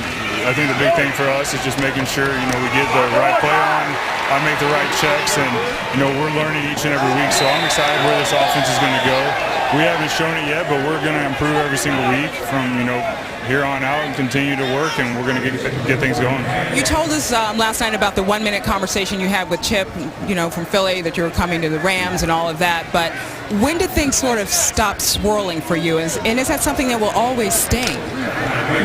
I think the big thing for us is just making sure, you know, we get the right play on, I make the right checks, and, you know, we're learning each and every week. So I'm excited where this offense is going to go. We haven't shown it yet, but we're going to improve every single week from, you know, here on out and continue to work, and we're going to get things going. You told us last night about the 1-minute conversation you had with Chip, you know, from Philly, that you were coming to the Rams and all of that. But when did things sort of stop swirling for you? And is that something that will always sting?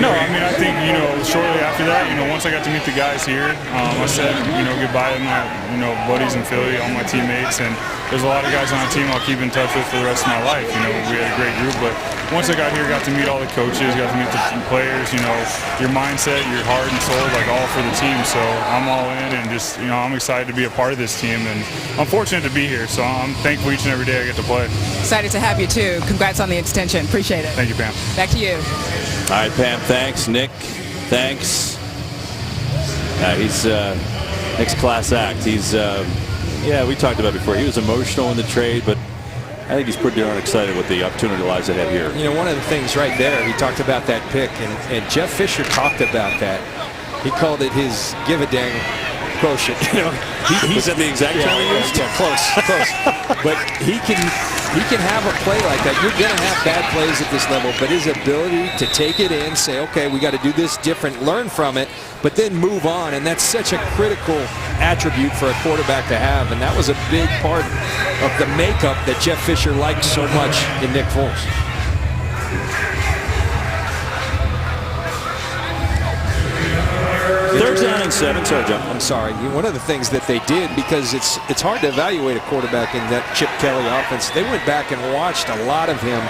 No, I mean, I think, you know, shortly after that, you know, once I got to meet the guys here, I said, you know, goodbye to my, you know, buddies in Philly, all my teammates, and there's a lot of guys on the team I'll keep in touch with for the rest of my life. You know, we had a great group, but once I got here, got to meet all the coaches, got to meet the players, you know, your mindset, your heart and soul, like, all for the team. So I'm all in, and just, you know, I'm excited to be a part of this team, and I'm fortunate to be here. So I'm thankful each and every day I get to play. Excited to have you too. Congrats on the extension. Appreciate it. Thank you, Pam. Back to you. All right, Pam, thanks. Nick, thanks. Nick's class act. He's, yeah, we talked about it before. He was emotional in the trade, but I think he's pretty darn excited with the opportunity lies ahead here. You know, one of the things right there, he talked about that pick, and Jeff Fisher talked about that. He called it his give-a-dang quotient. You know, Is that the exact term he used? Yeah, close. But he can have a play like that. You're going to have bad plays at this level, but his ability to take it in, say, okay, we got to do this different, learn from it, but then move on, and that's such a critical attribute for a quarterback to have, and that was a big part of the makeup that Jeff Fisher liked so much in Nick Foles. Third down and 7. Sorry, John. I'm sorry. One of the things that they did, because it's hard to evaluate a quarterback in that Chip Kelly offense, they went back and watched a lot of him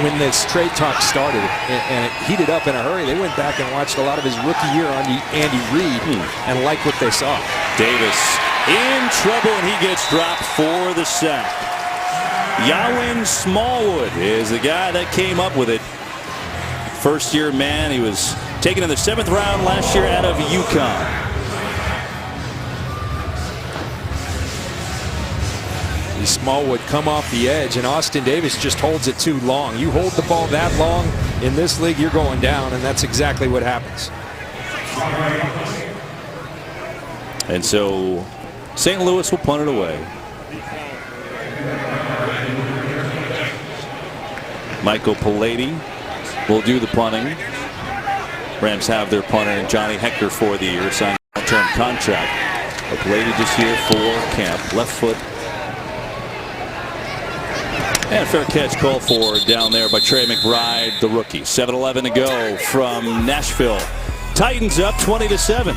when this trade talk started, and it heated up in a hurry. They went back and watched a lot of his rookie year on Andy Reid and liked what they saw. Davis in trouble, and he gets dropped for the sack. Yawin Smallwood is the guy that came up with it. First-year man. He was taken in the 7th round last year out of UConn. Smallwood come off the edge, and Austin Davis just holds it too long. You hold the ball that long in this league, you're going down, and that's exactly what happens. And so St. Louis will punt it away. Michael Pallady will do the punting. Rams have their punter, Johnny Hector, for the year, signed a long-term contract. But Pallady just here for camp. Left foot. And a fair catch called for down there by Trey McBride, the rookie. 7:11 to go from Nashville. Titans up 20-7.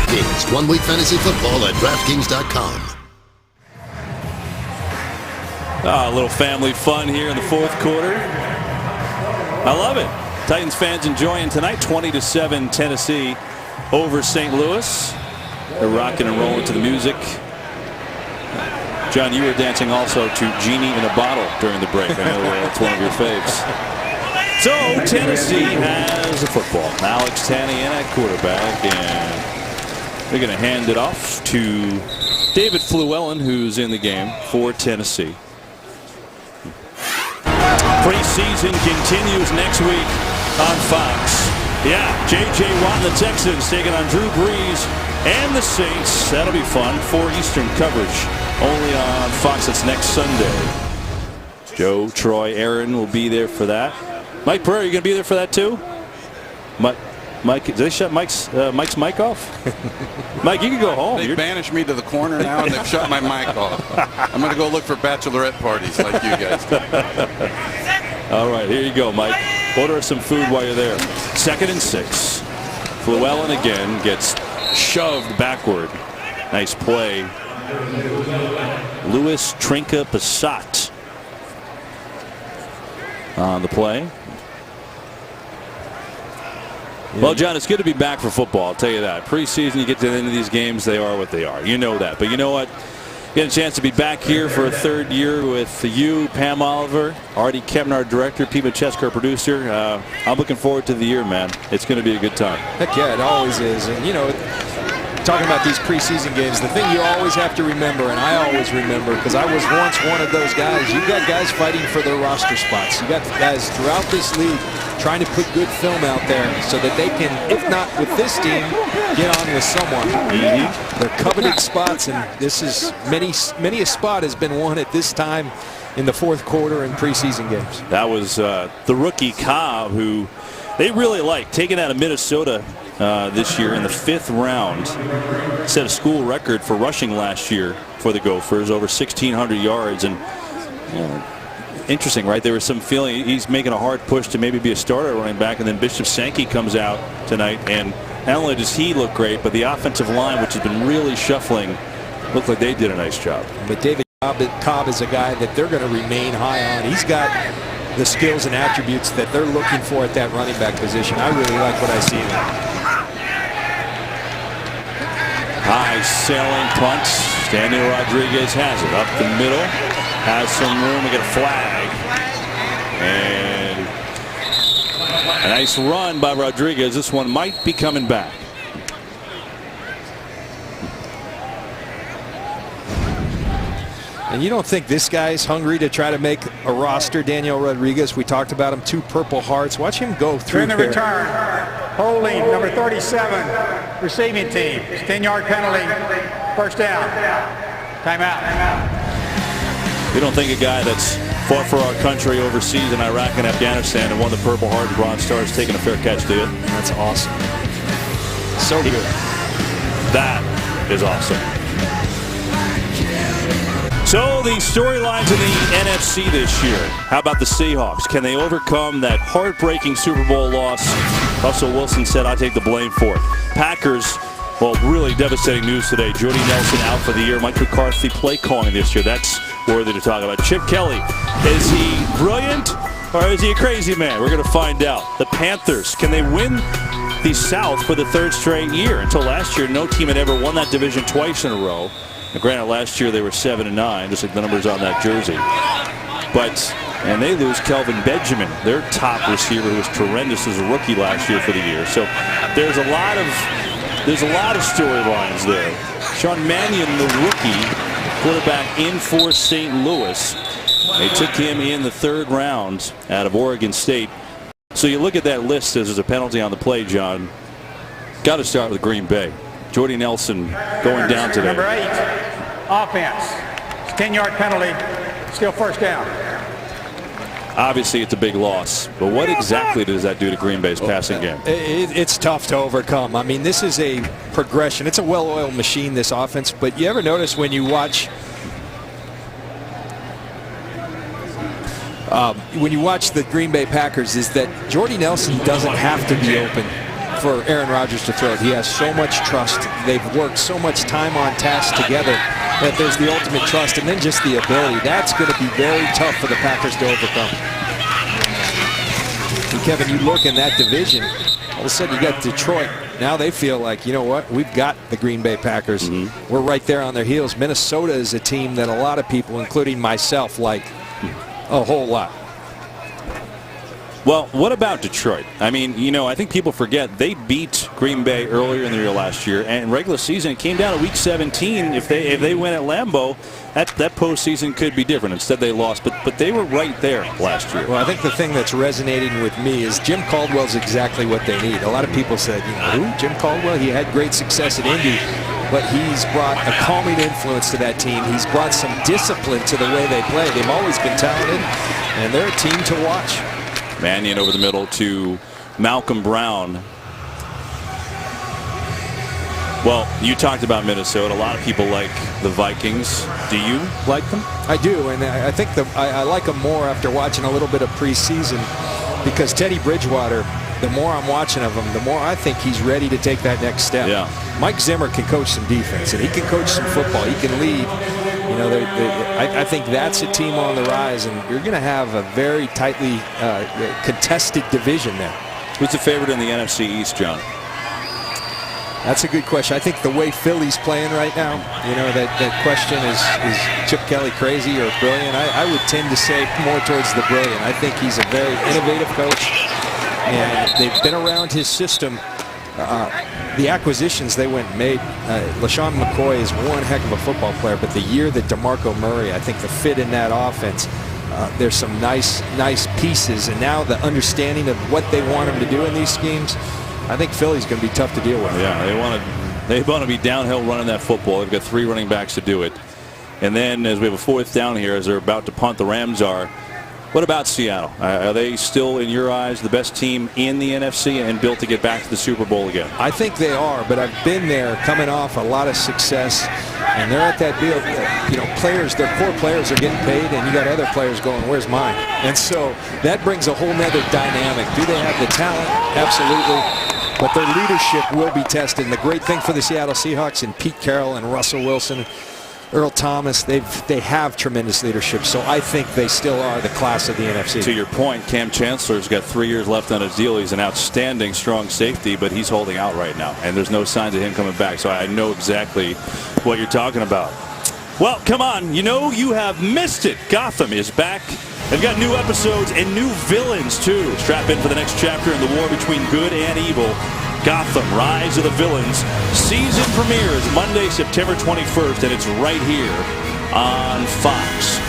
Kings One Week Fantasy Football at DraftKings.com. A little family fun here in the 4th quarter. I love it. Titans fans enjoying tonight. 20-7 Tennessee over St. Louis. They're rocking and rolling to the music. John, you were dancing also to Genie in a Bottle during the break. I know that's one of your faves. So Tennessee has the football. Alex Tanney in at quarterback, and they're going to hand it off to David Fluellen, who's in the game for Tennessee. Preseason continues next week on Fox. Yeah, J.J. Watt and the Texans taking on Drew Brees and the Saints. That'll be fun. 4 Eastern coverage only on Fox. It's next Sunday. Joe, Troy, Aaron will be there for that. Mike Pereira, you going to be there for that too? Mike, did they shut Mike's mic off? Mike, you can go home. They banished me to the corner now, and they've shut my mic off. I'm going to go look for bachelorette parties like you guys do. All right, here you go, Mike. Order some food while you're there. 2nd and 6. Fluellen again gets shoved backward. Nice play. Louis Trinca-Passat on the play. Well, John, it's good to be back for football, I'll tell you that. Preseason, you get to the end of these games, they are what they are. You know that. But you know what? Get a chance to be back here for a 3rd year with you, Pam Oliver, Artie Kempner, our director, Pete Machesko, our producer. I'm looking forward to the year, man. It's going to be a good time. Heck yeah, it always is. And, you know, talking about these preseason games, the thing you always have to remember, and I always remember, because I was once one of those guys, you've got guys fighting for their roster spots. You got guys throughout this league trying to put good film out there so that they can, if not with this team, get on with someone. They're coveted spots, and this is many a spot has been won at this time in the 4th quarter in preseason games. That was the rookie Cobb, who they really like, taken out of Minnesota this year in the 5th round. Set a school record for rushing last year for the Gophers, over 1,600 yards. And interesting, right? There was some feeling he's making a hard push to maybe be a starter running back, and then Bishop Sankey comes out tonight, and not only does he look great, but the offensive line, which has been really shuffling, looked like they did a nice job. But David Cobb is a guy that they're going to remain high on. He's got the skills and attributes that they're looking for at that running back position. I really like what I see in him. High sailing punts. Daniel Rodriguez has it up the middle. Has some room to get a flag. And a nice run by Rodriguez. This one might be coming back. And you don't think this guy's hungry to try to make a roster, Daniel Rodriguez? We talked about him, 2 Purple Hearts. Watch him go through During the there. return, Holding number 37, receiving team. 10-yard penalty, first down. Timeout. We don't think a guy that's fought for our country overseas in Iraq and Afghanistan and won the Purple Heart and Bronze Stars taking a fair catch, do you? That's awesome. So good. That is awesome. So the storylines in the NFC this year. How about the Seahawks? Can they overcome that heartbreaking Super Bowl loss? Russell Wilson said, I take the blame for it. Packers, well, really devastating news today. Jordy Nelson out for the year. Mike McCarthy play calling this year. That's worthy to talk about. Chip Kelly, is he brilliant or is he a crazy man? We're going to find out. The Panthers, can they win the South for the third straight year? Until last year, no team had ever won that division twice in a row. Now, granted, last year they were 7-9, just like the numbers on that jersey. And they lose Kelvin Benjamin, their top receiver, who was tremendous as a rookie last year for the year. So there's a lot of storylines there. Sean Mannion, the rookie quarterback in for St. Louis. They took him in the third round out of Oregon State. So you look at that list as there's a penalty on the play, John. Got to start with Green Bay. Jordy Nelson going down today. Number 8, offense. 10-yard penalty, still first down. Obviously, it's a big loss. But what exactly does that do to Green Bay's passing game? It's tough to overcome. I mean, this is a progression. It's a well-oiled machine, this offense. But you ever notice when you watch the Green Bay Packers is that Jordy Nelson doesn't have to be open for Aaron Rodgers to throw it. He has so much trust. They've worked so much time on task together that there's the ultimate trust and then just the ability. That's going to be very tough for the Packers to overcome. And Kevin, you look in that division, all of a sudden you got Detroit. Now they feel like, you know what, we've got the Green Bay Packers. We're right there on their heels. Minnesota is a team that a lot of people, including myself, like a whole lot. Well, what about Detroit? I mean, you know, I think people forget they beat Green Bay earlier in the year last year, and regular season it came down to week 17. If they win at Lambeau, that postseason could be different. Instead, they lost, but they were right there last year. Well, I think the thing that's resonating with me is Jim Caldwell's exactly what they need. A lot of people said, you know, who? Jim Caldwell? He had great success at Indy, but he's brought a calming influence to that team. He's brought some discipline to the way they play. They've always been talented, and they're a team to watch. Mannion over the middle to Malcolm Brown. Well, you talked about Minnesota. A lot of people like the Vikings. Do you like them? I do, and I think I like them more after watching a little bit of preseason because Teddy Bridgewater, the more I'm watching of him, the more I think he's ready to take that next step. Yeah. Mike Zimmer can coach some defense, and he can coach some football. He can lead. You know, I think that's a team on the rise, and you're going to have a very tightly contested division there. Who's the favorite in the NFC East, John? That's a good question. I think the way Philly's playing right now, you know, that question is Chip Kelly crazy or brilliant? I would tend to say more towards the brilliant. I think he's a very innovative coach, and they've been around his system. The acquisitions they went and made, LaShawn McCoy is one heck of a football player, but the year that DeMarco Murray, I think the fit in that offense, there's some nice pieces, and now the understanding of what they want him to do in these schemes, I think Philly's going to be tough to deal with. Yeah, they want to be downhill running that football. They've got 3 running backs to do it. And then as we have a 4th down here, as they're about to punt, the Rams are. What about Seattle? Are they still, in your eyes, the best team in the NFC and built to get back to the Super Bowl again? I think they are, but I've been there coming off a lot of success, and they're at that deal. You know, players, their core players are getting paid, and you got other players going, where's mine? And so that brings a whole nother dynamic. Do they have the talent? Absolutely. But their leadership will be tested. And the great thing for the Seattle Seahawks and Pete Carroll and Russell Wilson, Earl Thomas, they have tremendous leadership, so I think they still are the class of the NFC. To your point, Cam Chancellor's got 3 years left on his deal. He's an outstanding strong safety, but he's holding out right now, and there's no signs of him coming back, so I know exactly what you're talking about. Well, come on, you know you have missed it. Gotham is back. They've got new episodes and new villains, too. Strap in for the next chapter in the war between good and evil. Gotham, Rise of the Villains. Season premieres Monday, September 21st, and it's right here on Fox.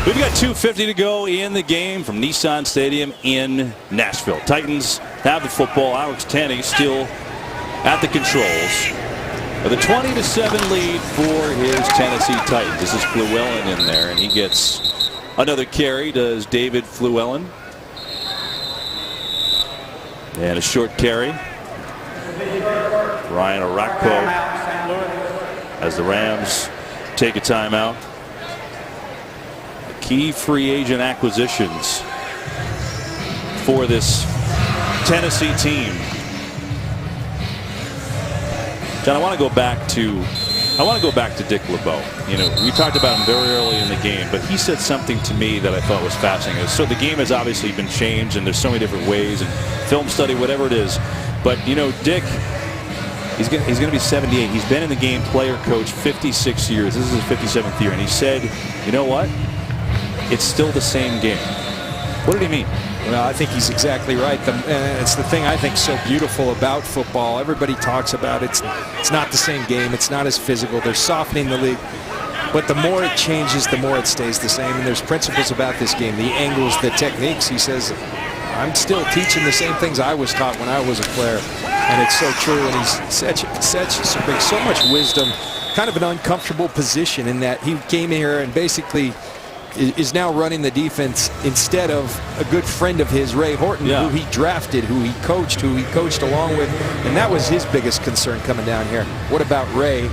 We've got 2:50 to go in the game from Nissan Stadium in Nashville. Titans have the football. Alex Tanney still at the controls. With a 20-7 lead for his Tennessee Titans. This is Fluellen in there, and he gets another carry. Does David Fluellen. And a short carry. Ryan Arakpo as the Rams take a timeout. Key free agent acquisitions for this Tennessee team. John, I want to go back to Dick LeBeau. You know, we talked about him very early in the game, but he said something to me that I thought was fascinating. So the game has obviously been changed, and there's so many different ways, and film study, whatever it is. But you know, Dick, he's going to be 78. He's been in the game, player, coach, 56 years. This is his 57th year, and he said, you know what? It's still the same game. What did he mean? Well, I think he's exactly right. It's the thing I think so beautiful about football. Everybody talks about it's not the same game. It's not as physical. They're softening the league. But the more it changes, the more it stays the same. And there's principles about this game, the angles, the techniques. He says, I'm still teaching the same things I was taught when I was a player. And it's so true. And he's brings so much wisdom, kind of an uncomfortable position in that he came here and basically is now running the defense instead of a good friend of his, Ray Horton, who he drafted, who he coached along with. And that was his biggest concern coming down here. What about Ray?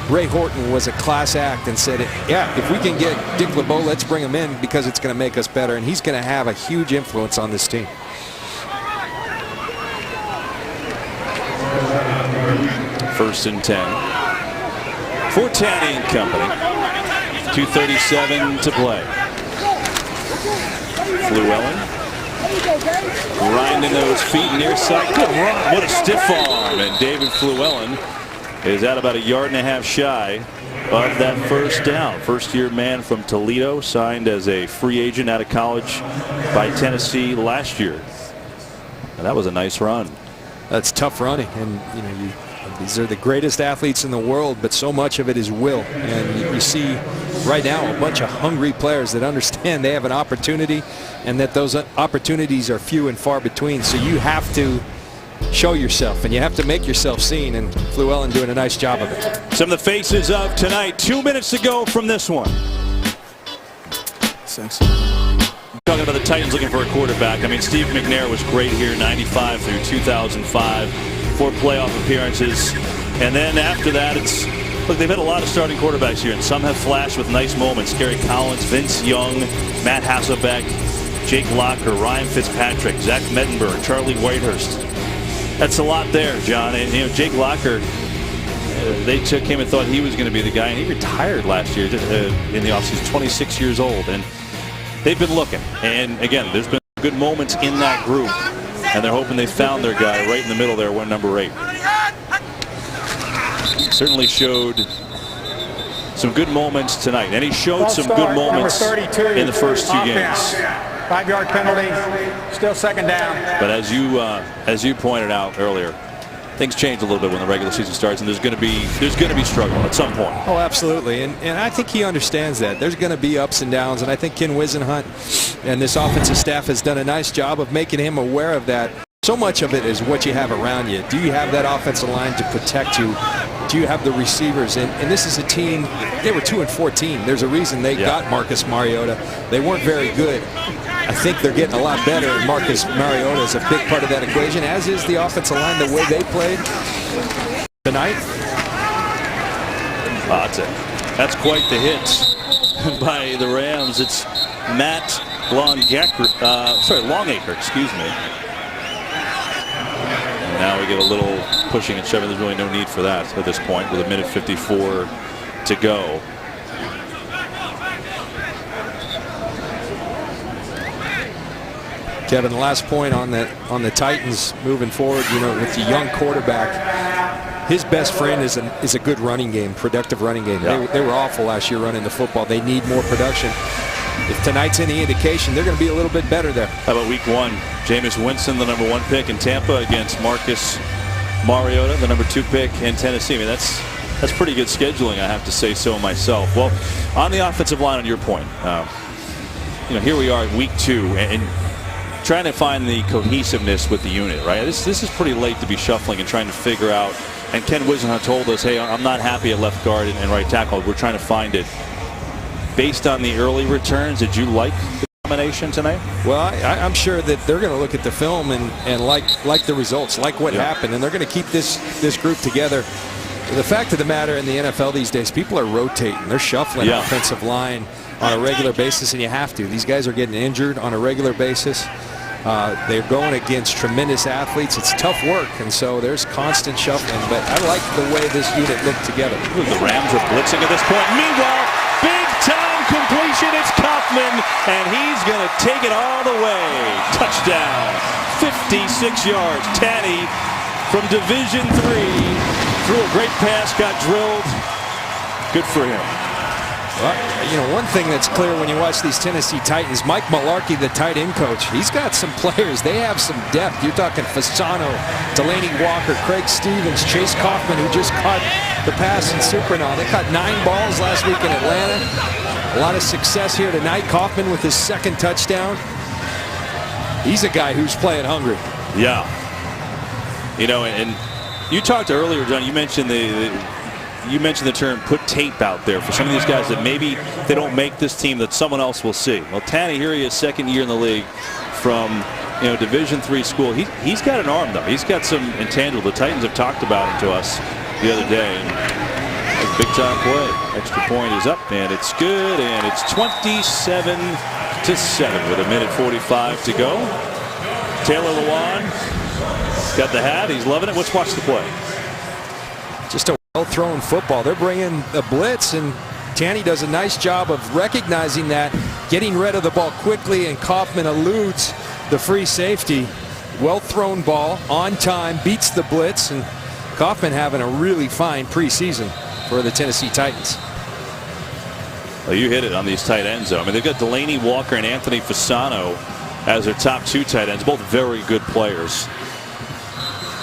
Ray Horton was a class act and said, yeah, if we can get Dick LeBeau, let's bring him in because it's going to make us better. And he's going to have a huge influence on this team. First and 10 for Tanney and company. 2:37 to play. Fluellen grinding those feet near side. Good run. What a stiff arm. And David Fluellen is at about 1.5 yards shy of that first down. First-year man from Toledo, signed as a free agent out of college by Tennessee last year. And that was a nice run. That's tough running. And, you know, these are the greatest athletes in the world, but so much of it is will. And you see right now a bunch of hungry players that understand they have an opportunity and that those opportunities are few and far between. So you have to show yourself and you have to make yourself seen, and Fluellen doing a nice job of it. Some of the faces of tonight. 2 minutes to go from this one. Talking about the Titans looking for a quarterback. I mean, Steve McNair was great here, 95 through 2005. 4 playoff appearances, and then after that, look, they've had a lot of starting quarterbacks here, and some have flashed with nice moments. Gary Collins, Vince Young, Matt Hasselbeck, Jake Locker, Ryan Fitzpatrick, Zach Mettenberg, Charlie Whitehurst. That's a lot there, John. And you know, Jake Locker, they took him and thought he was going to be the guy, and he retired last year in the offseason, 26 years old, and they've been looking. And again, there's been good moments in that group. And they're hoping they found their guy right in the middle there, one number 8. Certainly showed some good moments tonight, and he showed some good moments in the first 2 games. 5-yard penalty, still second down. But as you pointed out earlier, things change a little bit when the regular season starts, and there's going to be struggle at some point. Oh, absolutely, and I think he understands that. There's going to be ups and downs, and I think Ken Wisenhunt and this offensive staff has done a nice job of making him aware of that. So much of it is what you have around you. Do you have that offensive line to protect you? Do you have the receivers? And this is a team, they were 2-14. There's a reason they got Marcus Mariota. They weren't very good. I think they're getting a lot better, and Marcus Mariota is a big part of that equation, as is the offensive line, the way they played tonight. That's quite the hit by the Rams. It's Matt Longacre, excuse me. And now we get a little pushing and shoving. There's really no need for that at this point with 1:54 to go. Kevin, the last point on the Titans moving forward, you know, with the young quarterback, his best friend is a good running game, productive running game. Yeah. They were awful last year running the football. They need more production. If tonight's any indication, they're going to be a little bit better there. How about week 1? Jameis Winston, the number 1 pick in Tampa, against Marcus Mariota, the number 2 pick in Tennessee. I mean, that's pretty good scheduling, I have to say so myself. Well, on the offensive line, on your point, you know, here we are in week 2, and trying to find the cohesiveness with the unit, right? This is pretty late to be shuffling and trying to figure out. And Ken Whisenhunt told us, hey, I'm not happy at left guard and right tackle. We're trying to find it. Based on the early returns, did you like the combination tonight? Well, I'm sure that they're going to look at the film and like the results, like what happened, and they're going to keep this group together. The fact of the matter in the NFL these days, people are rotating. They're shuffling offensive line on a regular basis, and you have to. These guys are getting injured on a regular basis. They're going against tremendous athletes. It's tough work, and so there's constant shuffling. But I like the way this unit looked together. The Rams are blitzing at this point. Meanwhile, big-time completion. It's Kaufman, and he's going to take it all the way. Touchdown. 56 yards. Tanny from Division III. Threw a great pass, got drilled. Good for him. Well, you know, one thing that's clear when you watch these Tennessee Titans, Mike Mularkey, the tight end coach, he's got some players. They have some depth. You're talking Fasano, Delaney Walker, Craig Stevens, Chase Kaufman, who just caught the pass in Supernaut. They caught 9 balls last week in Atlanta. A lot of success here tonight. Kaufman with his second touchdown. He's a guy who's playing hungry. Yeah. You know, and you talked earlier, John, you mentioned the term put tape out there for some of these guys that maybe they don't make this team that someone else will see. Well, Tanny, here he is, second year in the league from Division III school. He's got an arm, though. He's got some intangible. The Titans have talked about him to us the other day. And a big-time play. Extra point is up, and it's good, and it's 27-7 with 1:45 to go. Taylor Lewan got the hat. He's loving it. Let's watch the play. Just a well-thrown football. They're bringing a blitz, and Tanny does a nice job of recognizing that, getting rid of the ball quickly, and Kaufman eludes the free safety. Well-thrown ball, on time, beats the blitz, and Kaufman having a really fine preseason for the Tennessee Titans. Well, you hit it on these tight ends, though. I mean, they've got Delaney Walker and Anthony Fasano as their top 2 tight ends, both very good players.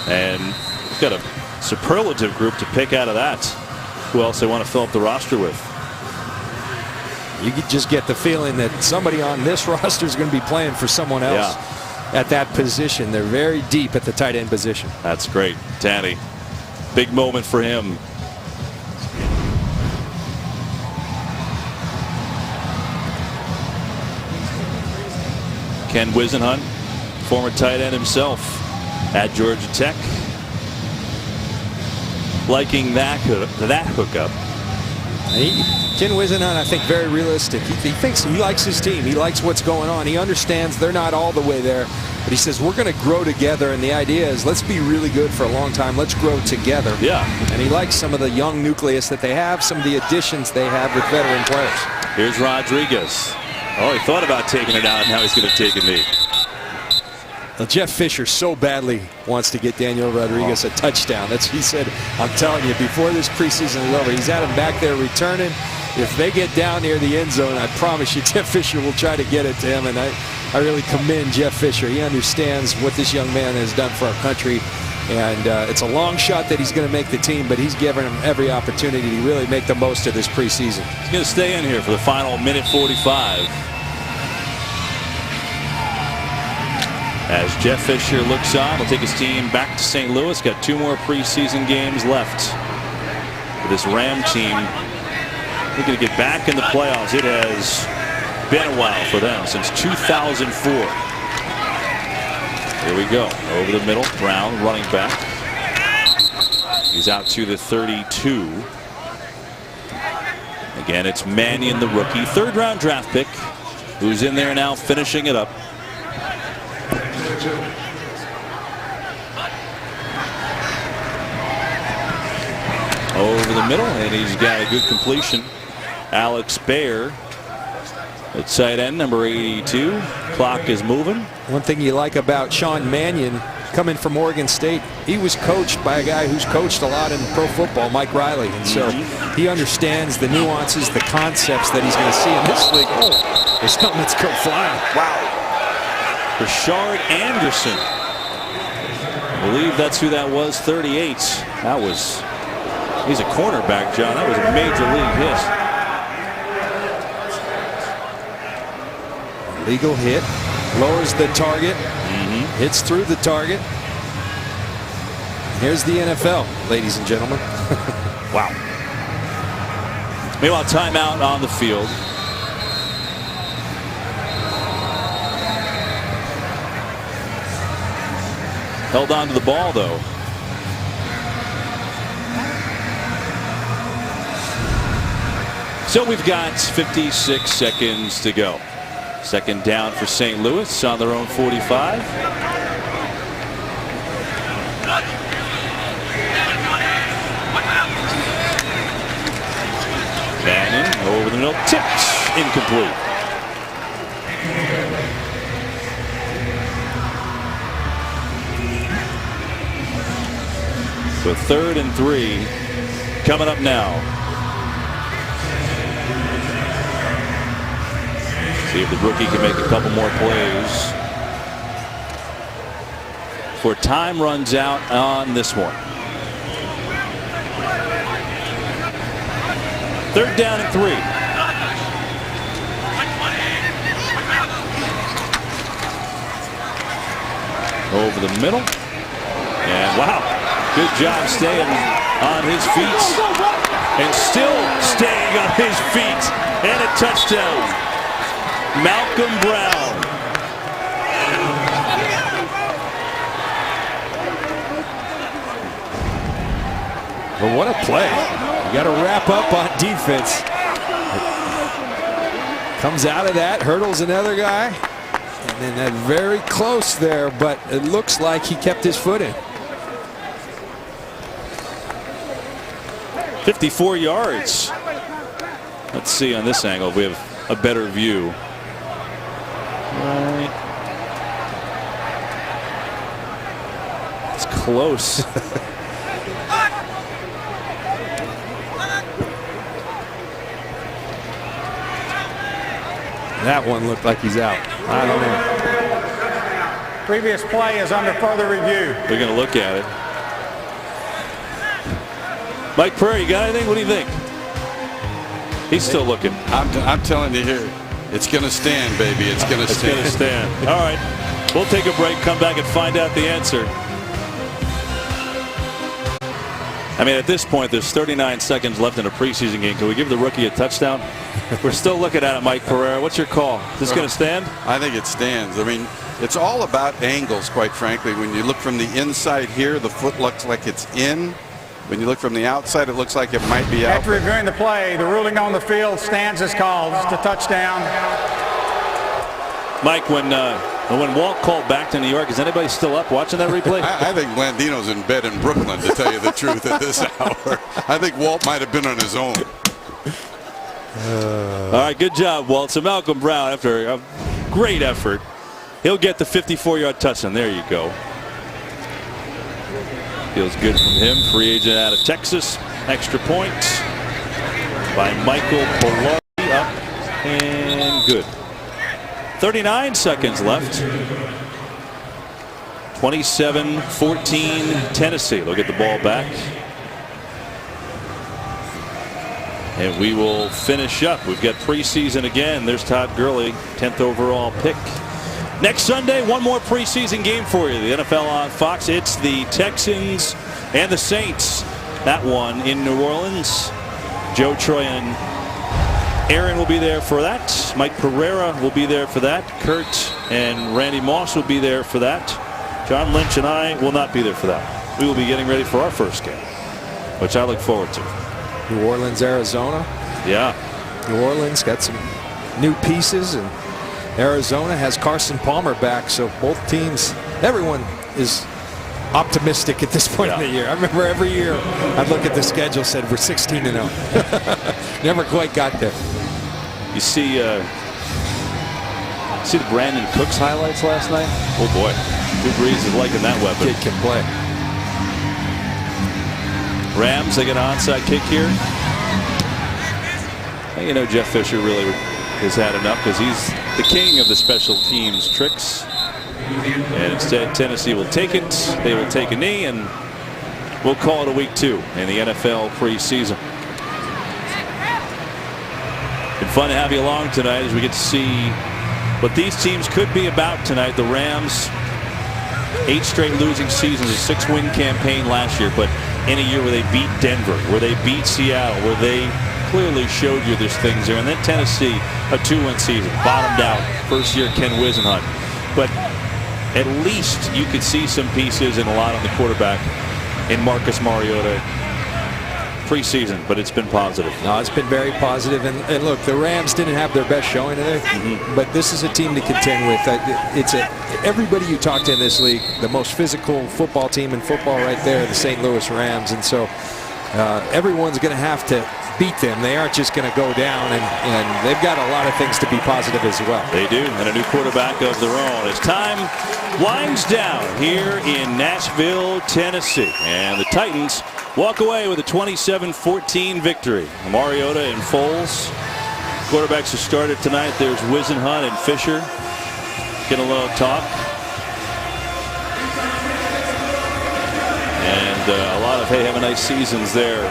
And we've got a superlative group to pick out of that. Who else they want to fill up the roster with? You could just get the feeling that somebody on this roster is going to be playing for someone else at that position. They're very deep at the tight end position. That's great. Tanny, big moment for him. Ken Whisenhunt, former tight end himself at Georgia Tech. Liking that hookup. Ken Whisenhunt, I think, very realistic. He thinks he likes his team. He likes what's going on. He understands they're not all the way there. But he says, we're going to grow together. And the idea is, let's be really good for a long time. Let's grow together. Yeah. And he likes some of the young nucleus that they have, some of the additions they have with veteran players. Here's Rodriguez. Oh, he thought about taking it out, and now he's going to take a knee. Well, Jeff Fisher so badly wants to get Daniel Rodriguez a touchdown. That's he said, I'm telling you, before this preseason is over, he's had him back there returning. If they get down near the end zone, I promise you, Jeff Fisher will try to get it to him. And I really commend Jeff Fisher. He understands what this young man has done for our country. And it's a long shot that he's going to make the team, but he's given him every opportunity to really make the most of this preseason. He's going to stay in here for the final 1:45. As Jeff Fisher looks on, he'll take his team back to St. Louis. Got 2 more preseason games left for this Ram team. They're going to get back in the playoffs. It has been a while for them, since 2004. Here we go. Over the middle. Brown running back. He's out to the 32. Again, it's Mannion, the rookie. 3rd-round draft pick, who's in there now finishing it up. Over the middle, and he's got a good completion. Alex Bayer at tight end, number 82. Clock is moving. One thing you like about Sean Mannion, coming from Oregon State, he was coached by a guy who's coached a lot in pro football, Mike Riley. And so he understands the nuances, the concepts that he's going to see in this league. Oh, his helmets go flying. Wow. Rashard Anderson. I believe that's who that was, 38. That was, he's a cornerback, John. That was a major league hit. Legal hit. Lowers the target. Hits through the target. Here's the NFL, ladies and gentlemen. Wow. Meanwhile, timeout on the field. Held on to the ball, though. So we've got 56 seconds to go. Second down for St. Louis on their own 45. Cannon over the middle, tipped, incomplete. So 3rd and 3 coming up now. See if the rookie can make a couple more plays before time runs out on this one. 3rd down and 3. Over the middle. And wow, good job staying on his feet. And still staying on his feet. And a touchdown. Malcolm Brown. But what a play. You got to wrap up on defense. Comes out of that, hurdles another guy. And then that very close there, but it looks like he kept his foot in. 54 yards. Let's see on this angle if we have a better view. Right. It's close. That one looked like he's out. I don't know. Previous play is under further review. We're going to look at it. Mike Prairie, you got anything? What do you think? He's still looking. I'm telling you here, it's going to stand, baby. It's going to stand. It's going to stand. All right. We'll take a break, come back and find out the answer. I mean, at this point, there's 39 seconds left in a preseason game. Can we give the rookie a touchdown? We're still looking at it, Mike Pereira. What's your call? Is this going to stand? I think it stands. I mean, it's all about angles, quite frankly. When you look from the inside here, the foot looks like it's in. When you look from the outside, it looks like it might be out. After reviewing the play, the ruling on the field stands as called. It's a touchdown. Mike, when Walt called back to New York, is anybody still up watching that replay? I think Blandino's in bed in Brooklyn, to tell you the truth, at this hour. I think Walt might have been on his own. All right, good job, Walt. So Malcolm Brown, after a great effort, he'll get the 54-yard touchdown. There you go. Feels good from him. Free agent out of Texas. Extra point by Michael Polari. Up and good. 39 seconds left. 27-14 Tennessee. They'll get the ball back. And we will finish up. We've got preseason again. There's Todd Gurley, 10th overall pick. Next Sunday, one more preseason game for you. The NFL on Fox. It's the Texans and the Saints. That one in New Orleans. Joe Troy and Aaron will be there for that. Mike Pereira will be there for that. Kurt and Randy Moss will be there for that. John Lynch and I will not be there for that. We will be getting ready for our first game, which I look forward to. New Orleans, Arizona. Yeah. New Orleans got some new pieces, and Arizona has Carson Palmer back, so both teams, everyone is optimistic at this point in the year. I remember every year I'd look at the schedule, said we're 16-0. Never quite got there. You see the Brandon Cooks highlights last night? Oh boy, Drew Brees is liking that weapon. Kid can play. Rams, they get an onside kick here. And you know Jeff Fisher really has had enough because he's the king of the special teams tricks. And instead Tennessee will take it. They will take a knee, and we'll call it a week 2 in the NFL preseason. Been fun to have you along tonight as we get to see what these teams could be about tonight. The Rams, 8 straight losing seasons, a 6-win campaign last year, but in a year where they beat Denver, where they beat Seattle, where they clearly showed you there's things there. And then Tennessee, a 2-win season, bottomed out, first year Ken Wisenhunt. But at least you could see some pieces and a lot on the quarterback in Marcus Mariota preseason, but it's been positive. No, it's been very positive. And look, the Rams didn't have their best showing today, but this is a team to contend with. Everybody you talk to in this league, the most physical football team in football right there, the St. Louis Rams. And so everyone's going to have to beat them. They aren't just going to go down, and they've got a lot of things to be positive as well. They do, and a new quarterback of their own. As time winds down here in Nashville, Tennessee, and the Titans walk away with a 27-14 victory. Mariota and Foles, quarterbacks who started tonight. There's Wisenhunt and Fisher. Get a little talk. And a lot of, hey, have a nice seasons there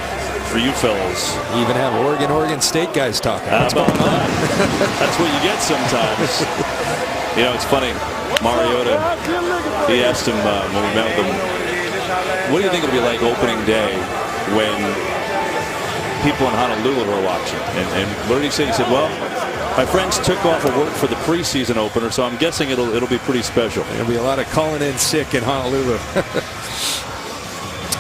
for you fellas. You even have Oregon State guys talking. How about that? That's what you get sometimes. You know, it's funny. Mariota, he asked him when we met with him, what do you think it'll be like opening day when people in Honolulu are watching? And what did he say? He said, well, my friends took off of work for the preseason opener, so I'm guessing it'll be pretty special. There'll be a lot of calling in sick in Honolulu.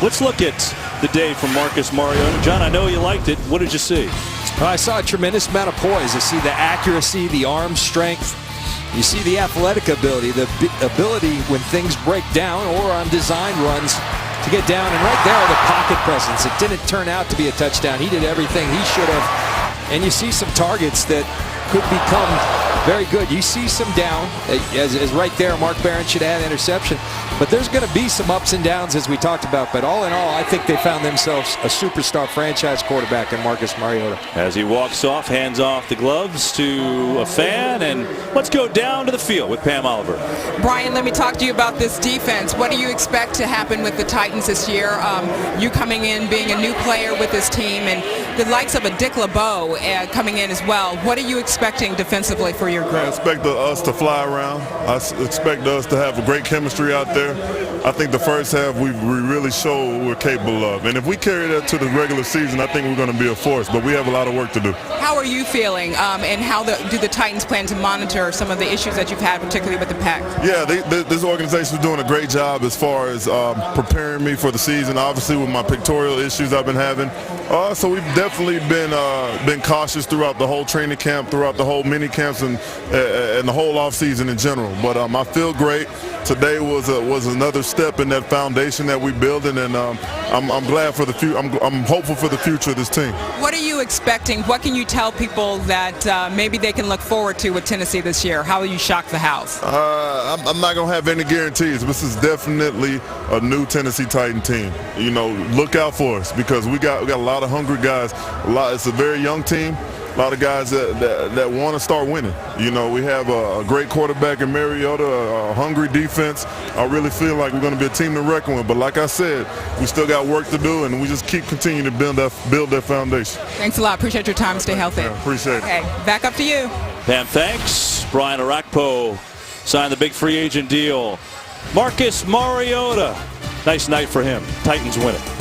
Let's look at the day from Marcus Mariota. John, I know you liked it. What did you see? I saw a tremendous amount of poise. I see the accuracy, the arm strength. You see the athletic ability, the ability when things break down or on design runs to get down. And right there, the pocket presence. It didn't turn out to be a touchdown. He did everything he should have. And you see some targets that could become very good. You see some down, as right there, Mark Barron should have had an interception. But there's going to be some ups and downs, as we talked about. But all in all, I think they found themselves a superstar franchise quarterback in Marcus Mariota. As he walks off, hands off the gloves to a fan, and let's go down to the field with Pam Oliver. Brian, let me talk to you about this defense. What do you expect to happen with the Titans this year? You coming in, being a new player with this team, and the likes of a Dick LeBeau coming in as well. What are you expecting defensively for your group? I expect us to fly around. I expect us to have a great chemistry out there. I think the first half we really showed what we're capable of. And if we carry that to the regular season, I think we're going to be a force. But we have a lot of work to do. How are you feeling, and how do the Titans plan to monitor some of the issues that you've had, particularly with the Pack? Yeah, this organization is doing a great job as far as preparing me for the season, obviously with my pictorial issues I've been having. So we've definitely been cautious throughout the whole training camp, throughout the whole mini camps, and the whole off season in general. But I feel great. Today was another step in that foundation that we're building, and I'm glad for the future. I'm hopeful for the future of this team. What are you expecting? What can you tell people that maybe they can look forward to with Tennessee this year? How will you shock the house? I'm not going to have any guarantees. This is definitely a new Tennessee Titan team. You know, look out for us because we got a lot of hungry guys. It's a very young team. A lot of guys that want to start winning. You know, we have a great quarterback in Mariota, a hungry defense. I really feel like we're going to be a team to reckon with. But like I said, we still got work to do, and we just keep continuing to build that foundation. Thanks a lot. Appreciate your time. Stay healthy. Yeah, appreciate it. Okay, back up to you. Pam, thanks. Brian Arakpo signed the big free agent deal. Marcus Mariota. Nice night for him. Titans win it.